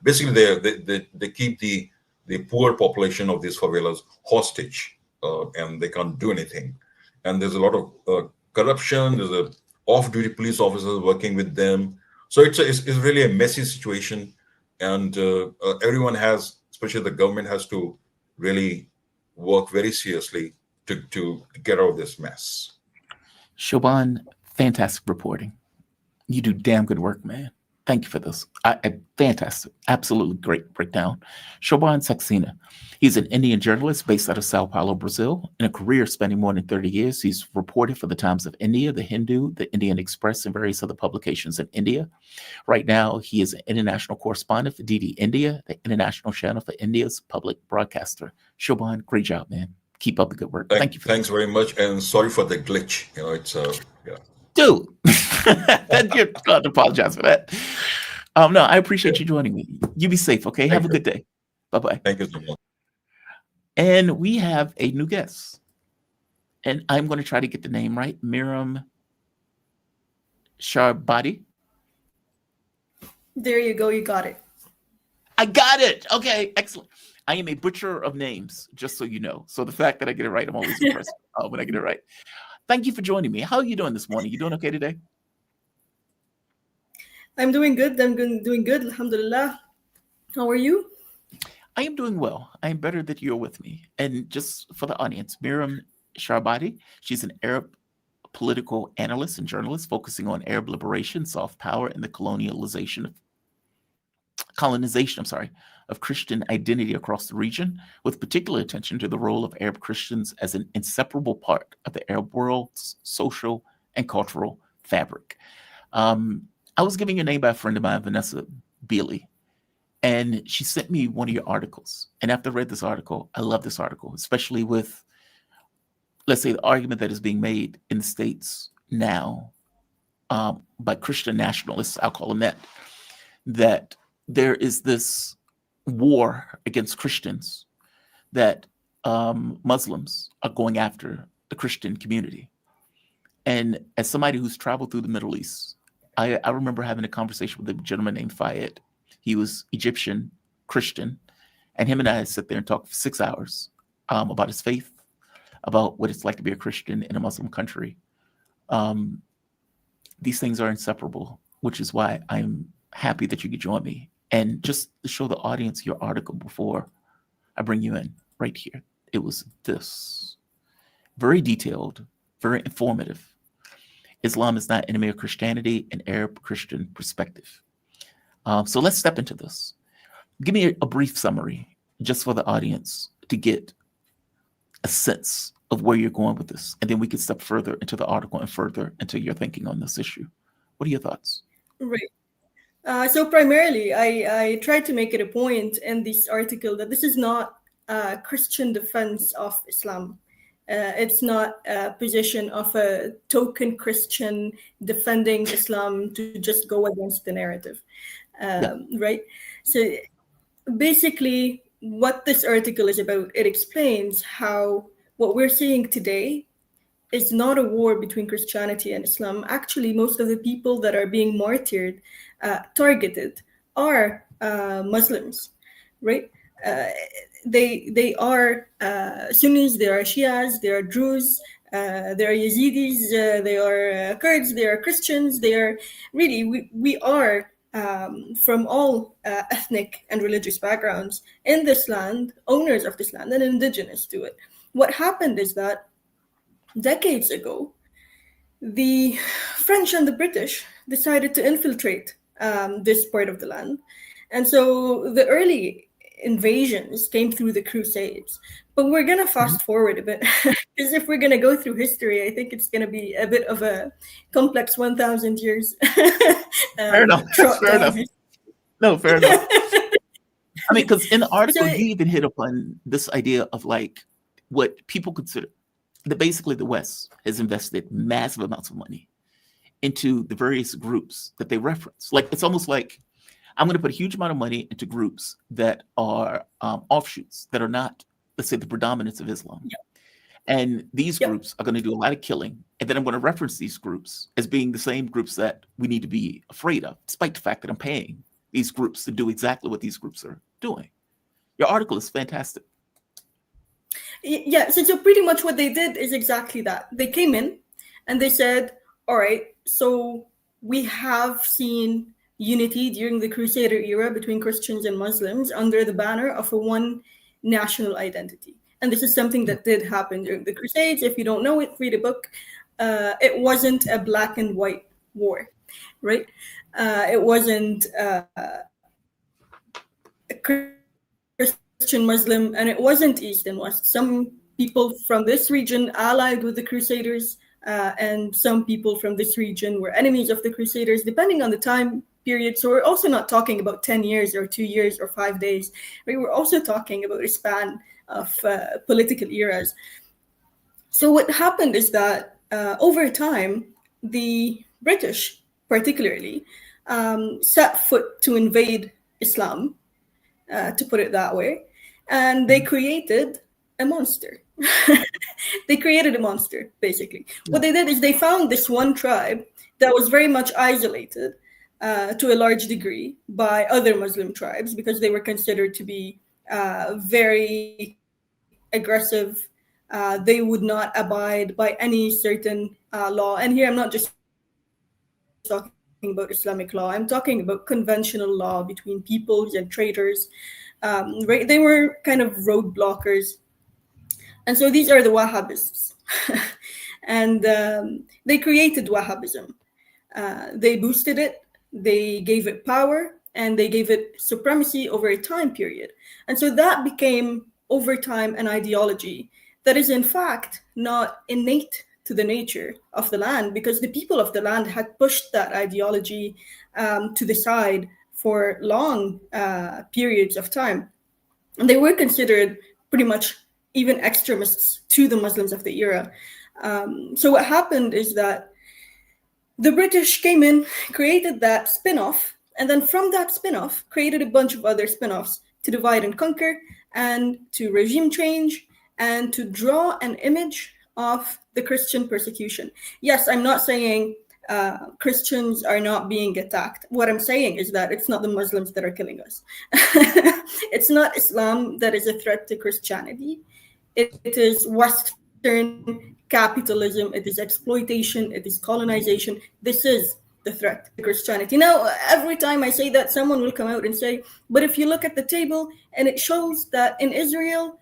basically they keep the poor population of these favelas hostage, and they can't do anything. And there's a lot of corruption. There's a off-duty police officers working with them. So it's really a messy situation, and everyone has, especially the government, has to really work very seriously to get out of this mess. Shobhan, fantastic reporting. You do damn good work, man. Thank you for this. Fantastic. Absolutely great breakdown. Shobhan Saxena. He's an Indian journalist based out of Sao Paulo, Brazil. In a career spanning more than 30 years, he's reported for the Times of India, The Hindu, The Indian Express, and various other publications in India. Right now, he is an international correspondent for DD India, the international channel for India's public broadcaster. Shobhan, great job, man. Keep up the good work. Thank you. Thanks very much, and sorry for the glitch. It's yeah. Dude, you don't apologize for that. No, I appreciate you joining me. You be safe, okay? Have a good day. Bye-bye. Thank you so much. And we have a new guest. And I'm going to try to get the name right. Myriam Charabaty. There you go. You got it. I got it. Okay, excellent. I am a butcher of names, just so you know. So the fact that I get it right, I'm always impressed when I get it right. Thank you for joining me. How are you doing this morning? You doing okay today? I'm doing good. Doing good. Alhamdulillah. How are you? I am doing well. I am better that you're with me. And just for the audience, Myriam Charabaty, she's an Arab political analyst and journalist focusing on Arab liberation, soft power, and the colonization of Christian identity across the region, with particular attention to the role of Arab Christians as an inseparable part of the Arab world's social and cultural fabric. I was given your name by a friend of mine, Vanessa Bealey, and she sent me one of your articles. And after I read this article, I love this article, especially with, let's say, the argument that is being made in the States now by Christian nationalists, I'll call them that there is this war against Christians, that Muslims are going after the Christian community. And as somebody who's traveled through the Middle East, I remember having a conversation with a gentleman named Fayed. He was Egyptian, Christian, and him and I sat there and talked for 6 hours about his faith, about what it's like to be a Christian in a Muslim country. These things are inseparable, which is why I'm happy that you could join me. And just to show the audience your article before I bring you in, right here. It was this. Very detailed, very informative. Islam is not enemy of Christianity, an Arab Christian perspective. So let's step into this. Give me a brief summary just for the audience to get a sense of where you're going with this. And then we can step further into the article and further into your thinking on this issue. What are your thoughts? Right. So primarily, I tried to make it a point in this article that this is not a Christian defense of Islam. It's not a position of a token Christian defending Islam to just go against the narrative, right? So basically, what this article is about, it explains how what we're seeing today is not a war between Christianity and Islam. Actually, most of the people that are being martyred, targeted, are Muslims, right? They are Sunnis, they are Shias, they are Druze, they are Yazidis, they are Kurds, they are Christians, they are really, we are from all ethnic and religious backgrounds in this land, owners of this land and indigenous to it. What happened is that decades ago, the French and the British decided to infiltrate this part of the land. And so the early invasions came through the Crusades. But we're going to fast forward a bit, because if we're going to go through history, I think it's going to be a bit of a complex 1,000 years. Fair enough. Fair enough. No, fair enough. I mean, because in the article, you even hit upon this idea of like what people consider that basically the West has invested massive amounts of money into the various groups that they reference. Like, it's almost like I'm going to put a huge amount of money into groups that are offshoots, that are not, let's say, the predominance of Islam. Yep. And these groups are going to do a lot of killing. And then I'm going to reference these groups as being the same groups that we need to be afraid of, despite the fact that I'm paying these groups to do exactly what these groups are doing. Your article is fantastic. Yeah, so pretty much what they did is exactly that. They came in and they said, all right, so we have seen unity during the Crusader era between Christians and Muslims under the banner of a one national identity. And this is something that did happen during the Crusades. If you don't know it, read a book. It wasn't a black and white war, right? It wasn't a Christian, Muslim, and it wasn't East and West. Some people from this region allied with the Crusaders, and some people from this region were enemies of the Crusaders, depending on the time period. So we're also not talking about 10 years or 2 years or 5 days. Right? We're also talking about a span of political eras. So what happened is that over time, the British particularly set foot to invade Islam, to put it that way, and they created a monster. They created a monster, basically. What they did is they found this one tribe that was very much isolated to a large degree by other Muslim tribes, because they were considered to be very aggressive. They would not abide by any certain law. And here I'm not just talking about Islamic law. I'm talking about conventional law between peoples and traders. Right? They were kind of roadblockers. And so these are the Wahhabists. And they created Wahhabism. They boosted it, they gave it power, and they gave it supremacy over a time period. And so that became, over time, an ideology that is in fact not innate to the nature of the land, because the people of the land had pushed that ideology to the side for long periods of time. And they were considered pretty much even extremists to the Muslims of the era. So what happened is that the British came in, created that spin-off, and then from that spin-off, created a bunch of other spin-offs to divide and conquer, and to regime change, and to draw an image of the Christian persecution. Yes, I'm not saying Christians are not being attacked. What I'm saying is that it's not the Muslims that are killing us. It's not Islam that is a threat to Christianity. It is Western capitalism, it is exploitation, it is colonization. This is the threat to Christianity. Now, every time I say that, someone will come out and say, but if you look at the table and it shows that in Israel,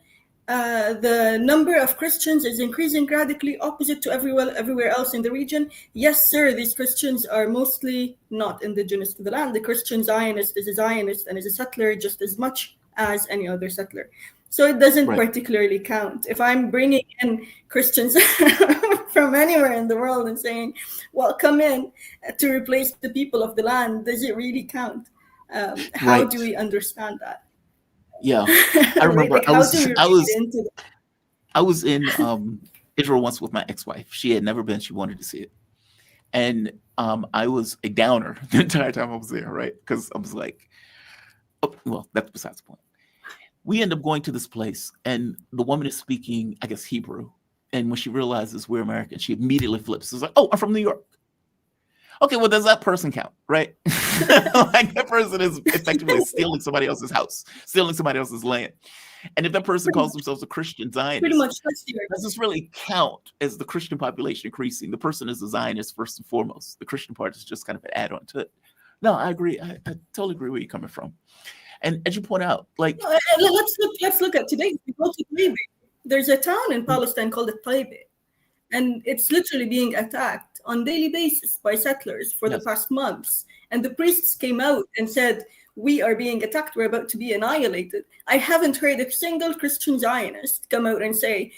the number of Christians is increasing radically opposite to everywhere else in the region. Yes, sir, these Christians are mostly not indigenous to the land. The Christian Zionist is a Zionist and is a settler just as much as any other settler. So it doesn't particularly count. If I'm bringing in Christians from anywhere in the world and saying, well, come in to replace the people of the land, does it really count? How do we understand that? Yeah, I remember I was in Israel once with my ex-wife. She had never been. She wanted to see it. And I was a downer the entire time I was there, right? Because I was like, oh, well, that's besides the point. We end up going to this place, and the woman is speaking, I guess, Hebrew. And when she realizes we're American, she immediately flips. It's like, oh, I'm from New York. Okay, well, does that person count, right? Like that person is effectively stealing somebody else's house, stealing somebody else's land. And if that person calls themselves a Christian Zionist, pretty much does this really count as the Christian population increasing? The person is a Zionist first and foremost. The Christian part is just kind of an add-on to it. No, I agree. I totally agree where you're coming from. And as you point out, like let's look at today. We go to Taybeh. There's a town in Palestine called Taybeh, and it's literally being attacked on daily basis by settlers for the past months. And the priests came out and said, we are being attacked, we're about to be annihilated. I haven't heard a single Christian Zionist come out and say,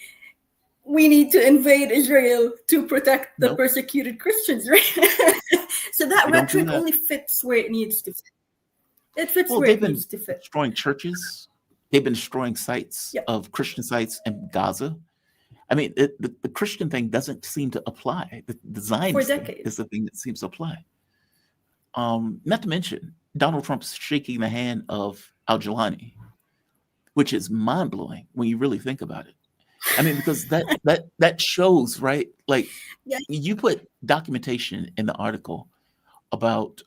we need to invade Israel to protect the persecuted Christians, right? So that rhetoric only fits where it needs to fit. It fits where it needs to fit. Destroying churches. They've been destroying sites of Christian sites in Gaza. I mean, the Christian thing doesn't seem to apply. The Zionist thing is the thing that seems to apply. Not to mention, Donald Trump's shaking the hand of Al-Jilani, which is mind-blowing when you really think about it. I mean, because that shows, right? Like, you put documentation in the article about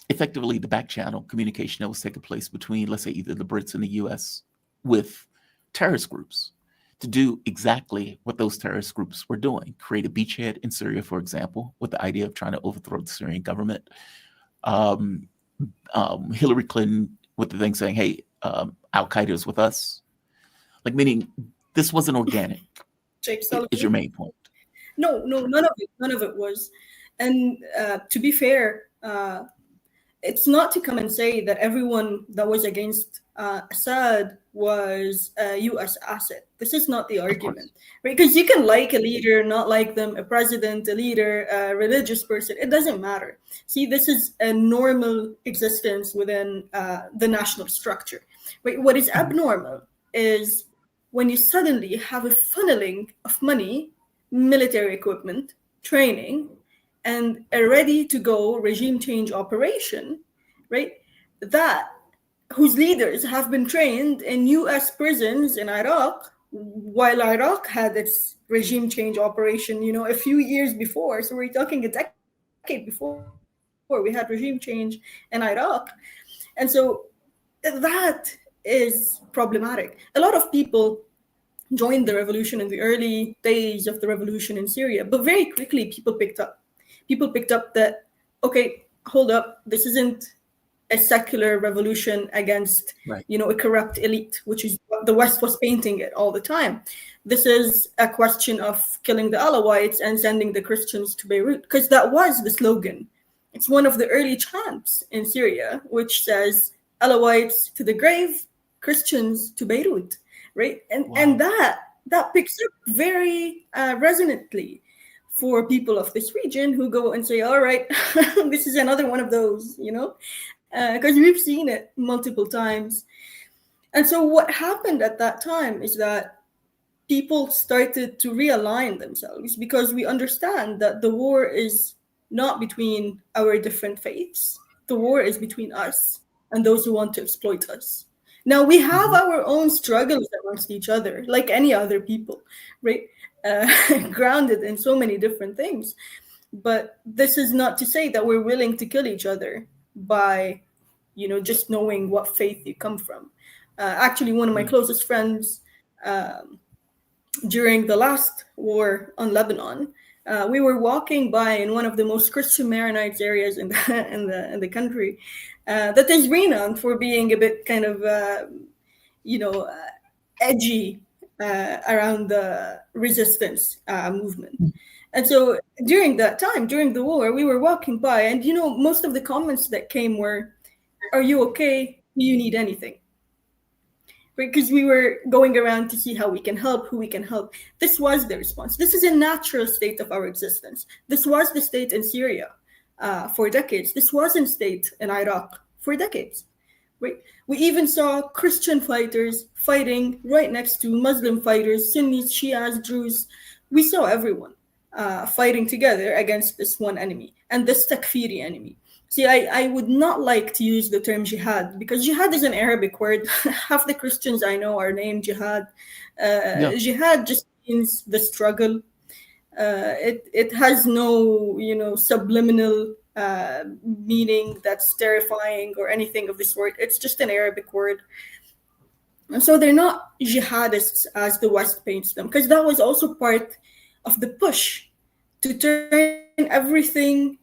effectively the back channel communication that was taking place between, let's say, either the Brits and the US with terrorist groups to do exactly what those terrorist groups were doing. Create a beachhead in Syria, for example, with the idea of trying to overthrow the Syrian government. Hillary Clinton with the thing saying, hey, Al-Qaeda is with us. Like, meaning this wasn't organic. Jake Sullivan is your main point. No, none of it was. And to be fair, it's not to come and say that everyone that was against Assad was a U.S. asset. This is not the argument, right? Because you can like a leader, not like them, a president, a leader, a religious person. It doesn't matter. See, this is a normal existence within the national structure. Right? What is abnormal is when you suddenly have a funneling of money, military equipment, training, and a ready-to-go regime change operation, right? That whose leaders have been trained in U.S. prisons in Iraq, while Iraq had its regime change operation, a few years before. So we're talking a decade before we had regime change in Iraq. And so that is problematic. A lot of people joined the revolution in the early days of the revolution in Syria, but very quickly people picked up that, okay, hold up, this isn't a secular revolution against, Right. a corrupt elite, which is what the West was painting it all the time. This is a question of killing the Alawites and sending the Christians to Beirut, because that was the slogan. It's one of the early chants in Syria, which says Alawites to the grave, Christians to Beirut, right? And that picks up very resonantly for people of this region who go and say, all right, this is another one of those, because we've seen it multiple times. And so what happened at that time is that people started to realign themselves, because we understand that the war is not between our different faiths. The war is between us and those who want to exploit us. Now, we have our own struggles amongst each other, like any other people, right? Grounded in so many different things. But this is not to say that we're willing to kill each other by, just knowing what faith you come from. Actually, one of my closest friends, during the last war on Lebanon, we were walking by in one of the most Christian Maronites areas in the country, that is renowned for being a bit kind of edgy around the resistance movement. And so during that time, during the war, we were walking by, and most of the comments that came were, "Are you okay? Do you need anything?" Because we were going around to see how we can help, who we can help. This was the response. This is a natural state of our existence. This was the state in Syria for decades. This wasn't state in Iraq for decades. Right? We even saw Christian fighters fighting right next to Muslim fighters, Sunnis, Shias, Druze. We saw everyone fighting together against this one enemy, and this takfiri enemy. See, I would not like to use the term jihad, because jihad is an Arabic word. Half the Christians I know are named jihad. Jihad just means the struggle. It has no, subliminal meaning that's terrifying or anything of this sort. It's just an Arabic word. And so they're not jihadists as the West paints them, because that was also part of the push to turn everything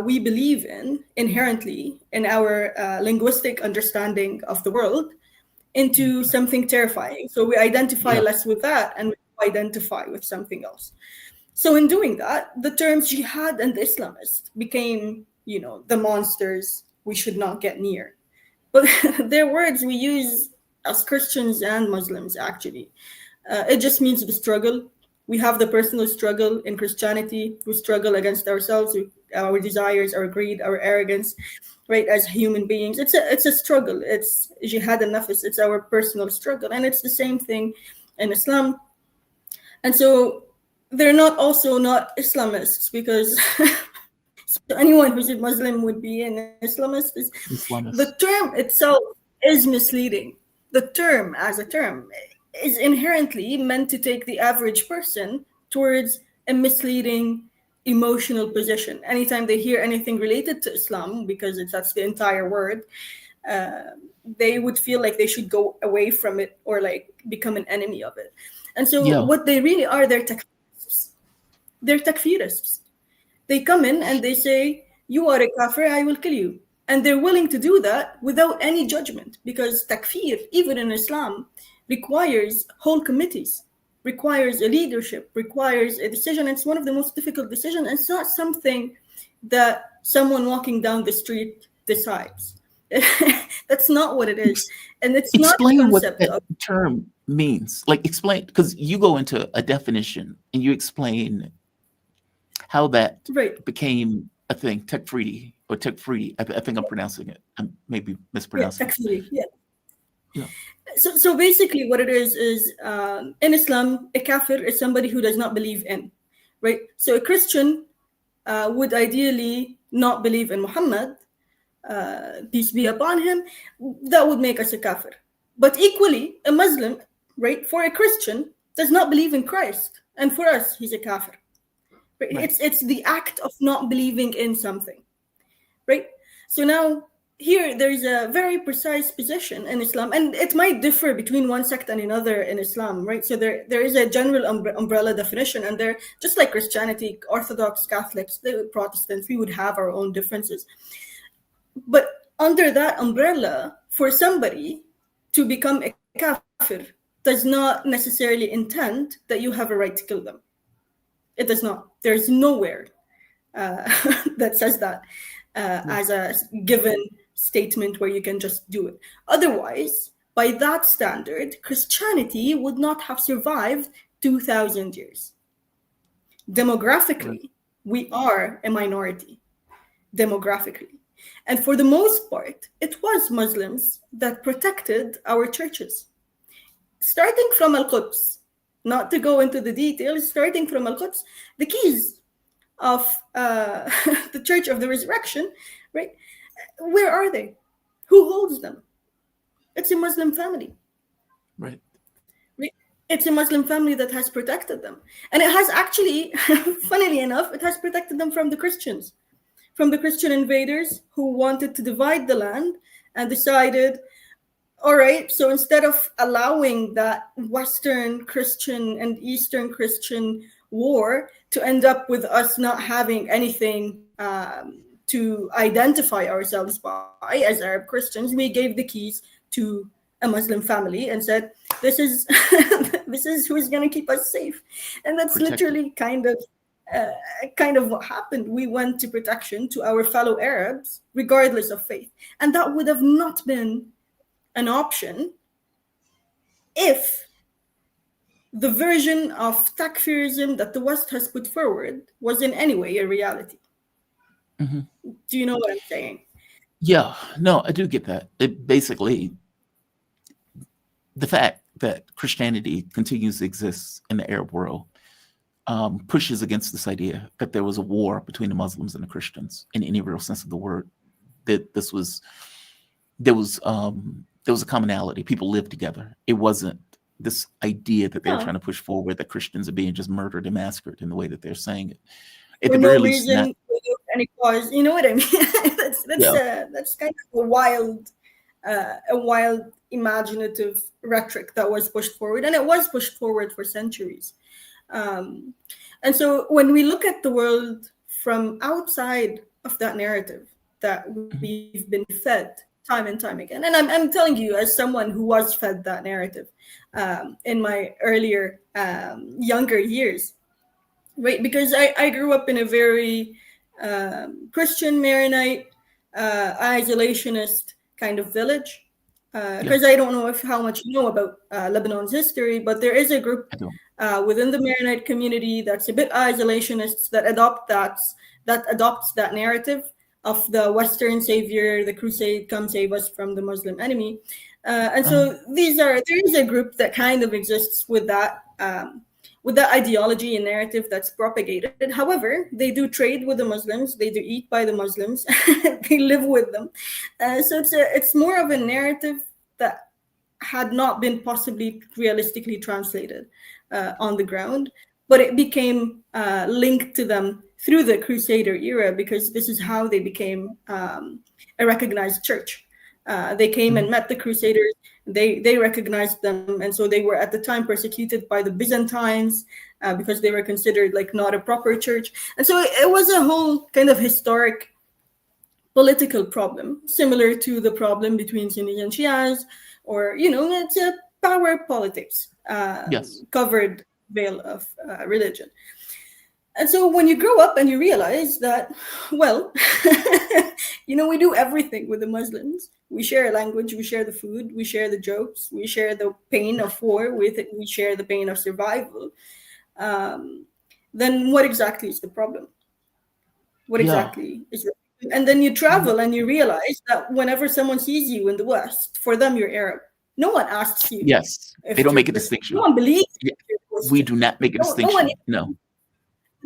we believe in inherently in our linguistic understanding of the world into something terrifying. So we identify less with that and we identify with something else. So in doing that, the terms jihad and Islamist became, the monsters we should not get near. But they're words we use as Christians and Muslims, actually. It just means the struggle. We have the personal struggle in Christianity. We struggle against ourselves, our desires, our greed, our arrogance, right? As human beings, it's a struggle. It's jihad and nafs. It's our personal struggle, and it's the same thing in Islam. And so they're not Islamists, because so anyone who's a Muslim would be an Islamist. The term itself is misleading. The term as a term is inherently meant to take the average person towards a misleading emotional position. Anytime they hear anything related to Islam, because that's the entire word, they would feel like they should go away from it or like become an enemy of it. And so what they really are, they're takfirists. They're takfirists. They come in and they say, you are a kafir, I will kill you. And they're willing to do that without any judgment, because takfir, even in Islam, requires whole committees, requires a leadership, requires a decision. It's one of the most difficult decisions. It's not something that someone walking down the street decides. That's not what it is. And it's explain not what that term means. Like, explain, because you go into a definition and you explain how that became a thing, takfiri or takfiri. I think I'm pronouncing it. I may be mispronouncing it. Yeah. So basically what it is in Islam, a kafir is somebody who does not believe in, right? So a Christian would ideally not believe in Muhammad, peace be upon him. That would make us a kafir. But equally, a Muslim, right, for a Christian, does not believe in Christ. And for us, he's a kafir. Right? It's the act of not believing in something, right? So now here there's a very precise position in Islam, and it might differ between one sect and another in Islam, right? So there is a general umbrella definition, and there, just like Christianity, Orthodox, Catholics, the Protestants, we would have our own differences. But under that umbrella, for somebody to become a kafir does not necessarily intend that you have a right to kill them. It does not. There's nowhere that says that as a given statement where you can just do it. Otherwise, by that standard, Christianity would not have survived 2,000 years. Demographically, we are a minority, demographically. And for the most part, it was Muslims that protected our churches. Starting from Al-Quds, not to go into the details, starting from Al-Quds, the keys of the Church of the Resurrection, right? Where are they? Who holds them? It's a Muslim family. Right. It's a Muslim family that has protected them. And it has actually, funnily enough, it has protected them from the Christians, from the Christian invaders who wanted to divide the land and decided, all right, so instead of allowing that Western Christian and Eastern Christian war to end up with us not having anything to identify ourselves by as Arab Christians, we gave the keys to a Muslim family and said, this is this is who's going to keep us safe. And that's literally kind of what happened. We went to protection to our fellow Arabs, regardless of faith. And that would have not been an option if the version of takfirism that the West has put forward was in any way a reality. Mm-hmm. Do you know what I'm saying? Yeah, no, I do get that. It basically, the fact that Christianity continues to exist in the Arab world pushes against this idea that there was a war between the Muslims and the Christians in any real sense of the word. That there was a commonality. People lived together. It wasn't this idea that they were trying to push forward that Christians are being just murdered and massacred in the way that they're saying it. At For the very no least, reason, without any cause. You know what I mean? That's kind of a wild imaginative rhetoric that was pushed forward, and it was pushed forward for centuries. And so when we look at the world from outside of that narrative that we've been fed time and time again, and I'm telling you as someone who was fed that narrative in my earlier younger years, right? Because I grew up in a very Christian Maronite isolationist kind of village. Because I don't know how much you know about Lebanon's history, but there is a group within the Maronite community that's a bit isolationist that adopts that narrative of the Western savior, the crusade, come save us from the Muslim enemy. And so there is a group that kind of exists with that ideology and narrative that's propagated. However, they do trade with the Muslims, they do eat by the Muslims, they live with them. So it's more of a narrative that had not been possibly realistically translated on the ground, but it became linked to them through the Crusader era because this is how they became a recognized church. They came and met the Crusaders. They recognized them, and so they were at the time persecuted by the Byzantines because they were considered like not a proper church. And so it was a whole kind of historic political problem, similar to the problem between Sunnis and Shias, or it's a power politics, covered veil of religion. And so when you grow up and you realize that, well, we do everything with the Muslims. We share a language, we share the food, we share the jokes, we share the pain of war, we share the pain of survival. Then what exactly is the problem? What exactly is the problem? And then you travel and you realize that whenever someone sees you in the West, for them you're Arab. No one asks you. Yes, they don't make a distinction. No one believes. We do not make a distinction. No.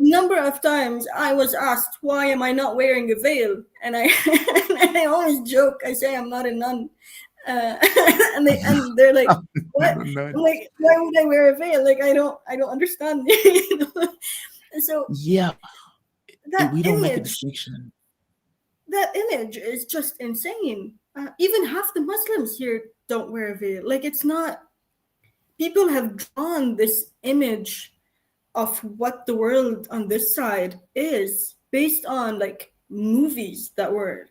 Number of times I was asked, why am I not wearing a veil? And I always joke, I say I'm not a nun. And they're like, what? I'm like, why would I wear a veil? Like, I don't understand. And so we don't make a distinction. that image is just insane. Even half the Muslims here don't wear a veil. Like, it's not, people have drawn this image of what the world on this side is based on like movies that were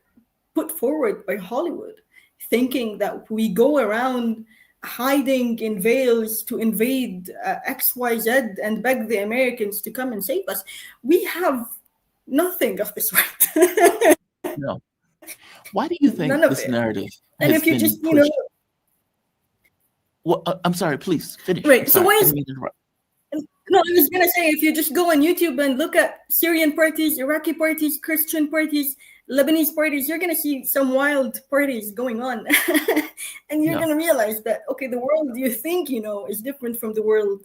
put forward by Hollywood, thinking that we go around hiding in veils to invade XYZ and beg the Americans to come and save us. We have nothing of this sort. No. Why do you think this narrative and has if you been just, pushed? Well, I'm sorry, please finish. Right. So why is, no, I was going to say, if you just go on YouTube and look at Syrian parties, Iraqi parties, Christian parties, Lebanese parties, you're going to see some wild parties going on. And you're going to realize that, okay, the world you think you know is different from the world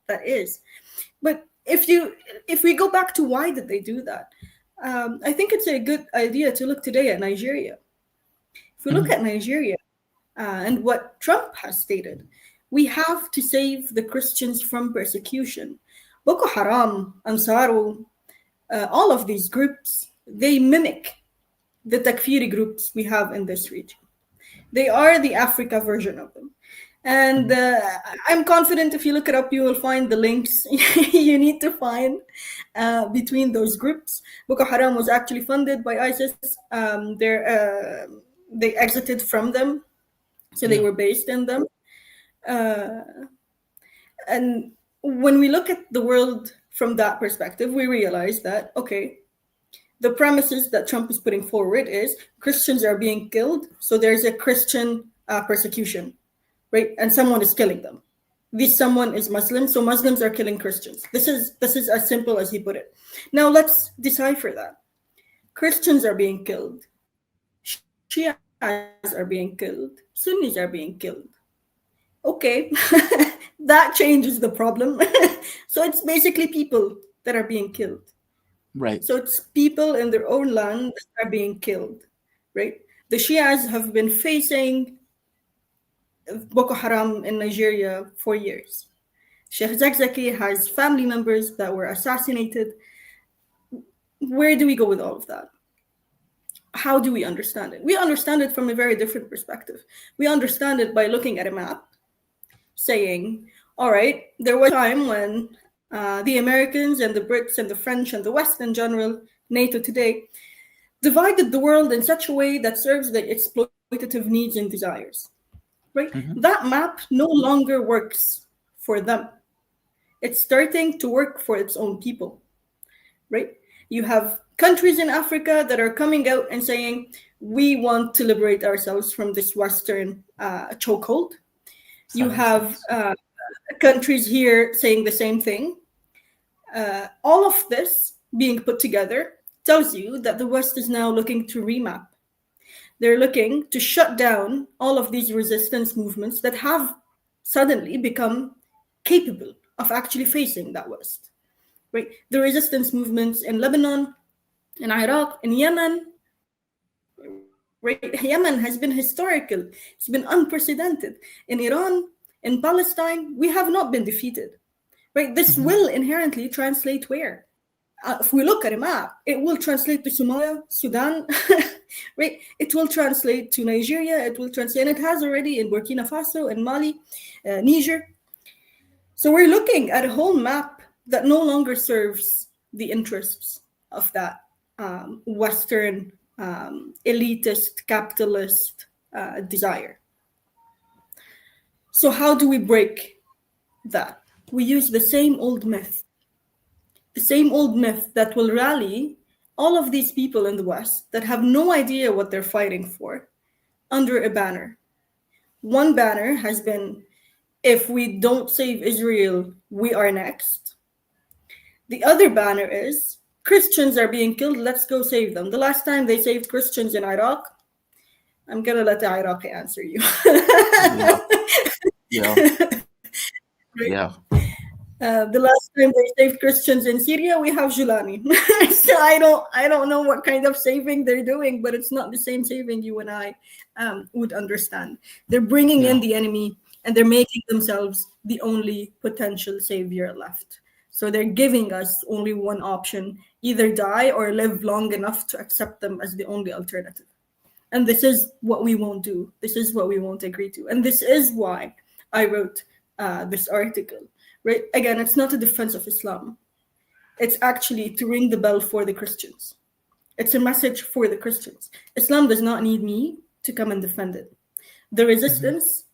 that is. But if we go back to why did they do that, I think it's a good idea to look today at Nigeria. If we look at Nigeria and what Trump has stated, we have to save the Christians from persecution. Boko Haram, Ansaru, all of these groups, they mimic the Takfiri groups we have in this region. They are the Africa version of them. And I'm confident if you look it up, you will find the links you need to find between those groups. Boko Haram was actually funded by ISIS. They exited from them, so they were based in them. And when we look at the world from that perspective, we realize that, okay, the premises that Trump is putting forward is Christians are being killed, so there's a Christian persecution, right? And someone is killing them. This someone is Muslim, so Muslims are killing Christians. This is as simple as he put it. Now let's decipher that. Christians are being killed. Shias are being killed. Sunnis are being killed. Okay, that changes the problem. So it's basically people that are being killed. Right. So it's people in their own land that are being killed, right? The Shias have been facing Boko Haram in Nigeria for years. Sheikh Zakzaki has family members that were assassinated. Where do we go with all of that? How do we understand it? We understand it from a very different perspective. We understand it by looking at a map, saying, all right, there was a time when the Americans and the Brits and the French and the West in general, NATO today, divided the world in such a way that serves the exploitative needs and desires, right? That map no longer works for them. It's starting to work for its own people, right? You have countries in Africa that are coming out and saying, we want to liberate ourselves from this Western chokehold. You have countries here saying the same thing. All of this being put together tells you that the West is now looking to remap. They're looking to shut down all of these resistance movements that have suddenly become capable of actually facing that West. Right? The resistance movements in Lebanon, in Iraq, in Yemen. Right? Yemen has been historical. It's been unprecedented. In Iran, in Palestine, we have not been defeated. Right? This will inherently translate where? If we look at a map, it will translate to Somalia, Sudan, right? It will translate to Nigeria. It will translate, and it has already in Burkina Faso and Mali, Niger. So we're looking at a whole map that no longer serves the interests of that Western elitist, capitalist desire. So how do we break that? We use the same old myth that will rally all of these people in the West that have no idea what they're fighting for under a banner. One banner has been, if we don't save Israel, we are next. The other banner is, Christians are being killed, let's go save them. The last time they saved Christians in Iraq, I'm going to let the Iraqi answer you. Yeah. The last time they saved Christians in Syria, we have Julani. So I don't know what kind of saving they're doing, but it's not the same saving you and I would understand. They're bringing in the enemy and they're making themselves the only potential savior left. So they're giving us only one option: either die or live long enough to accept them as the only alternative. And this is what we won't do. This is what we won't agree to. And this is why I wrote this article. Right? Again, it's not a defense of Islam. It's actually to ring the bell for the Christians. It's a message for the Christians. Islam does not need me to come and defend it. The resistance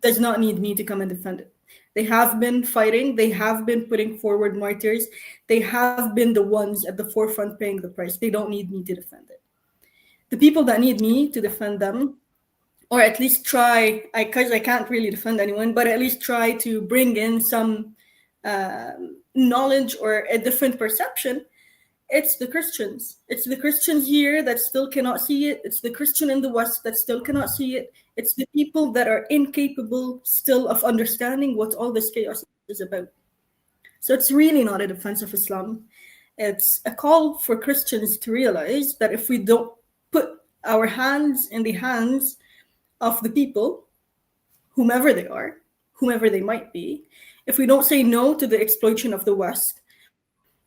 does not need me to come and defend it. They have been fighting. They have been putting forward martyrs. They have been the ones at the forefront paying the price. They don't need me to defend it. The people that need me to defend them, or at least try, because I can't really defend anyone, but at least try to bring in some knowledge or a different perception, it's the Christians. It's the Christians here that still cannot see it. It's the Christian in the West that still cannot see it. It's the people that are incapable still of understanding what all this chaos is about. So it's really not a defense of Islam. It's a call for Christians to realize that if we don't put our hands in the hands of the people, whomever they are, whomever they might be, if we don't say no to the exploitation of the West,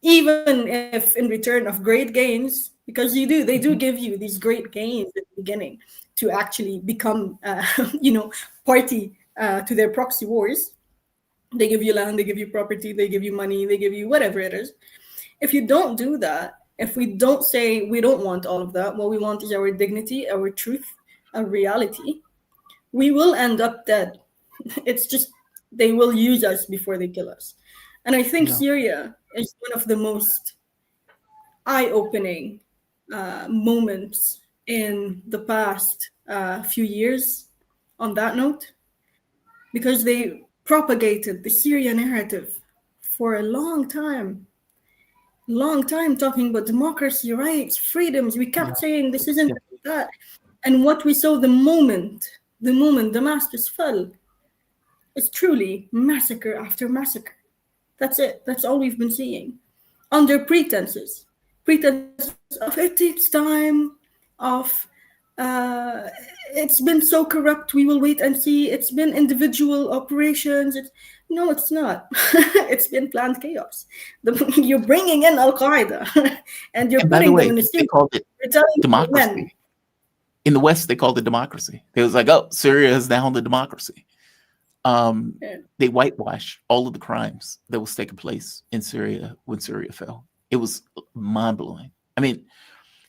even if in return of great gains, because they do give you these great gains at the beginning to actually become, party to their proxy wars. They give you land, they give you property, they give you money, they give you whatever it is. If you don't do that, if we don't say we don't want all of that, what we want is our dignity, our truth, our reality, we will end up dead. It's just, they will use us before they kill us. And I think Syria is one of the most eye-opening moments in the past few years on that note, because they propagated the Syrian narrative for a long time, talking about democracy, rights, freedoms. We kept saying this isn't that. And what we saw the moment Damascus fell, is truly massacre after massacre. That's it. That's all we've been seeing. Under pretenses of it takes time, of it's been so corrupt, we will wait and see. It's been individual operations. No, it's not. It's been planned chaos. You're bringing in Al-Qaeda and you're putting them in the they called it democracy. In the West, they called it democracy. It was like, oh, Syria is now the democracy. They whitewash all of the crimes that was taking place in Syria when Syria fell. It was mind-blowing. I mean,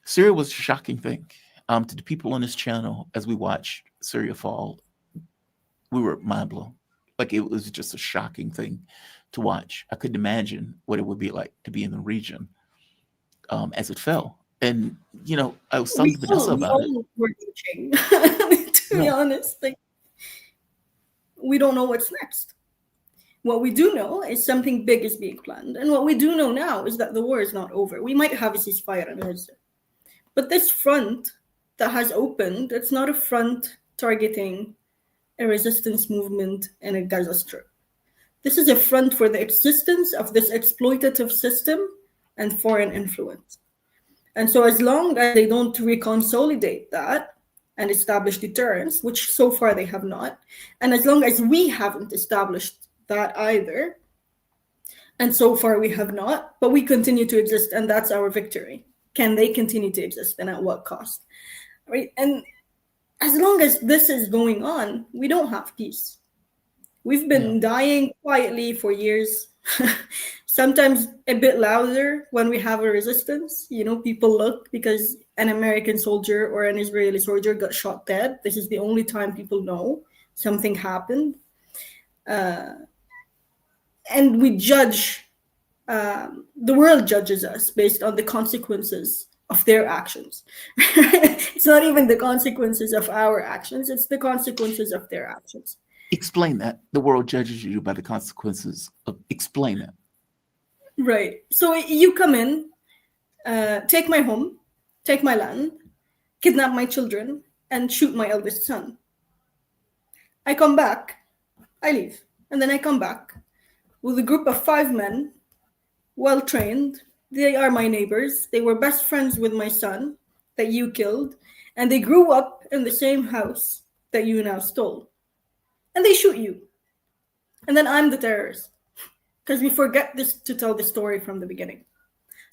Syria was a shocking thing. To the people on this channel, as we watched Syria fall, we were mind-blown. Like, it was just a shocking thing to watch. I couldn't imagine what it would be like to be in the region as it fell. And, I was talking to Vanessa about it. We're teaching, to be honest. Like, we don't know what's next. What we do know is something big is being planned. And what we do know now is that the war is not over. We might have a ceasefire in Gaza. But this front that has opened, it's not a front targeting a resistance movement in a Gaza Strip. This is a front for the existence of this exploitative system and foreign influence. And so as long as they don't reconsolidate that and establish deterrence, which so far they have not, and as long as we haven't established that either, and so far we have not, but we continue to exist, and that's our victory. Can they continue to exist, and at what cost? Right? And as long as this is going on, we don't have peace. We've been dying quietly for years, sometimes a bit louder when we have a resistance. People look because an American soldier or an Israeli soldier got shot dead. This is the only time people know something happened. And we judge, the world judges us based on the consequences of their actions. It's not even the consequences of our actions, it's the consequences of their actions. Explain that. The world judges you by the consequences of, explain that. Right. So you come in, take my home, take my land, kidnap my children, and shoot my eldest son. I come back, I leave, and then I come back with a group of 5 men, well-trained. They are my neighbors. They were best friends with my son that you killed, and they grew up in the same house that you now stole. And they shoot you. And then I'm the terrorist. because we forget to tell the story from the beginning.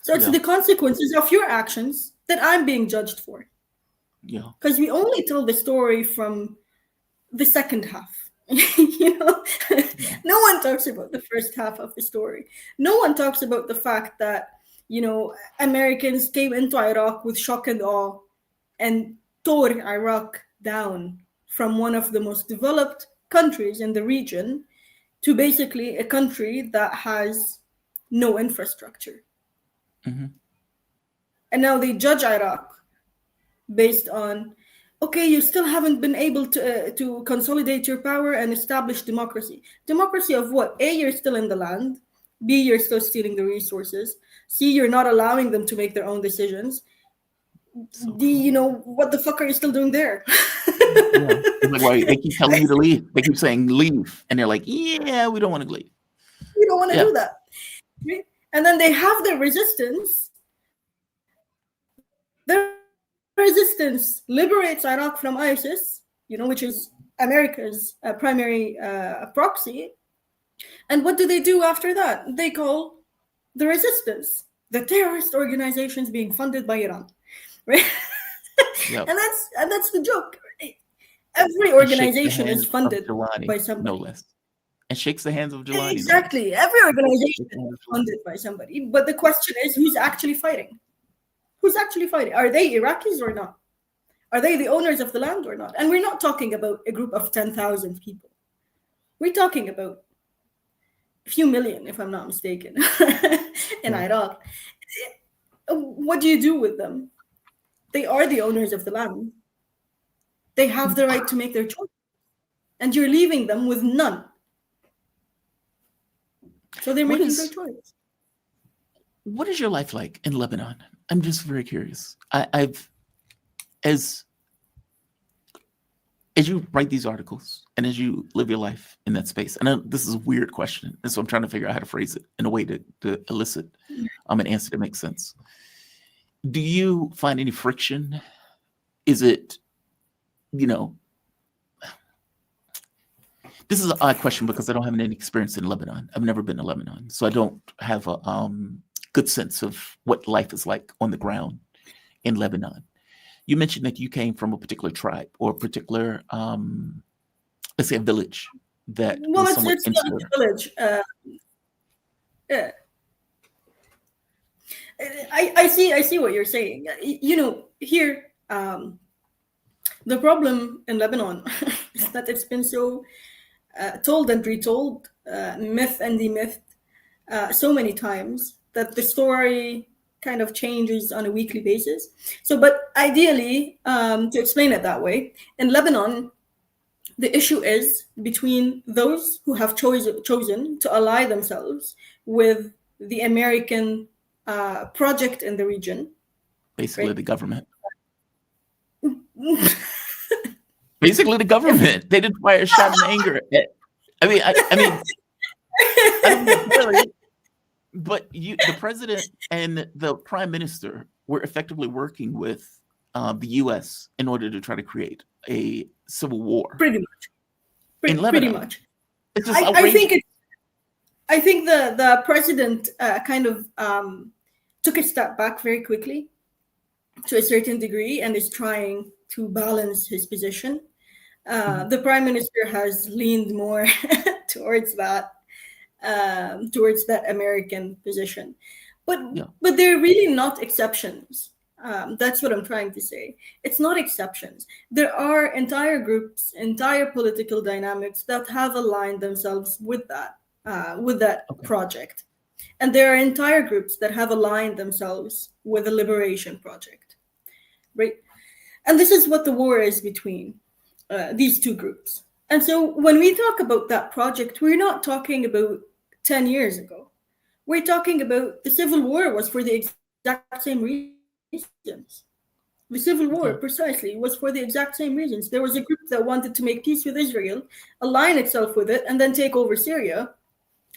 So it's Yeah. the consequences of your actions that I'm being judged for. Yeah. Because we only tell the story from the second half. No one talks about the first half of the story. No one talks about the fact that, Americans came into Iraq with shock and awe and tore Iraq down from one of the most developed countries in the region to basically a country that has no infrastructure. Mm-hmm. And now they judge Iraq based on, okay, you still haven't been able to consolidate your power and establish democracy. Democracy of what? A, you're still in the land. B, you're still stealing the resources. C, you're not allowing them to make their own decisions. So D, what the fuck are you still doing there? yeah. It's like, why they keep telling you to leave. They keep saying leave. And they're like, yeah, we don't want to leave. We don't want to do that. Right? And then they have their resistance. Their resistance liberates Iraq from ISIS, which is America's primary proxy. And what do they do after that? They call the resistance the terrorist organizations being funded by Iran, right? Yep. And that's the joke. Right? Every organization is funded by somebody, no less, and shakes the hands of Jelani. Exactly, every organization is funded by somebody. But the question is, who's actually fighting? Who's actually fighting? Are they Iraqis or not? Are they the owners of the land or not? And we're not talking about a group of 10,000 people. We're talking about a few million, if I'm not mistaken, in Iraq. What do you do with them? They are the owners of the land. They have the right to make their choice. And you're leaving them with none. So they're making their choice. What is your life like in Lebanon? I'm just very curious. As you write these articles and as you live your life in that space, I know this is a weird question, and so I'm trying to figure out how to phrase it in a way to elicit an answer that makes sense. Do you find any friction? Is it, this is an odd question because I don't have any experience in Lebanon. I've never been to Lebanon, so I don't have a good sense of what life is like on the ground in Lebanon. You mentioned that you came from a particular tribe or a particular, let's say, a village that was somewhat it's not a village. Yeah. I see what you're saying. Here, the problem in Lebanon is that it's been so told and retold, myth and demythed so many times that the story kind of changes on a weekly basis. So, but ideally, to explain it that way, in Lebanon, the issue is between those who have chosen to ally themselves with the American project in the region. Basically, right? the government. Basically, the government. They didn't fire a shot in anger. I mean, I don't really. But the president and the prime minister were effectively working with the U.S. in order to try to create a civil war. Pretty much. In Lebanon. Pretty much. It's just outrageous. I think the president kind of took a step back very quickly to a certain degree and is trying to balance his position. The prime minister has leaned more towards that American position, but they're really not exceptions. That's what I'm trying to say. It's not exceptions. There are entire groups, entire political dynamics that have aligned themselves with that project, and there are entire groups that have aligned themselves with the liberation project, right? And this is what the war is between these two groups. And so when we talk about that project, we're not talking about 10 years ago. We're talking about the Civil War was for the exact same reasons. The Civil War, precisely, was for the exact same reasons. There was a group that wanted to make peace with Israel, align itself with it, and then take over Syria.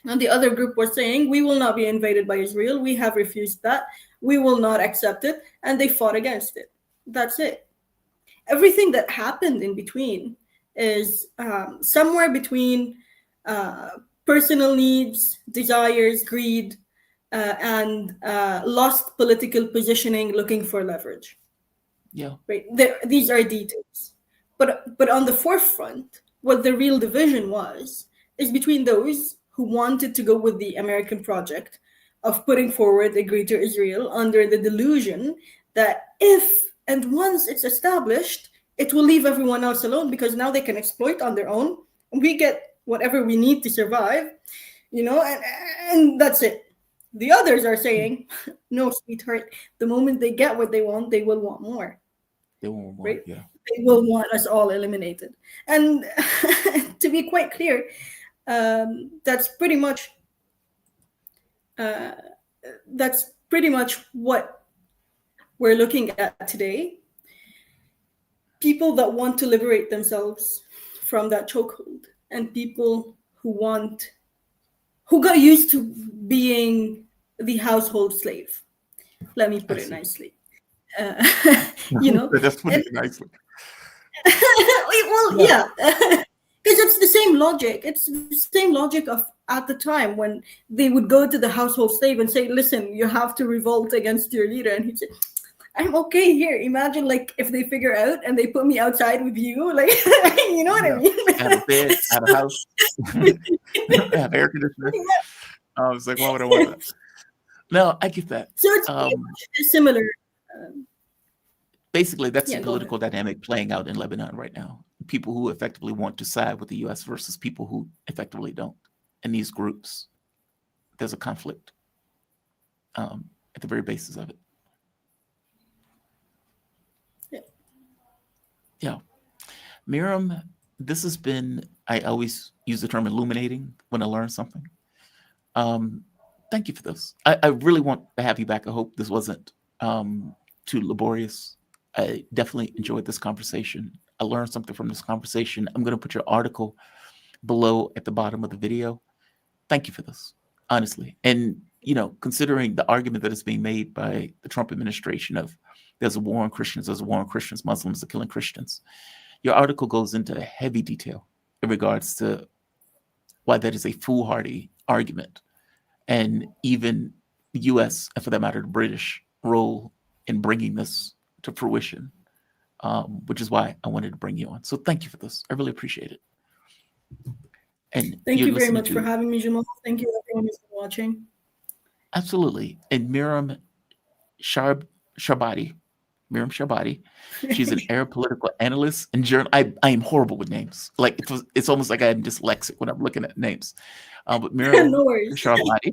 And the other group was saying, we will not be invaded by Israel. We have refused that. We will not accept it. And they fought against it. That's it. Everything that happened in between is somewhere between personal needs, desires, greed, and lost political positioning, looking for leverage. Yeah. Right. These are details, but on the forefront, what the real division was is between those who wanted to go with the American project of putting forward a greater Israel under the delusion that if and once it's established, it will leave everyone else alone because now they can exploit on their own, and we get whatever we need to survive, and that's it. The others are saying, no, sweetheart, the moment they get what they want, they will want more. They want more, right? yeah. They will want us all eliminated. And to be quite clear, that's pretty much what we're looking at today. People that want to liberate themselves from that chokehold, and people who got used to being the household slave. Let me put it nicely. That's put it nicely. Well, yeah, because it's the same logic. It's the same logic of at the time when they would go to the household slave and say, "Listen, you have to revolt against your leader," and he'd say, "I'm okay here." Imagine like if they figure out and they put me outside with you, like you know what I mean? I have a bed, I have a house, I have air conditioner. I was like, why would I want that? No, I get that. So it's similar. Basically, that's the political dynamic playing out in Lebanon right now. People who effectively want to side with the U.S. versus people who effectively don't. And these groups, there's a conflict at the very basis of it. Yeah. Myriam, this has been, I always use the term illuminating when I learn something. Thank you for this. I really want to have you back. I hope this wasn't too laborious. I definitely enjoyed this conversation. I learned something from this conversation. I'm going to put your article below at the bottom of the video. Thank you for this, honestly. And, considering the argument that is being made by the Trump administration of there's a war on Christians, Muslims are killing Christians. Your article goes into heavy detail in regards to why that is a foolhardy argument. And even the U.S., and for that matter, the British role in bringing this to fruition, which is why I wanted to bring you on. So thank you for this. I really appreciate it. And thank you very much for having me, Jamal. Thank you everyone who's been watching. Absolutely. And Myriam Charabaty. She's an Arab political analyst and journal. I am horrible with names. Like it's almost like I'm dyslexic when I'm looking at names. But Myriam Charabaty.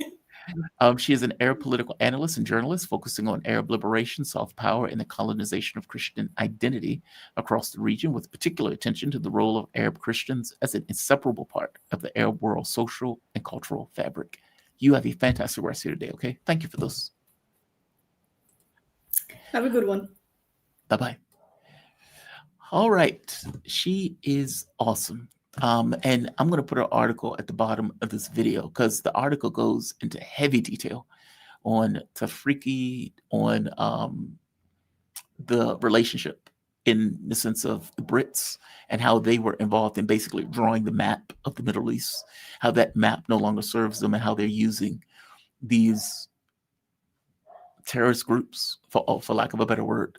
She is an Arab political analyst and journalist focusing on Arab liberation, soft power, and the colonization of Christian identity across the region, with particular attention to the role of Arab Christians as an inseparable part of the Arab world's social and cultural fabric. You have a fantastic rest here today, okay? Thank you for this. Have a good one. Bye-bye. All right. She is awesome. And I'm going to put her article at the bottom of this video because the article goes into heavy detail on Tafriki, on the relationship in the sense of the Brits and how they were involved in basically drawing the map of the Middle East, how that map no longer serves them and how they're using these terrorist groups, for lack of a better word,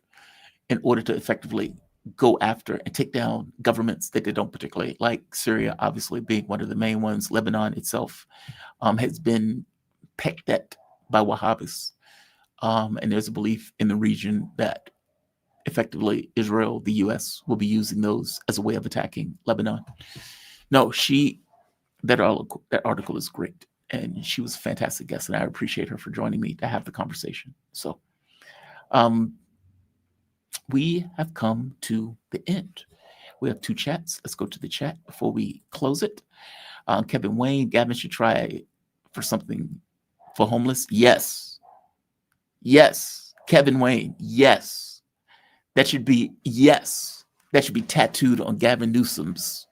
in order to effectively go after and take down governments that they don't particularly like. Syria, obviously, being one of the main ones. Lebanon itself has been pecked at by Wahhabis. And there's a belief in the region that effectively Israel, the U.S., will be using those as a way of attacking Lebanon. No, that article is great. And she was a fantastic guest, and I appreciate her for joining me to have the conversation. So, we have come to the end. We have 2 chats. Let's go to the chat before we close it. Kevin Wayne, Gavin should try for something for homeless. Yes. Kevin Wayne, yes. That should be tattooed on Gavin Newsom's,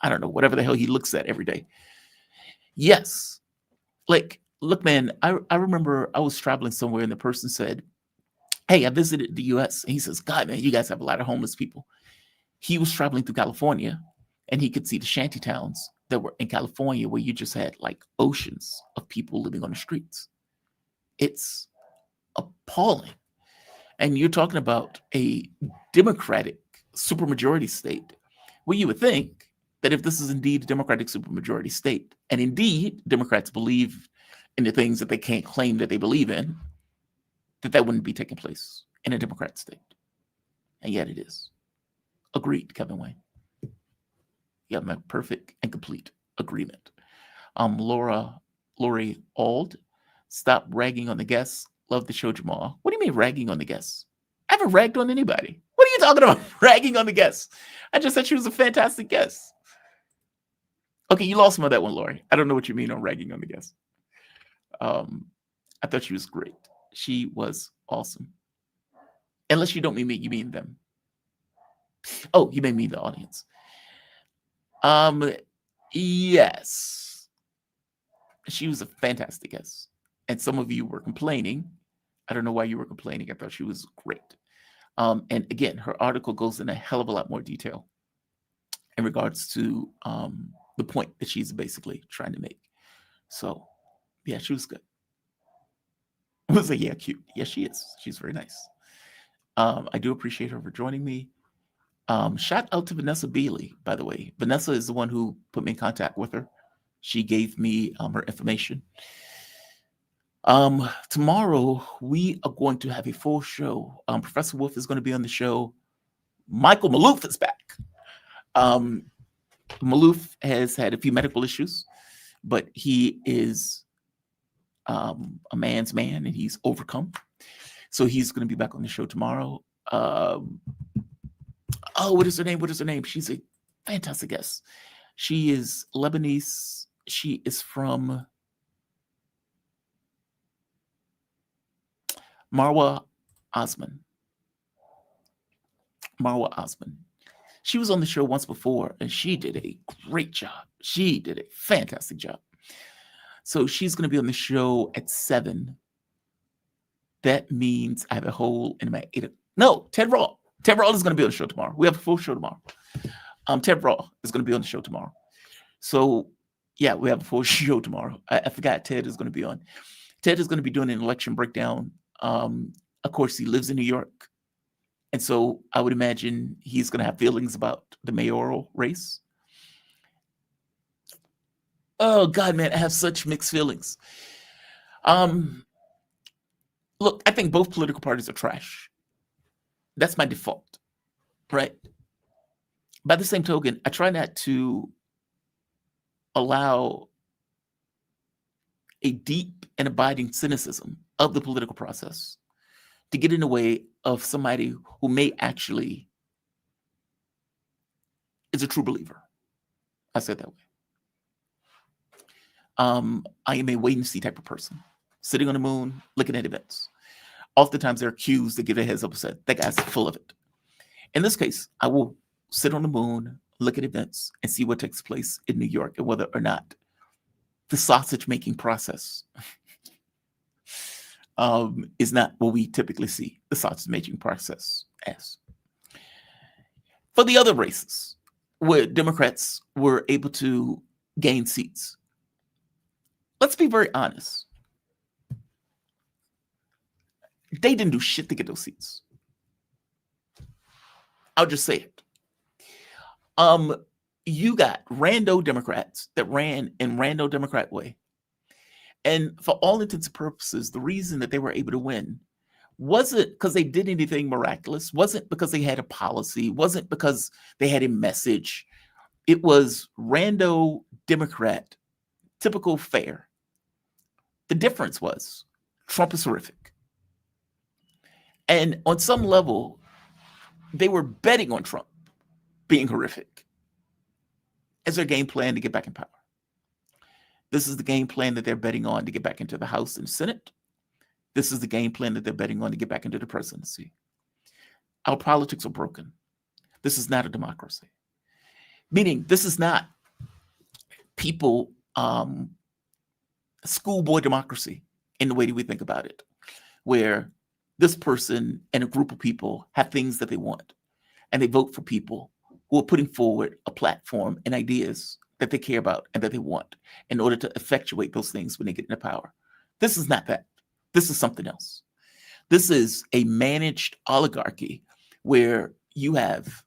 I don't know, whatever the hell he looks at every day. Yes. Like, look, man, I remember I was traveling somewhere and the person said, hey, I visited the U.S. And he says, God, man, you guys have a lot of homeless people. He was traveling through California and he could see the shanty towns that were in California where you just had like oceans of people living on the streets. It's appalling. And you're talking about a Democratic supermajority state where you would think that if this is indeed a Democratic supermajority state, and indeed Democrats believe in the things that they can't claim that they believe in, that wouldn't be taking place in a Democrat state. And yet it is. Agreed, Kevin Wayne. You have my perfect and complete agreement. Lori Ald, stop ragging on the guests. Love the show, Jamal. What do you mean ragging on the guests? I haven't ragged on anybody. What are you talking about? Ragging on the guests. I just said she was a fantastic guest. Okay, you lost me on that one, Lori. I don't know what you mean on ragging on the guests. I thought she was great. She was awesome. Unless you don't mean me, you mean them. Oh, you may mean the audience. Yes. She was a fantastic guest. And some of you were complaining. I don't know why you were complaining. I thought she was great. And again, her article goes in a hell of a lot more detail in regards to the point that she's basically trying to make. So, yeah, she was good. I was like, yeah, cute. Yes, she is. She's very nice. I do appreciate her for joining me. Shout out to Vanessa Bealey, by the way. Vanessa is the one who put me in contact with her. She gave me her information. Tomorrow, we are going to have a full show. Professor Wolf is going to be on the show. Michael Maloof is back. Maloof has had a few medical issues, but he is a man's man, and he's overcome. So he's going to be back on the show tomorrow. What is her name? What is her name? She's a fantastic guest. She is Lebanese. She is from Marwa Osman. Marwa Osman. She was on the show once before, and she did a great job. She did a fantastic job. So she's going to be on the show at 7. That means I have a hole in my 8. No, Ted Raw. Ted Raw is going to be on the show tomorrow. We have a full show tomorrow. Ted Raw is going to be on the show tomorrow. So, yeah, we have a full show tomorrow. I forgot Ted is going to be on. Ted is going to be doing an election breakdown. Of course, he lives in New York. And so I would imagine he's going to have feelings about the mayoral race. Oh, God, man, I have such mixed feelings. Look, I think both political parties are trash. That's my default, right? By the same token, I try not to allow a deep and abiding cynicism of the political process to get in the way of somebody who may actually is a true believer. I said that way. I am a wait and see type of person, sitting on the moon, looking at events. Oftentimes there are cues that give a heads up and say, that guy's full of it. In this case, I will sit on the moon, look at events, and see what takes place in New York and whether or not the sausage making process is not what we typically see the sausage making process as. For the other races, where Democrats were able to gain seats, let's be very honest. They didn't do shit to get those seats. I'll just say it. You got rando Democrats that ran in rando Democrat way. And for all intents and purposes, the reason that they were able to win wasn't because they did anything miraculous, wasn't because they had a policy, wasn't because they had a message. It was rando Democrat, typical fare. The difference was Trump is horrific. And on some level, they were betting on Trump being horrific as their game plan to get back in power. This is the game plan that they're betting on to get back into the House and Senate. This is the game plan that they're betting on to get back into the presidency. Our politics are broken. This is not a democracy. Meaning, this is not people, schoolboy democracy in the way that we think about it, where this person and a group of people have things that they want, and they vote for people who are putting forward a platform and ideas that they care about and that they want in order to effectuate those things when they get into power. This is not that. This is something else. This is a managed oligarchy where you have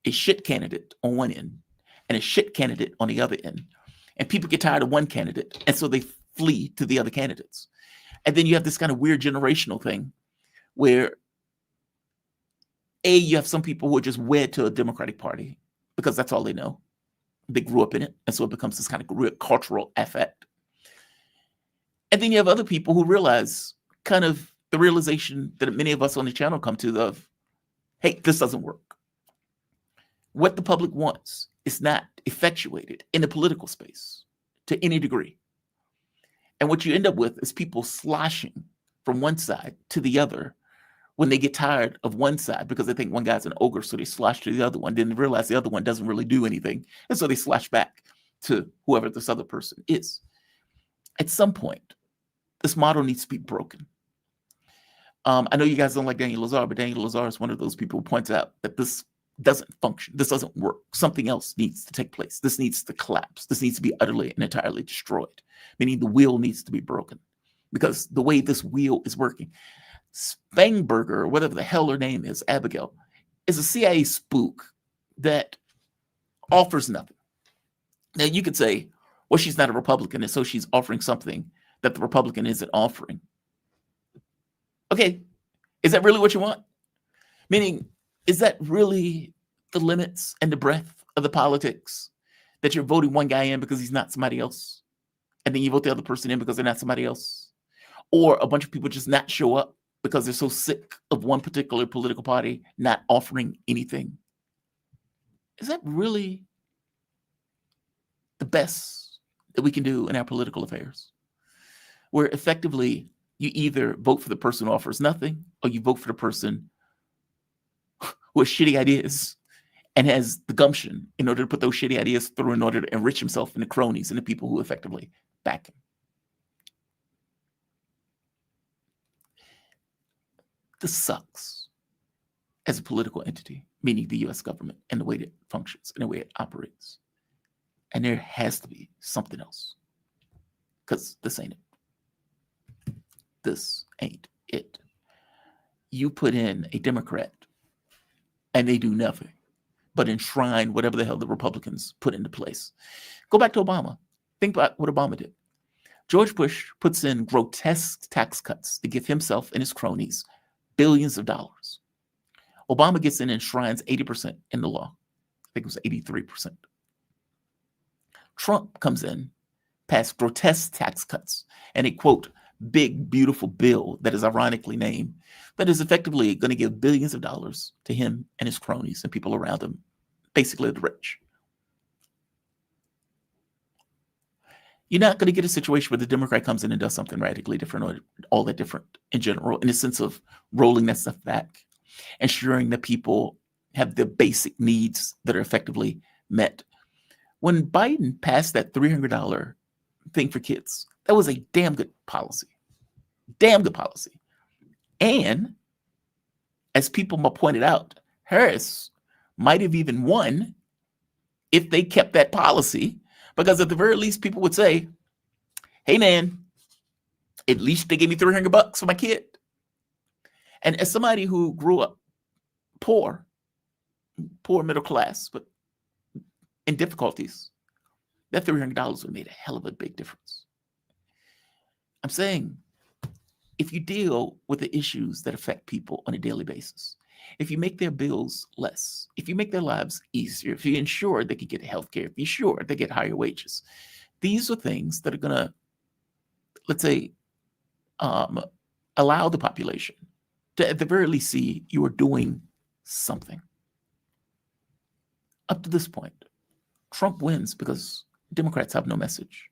a shit candidate on one end and a shit candidate on the other end. And people get tired of one candidate, and so they flee to the other candidates. And then you have this kind of weird generational thing where you have some people who are just wed to a Democratic Party because that's all they know. They grew up in it, and so it becomes this kind of real cultural affect. And then you have other people who realize kind of the realization that many of us on the channel come to of, hey, this doesn't work. What the public wants is not effectuated in the political space to any degree. And what you end up with is people sloshing from one side to the other when they get tired of one side because they think one guy's an ogre, so they slosh to the other one, then they realize the other one doesn't really do anything, and so they slosh back to whoever this other person is. At some point, this model needs to be broken. I know you guys don't like Daniel Lazare, but Daniel Lazare is one of those people who points out that this doesn't function. This doesn't work. Something else needs to take place. This needs to collapse. This needs to be utterly and entirely destroyed, meaning the wheel needs to be broken because the way this wheel is working, Spangberger, or whatever the hell her name is, Abigail, is a CIA spook that offers nothing. Now, you could say, well, she's not a Republican, and so she's offering something that the Republican isn't offering. Okay, is that really what you want? Meaning, is that really the limits and the breadth of the politics that you're voting one guy in because he's not somebody else, and then you vote the other person in because they're not somebody else? Or a bunch of people just not show up because they're so sick of one particular political party not offering anything? Is that really the best that we can do in our political affairs? Where effectively you either vote for the person who offers nothing, or you vote for the person who has shitty ideas and has the gumption in order to put those shitty ideas through in order to enrich himself and the cronies and the people who effectively back him. This sucks as a political entity, meaning the US government and the way that it functions and the way it operates. And there has to be something else, because this ain't it. This ain't it. You put in a Democrat and they do nothing but enshrine whatever the hell the Republicans put into place. Go back to Obama. Think about what Obama did. George Bush puts in grotesque tax cuts to give himself and his cronies billions of dollars. Obama gets in and enshrines 80% in the law. I think it was 83%. Trump comes in, passed grotesque tax cuts, and a, quote, big, beautiful bill that is ironically named, that is effectively going to give billions of dollars to him and his cronies and people around him, basically the rich. You're not going to get a situation where the Democrat comes in and does something radically different or all that different in general, in the sense of rolling that stuff back, ensuring that people have the basic needs that are effectively met. When Biden passed that $300 thing for kids, that was a damn good policy. Damn good policy. And as people pointed out, Harris might have even won if they kept that policy, because at the very least, people would say, hey, man, at least they gave me $300 for my kid. And as somebody who grew up poor middle class, but in difficulties, that $300 would have made a hell of a big difference. I'm saying, if you deal with the issues that affect people on a daily basis, if you make their bills less, if you make their lives easier, if you ensure they can get health care, if you ensure they get higher wages, these are things that are going to, let's say, allow the population to at the very least see you are doing something. Up to this point, Trump wins because Democrats have no message.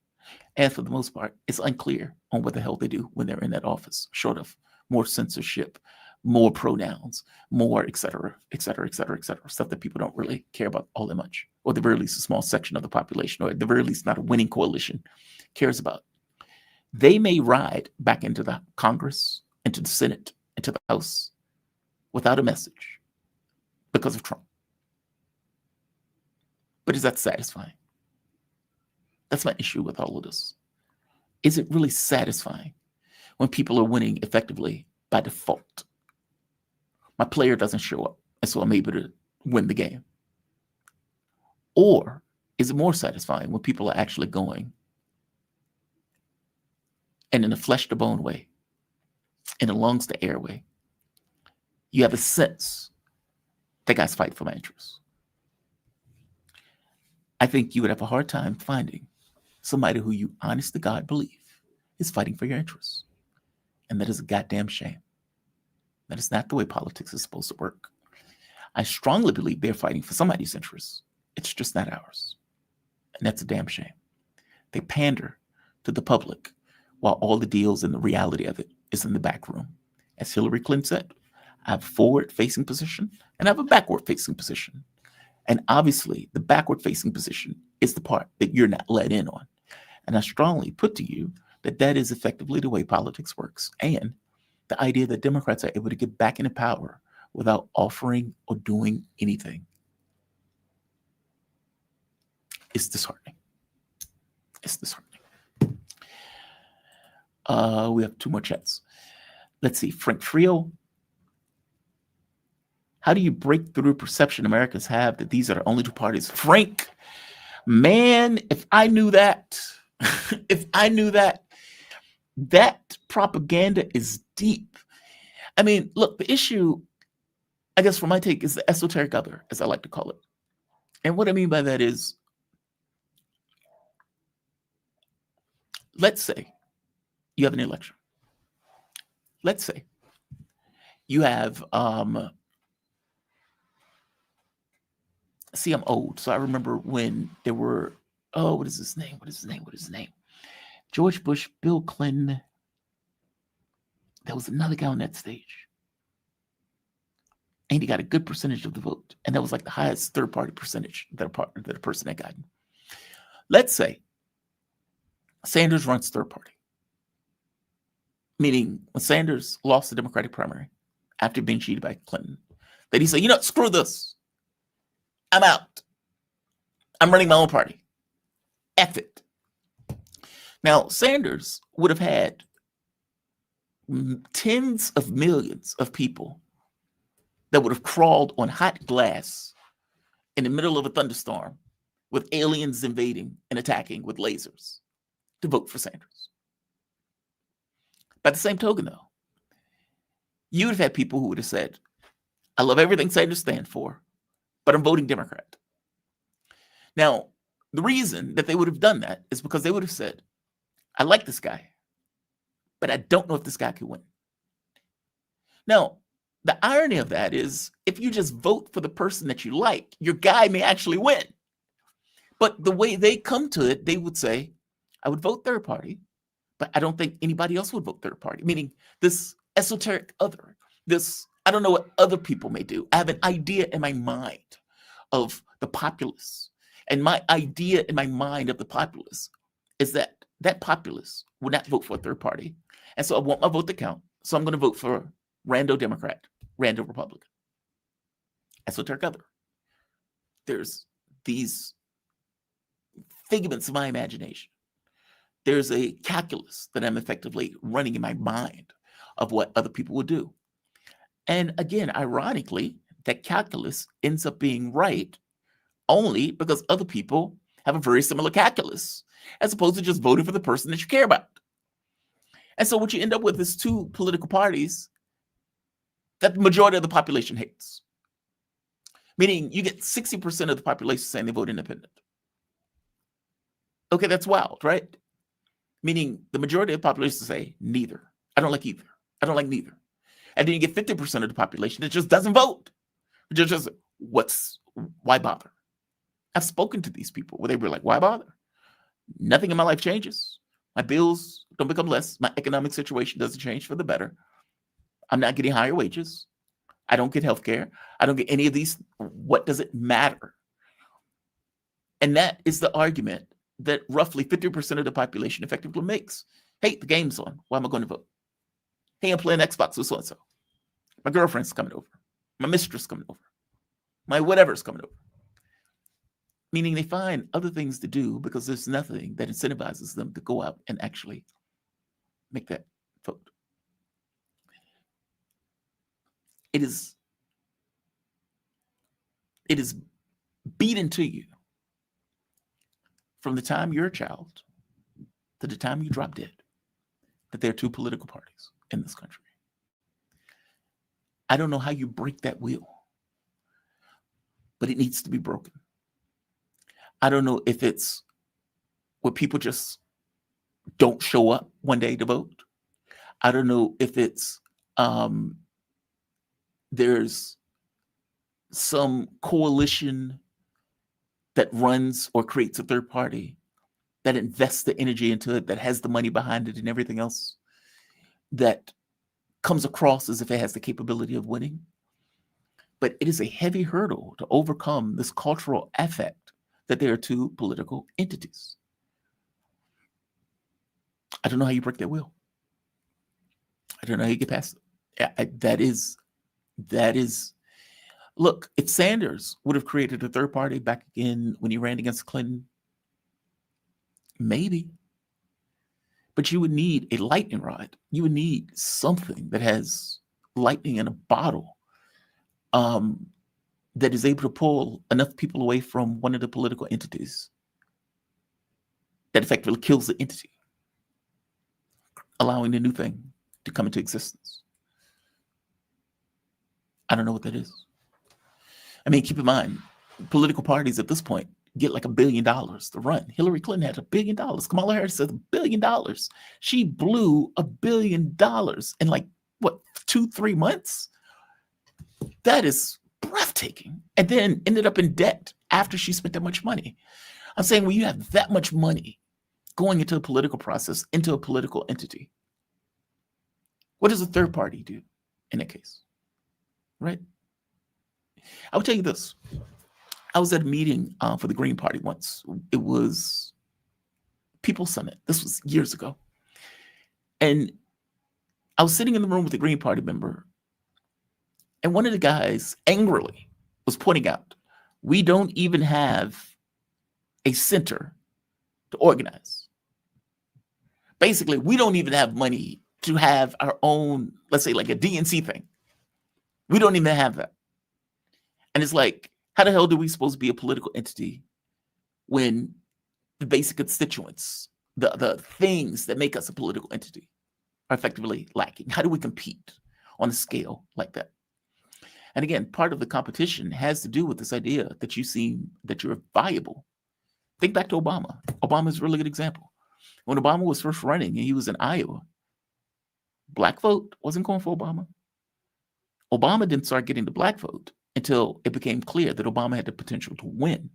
And for the most part, it's unclear on what the hell they do when they're in that office, short of more censorship, more pronouns, more et cetera, et cetera, et cetera, et cetera, stuff that people don't really care about all that much, or at the very least a small section of the population, or at the very least not a winning coalition cares about. They may ride back into the Congress, into the Senate, into the House without a message because of Trump. But is that satisfying? That's my issue with all of this. Is it really satisfying when people are winning effectively by default? My player doesn't show up, and so I'm able to win the game. Or is it more satisfying when people are actually going and in a flesh to bone way, in a lungs to air way, you have a sense that guys fight for my interests? I think you would have a hard time finding somebody who you honest to God believe is fighting for your interests. And that is a goddamn shame. That is not the way politics is supposed to work. I strongly believe they're fighting for somebody's interests. It's just not ours. And that's a damn shame. They pander to the public while all the deals and the reality of it is in the back room. As Hillary Clinton said, I have a forward-facing position and I have a backward-facing position. And obviously, the backward-facing position is the part that you're not let in on. And I strongly put to you that that is effectively the way politics works. And the idea that Democrats are able to get back into power without offering or doing anything is disheartening. It's disheartening. We have 2 more chats. Let's see. Frank Frio. How do you break through perception Americans have that these are the only 2 parties? Frank, man, if I knew that, that propaganda is deep. I mean, look, the issue, I guess, from my take, is the esoteric other, as I like to call it. And what I mean by that is, let's say you have an election. Let's say you have, see, I'm old, so I remember when there were, what is his name? George Bush, Bill Clinton. There was another guy on that stage. And he got a good percentage of the vote. And that was like the highest third-party percentage that a person had gotten. Let's say Sanders runs third party. Meaning when Sanders lost the Democratic primary after being cheated by Clinton, that he said, screw this. I'm out. I'm running my own party. F it. Now, Sanders would have had tens of millions of people that would have crawled on hot glass in the middle of a thunderstorm with aliens invading and attacking with lasers to vote for Sanders. By the same token, though, you would have had people who would have said, I love everything Sanders stands for, but I'm voting Democrat. Now, the reason that they would have done that is because they would have said, I like this guy, but I don't know if this guy can win. Now, the irony of that is if you just vote for the person that you like, your guy may actually win. But the way they come to it, they would say, I would vote third party, but I don't think anybody else would vote third party. Meaning this esoteric other, this, I don't know what other people may do. I have an idea in my mind of the populace. And my idea in my mind of the populace is that that populace would not vote for a third party. And so I want my vote to count. So I'm going to vote for rando Democrat, rando Republican. Esoteric other. There's these figments of my imagination. There's a calculus that I'm effectively running in my mind of what other people would do. And again, ironically, that calculus ends up being right only because other people have a very similar calculus, as opposed to just voting for the person that you care about. And so what you end up with is 2 political parties that the majority of the population hates. Meaning you get 60% of the population saying they vote independent. Okay, that's wild, right? Meaning the majority of the population say neither. I don't like either. I don't like neither. And then you get 50% of the population that just doesn't vote. Just why bother? I've spoken to these people where they were like, why bother? Nothing in my life changes. My bills don't become less. My economic situation doesn't change for the better. I'm not getting higher wages. I don't get health care. I don't get any of these. What does it matter? And that is the argument that roughly 50% of the population effectively makes. Hey, the game's on. Why am I going to vote? Hey, I'm playing Xbox with so-and-so. My girlfriend's coming over. My mistress coming over. My whatever's coming over. meaning they find other things to do because there's nothing that incentivizes them to go out and actually make that vote. It is beat into you from the time you're a child to the time you drop dead that there are two political parties in this country. I don't know how you break that wheel, but it needs to be broken. I don't know if it's where people just don't show up one day to vote. I don't know if it's there's some coalition that runs or creates a third party that invests the energy into it, that has the money behind it and everything else, that comes across as if it has the capability of winning. But it is a heavy hurdle to overcome this cultural affect that there are two political entities. I don't know how you break that wheel. I don't know how you get past it. That is, look, if Sanders would have created a third party back again when he ran against Clinton, maybe. But you would need a lightning rod. You would need something that has lightning in a bottle, that is able to pull enough people away from one of the political entities that effectively kills the entity, allowing the new thing to come into existence. I don't know what that is. I mean, keep in mind, political parties at this point get like $1 billion to run. Hillary Clinton had $1 billion. Kamala Harris said $1 billion. She blew $1 billion in like, what, 2-3 months? That is breathtaking. And then ended up in debt after she spent that much money. I'm saying when you have that much money going into a political process, into a political entity, what does a third party do in that case? Right? I will tell you this. I was at a meeting for the Green Party once. It was People's Summit. This was years ago. And I was sitting in the room with a Green Party member, and one of the guys angrily was pointing out, we don't even have a center to organize. Basically, we don't even have money to have our own, let's say like a DNC thing. We don't even have that. And it's like, how the hell do we supposed to be a political entity when the basic constituents, the things that make us a political entity are effectively lacking? How do we compete on a scale like that? And again, part of the competition has to do with this idea that you seem that you're viable. Think back to Obama. Obama is a really good example. When Obama was first running and he was in Iowa, black vote wasn't going for Obama. Obama didn't start getting the black vote until it became clear that Obama had the potential to win.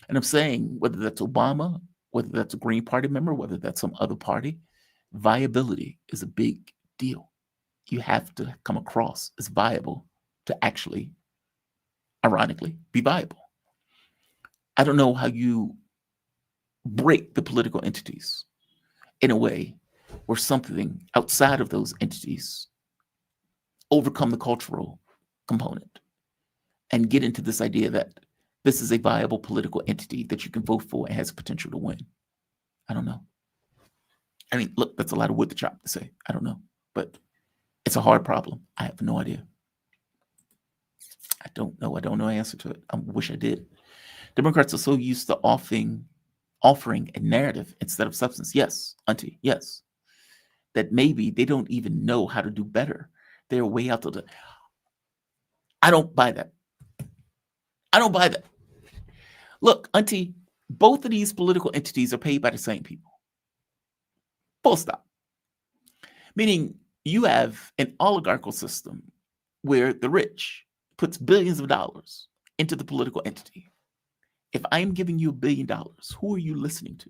And I'm saying, whether that's Obama, whether that's a Green Party member, whether that's some other party, viability is a big deal. You have to come across as viable to actually, ironically, be viable. I don't know how you break the political entities in a way where something outside of those entities overcome the cultural component and get into this idea that this is a viable political entity that you can vote for and has potential to win. I don't know. I mean, look, that's a lot of wood to chop to say. I don't know, but it's a hard problem. I have no idea. I don't know the answer to it. I wish I did. Democrats are so used to offering a narrative instead of substance. Yes, auntie, yes. That maybe they don't even know how to do better. They're way out to the... I don't buy that. I don't buy that. Look, auntie, both of these political entities are paid by the same people. Full stop. Meaning you have an oligarchical system where the rich puts billions of dollars into the political entity. If I'm giving you $1 billion, who are you listening to?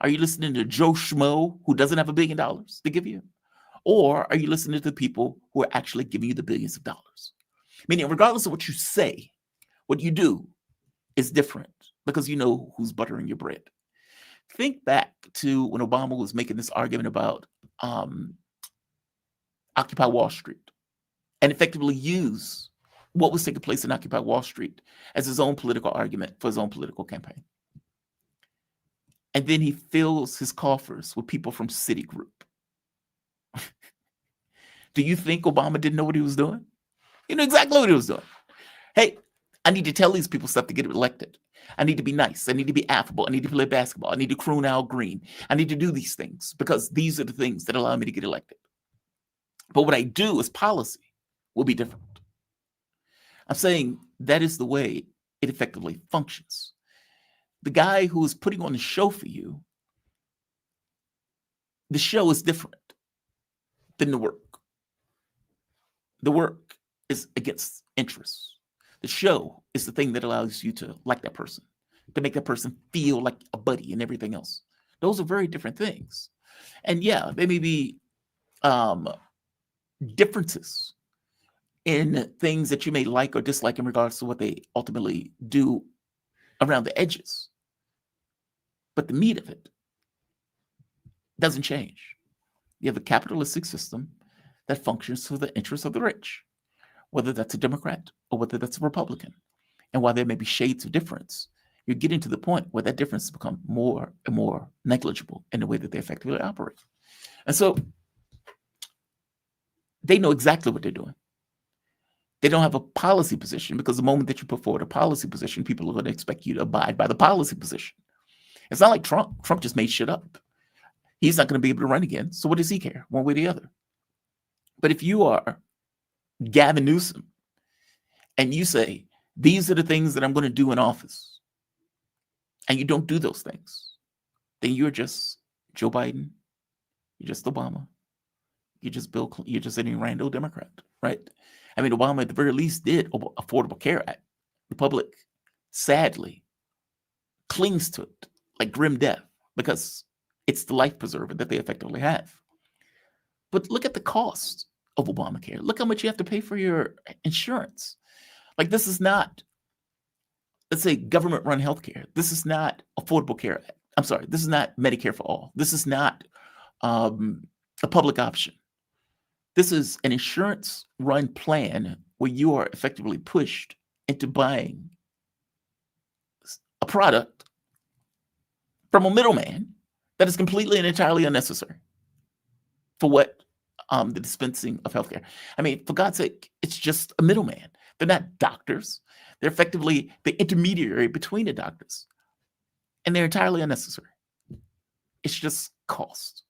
Are you listening to Joe Schmo, who doesn't have $1 billion to give you? Or are you listening to the people who are actually giving you the billions of dollars? Meaning, regardless of what you say, what you do is different because you know who's buttering your bread. Think back to when Obama was making this argument about Occupy Wall Street and effectively use what was taking place in Occupy Wall Street as his own political argument for his own political campaign. And then he fills his coffers with people from Citigroup. Do you think Obama didn't know what he was doing? He knew exactly what he was doing. Hey, I need to tell these people stuff to get elected. I need to be nice. I need to be affable. I need to play basketball. I need to croon Al Green. I need to do these things because these are the things that allow me to get elected. But what I do as policy will be different. I'm saying that is the way it effectively functions. The guy who is putting on the show for you, the show is different than the work. The work is against interests. The show is the thing that allows you to like that person, to make that person feel like a buddy and everything else. Those are very different things. And yeah, there may be differences in things that you may like or dislike in regards to what they ultimately do around the edges. But the meat of it doesn't change. You have a capitalistic system that functions for the interests of the rich, whether that's a Democrat or whether that's a Republican. And while there may be shades of difference, you're getting to the point where that difference has become more and more negligible in the way that they effectively operate. And so they know exactly what they're doing. They don't have a policy position because the moment that you put forward a policy position, people are going to expect you to abide by the policy position. It's not like Trump. Trump just made shit up. He's not going to be able to run again. So what does he care? One way or the other. But if you are Gavin Newsom and you say, these are the things that I'm going to do in office, and you don't do those things, then you're just Joe Biden, you're just Obama, you're just Bill Clinton, you're just any random Democrat, right? I mean, Obama at the very least did Affordable Care Act. The public, sadly, clings to it like grim death because it's the life preserver that they effectively have. But look at the cost of Obamacare. Look how much you have to pay for your insurance. Like, this is not, let's say, government-run healthcare. This is not Affordable Care Act. I'm sorry, this is not Medicare for all. This is not a public option. This is an insurance-run plan where you are effectively pushed into buying a product from a middleman that is completely and entirely unnecessary for what the dispensing of healthcare. I mean, for God's sake, it's just a middleman. They're not doctors. They're effectively the intermediary between the doctors. And they're entirely unnecessary. It's just cost.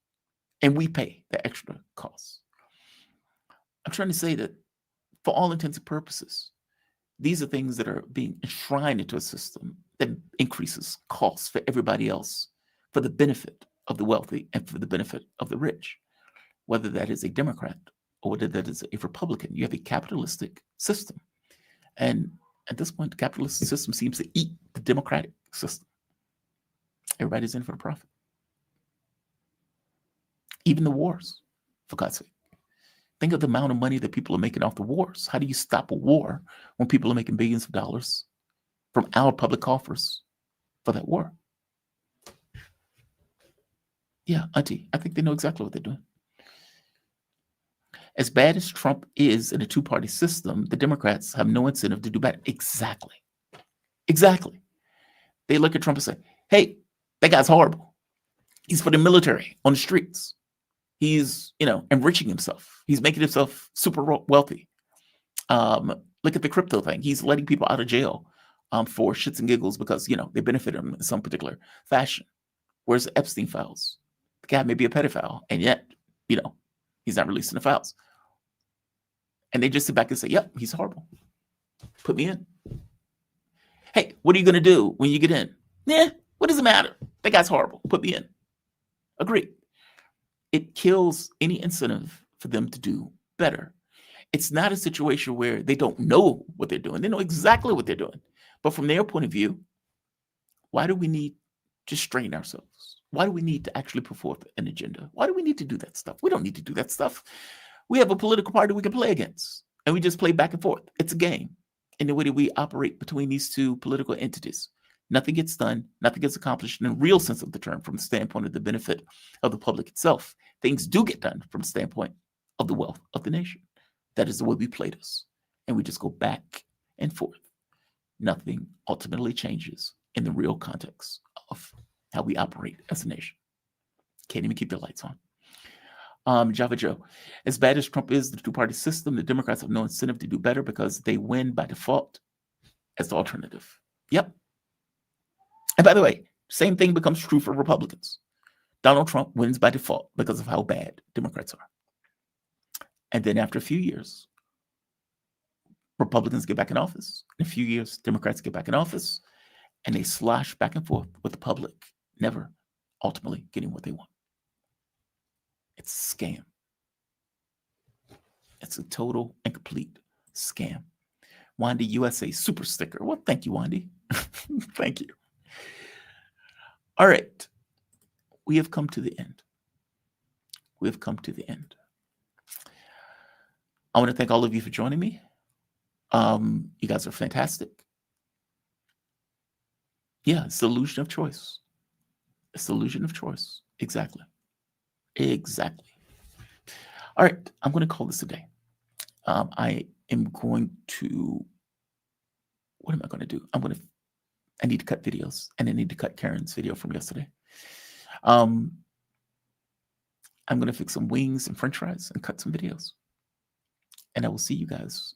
And we pay the extra cost. I'm trying to say that for all intents and purposes, these are things that are being enshrined into a system that increases costs for everybody else for the benefit of the wealthy and for the benefit of the rich. Whether that is a Democrat or whether that is a Republican, you have a capitalistic system. And at this point, the capitalist system seems to eat the democratic system. Everybody's in for the profit. Even the wars, for God's sake. Think of the amount of money that people are making off the wars. How do you stop a war when people are making billions of dollars from our public coffers for that war? Yeah, Auntie, I think they know exactly what they're doing. As bad as Trump is in a two-party system, the Democrats have no incentive to do better. Exactly. Exactly. They look at Trump and say, hey, that guy's horrible. He's for the military on the streets. He's, enriching himself. He's making himself super wealthy. Look at the crypto thing. He's letting people out of jail for shits and giggles because, they benefit him in some particular fashion. Where's the Epstein files? The guy may be a pedophile, and yet, he's not releasing the files. And they just sit back and say, yep, he's horrible. Put me in. Hey, what are you going to do when you get in? What does it matter? That guy's horrible. Put me in. Agree. It kills any incentive for them to do better. It's not a situation where they don't know what they're doing. They know exactly what they're doing. But from their point of view, why do we need to strain ourselves? Why do we need to actually put forth an agenda? Why do we need to do that stuff? We don't need to do that stuff. We have a political party we can play against, and we just play back and forth. It's a game. In the way that we operate between these two political entities, nothing gets done, nothing gets accomplished in the real sense of the term from the standpoint of the benefit of the public itself. Things do get done from the standpoint of the wealth of the nation. That is the way we play this. and we just go back and forth. Nothing ultimately changes in the real context of how we operate as a nation. Can't even keep the lights on. Java Joe, as bad as Trump is, the two-party system, the Democrats have no incentive to do better because they win by default as the alternative. Yep. And by the way, same thing becomes true for Republicans. Donald Trump wins by default because of how bad Democrats are. And then after a few years, Republicans get back in office. In a few years, Democrats get back in office, and they slosh back and forth with the public, never ultimately getting what they want. It's a scam. It's a total and complete scam. Wandy USA super sticker. Well, thank you, Wandy. Thank you. All right. We have come to the end. We have come to the end. I want to thank all of you for joining me. You guys are fantastic. Yeah, it's the illusion of choice. It's the illusion of choice. Exactly. Exactly. All right, I'm going to call this a day. I am going to, what am I going to do? I need to cut videos, and I need to cut Karen's video from yesterday. I'm going to fix some wings and french fries and cut some videos. And I will see you guys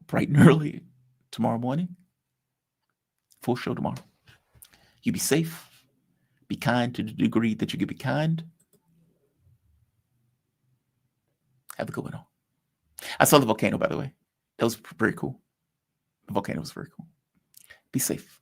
bright and early tomorrow morning. Full show tomorrow. You be safe. Be kind to the degree that you can be kind. Have a good one all. I saw the volcano, by the way. That was very cool. The volcano was very cool. Be safe.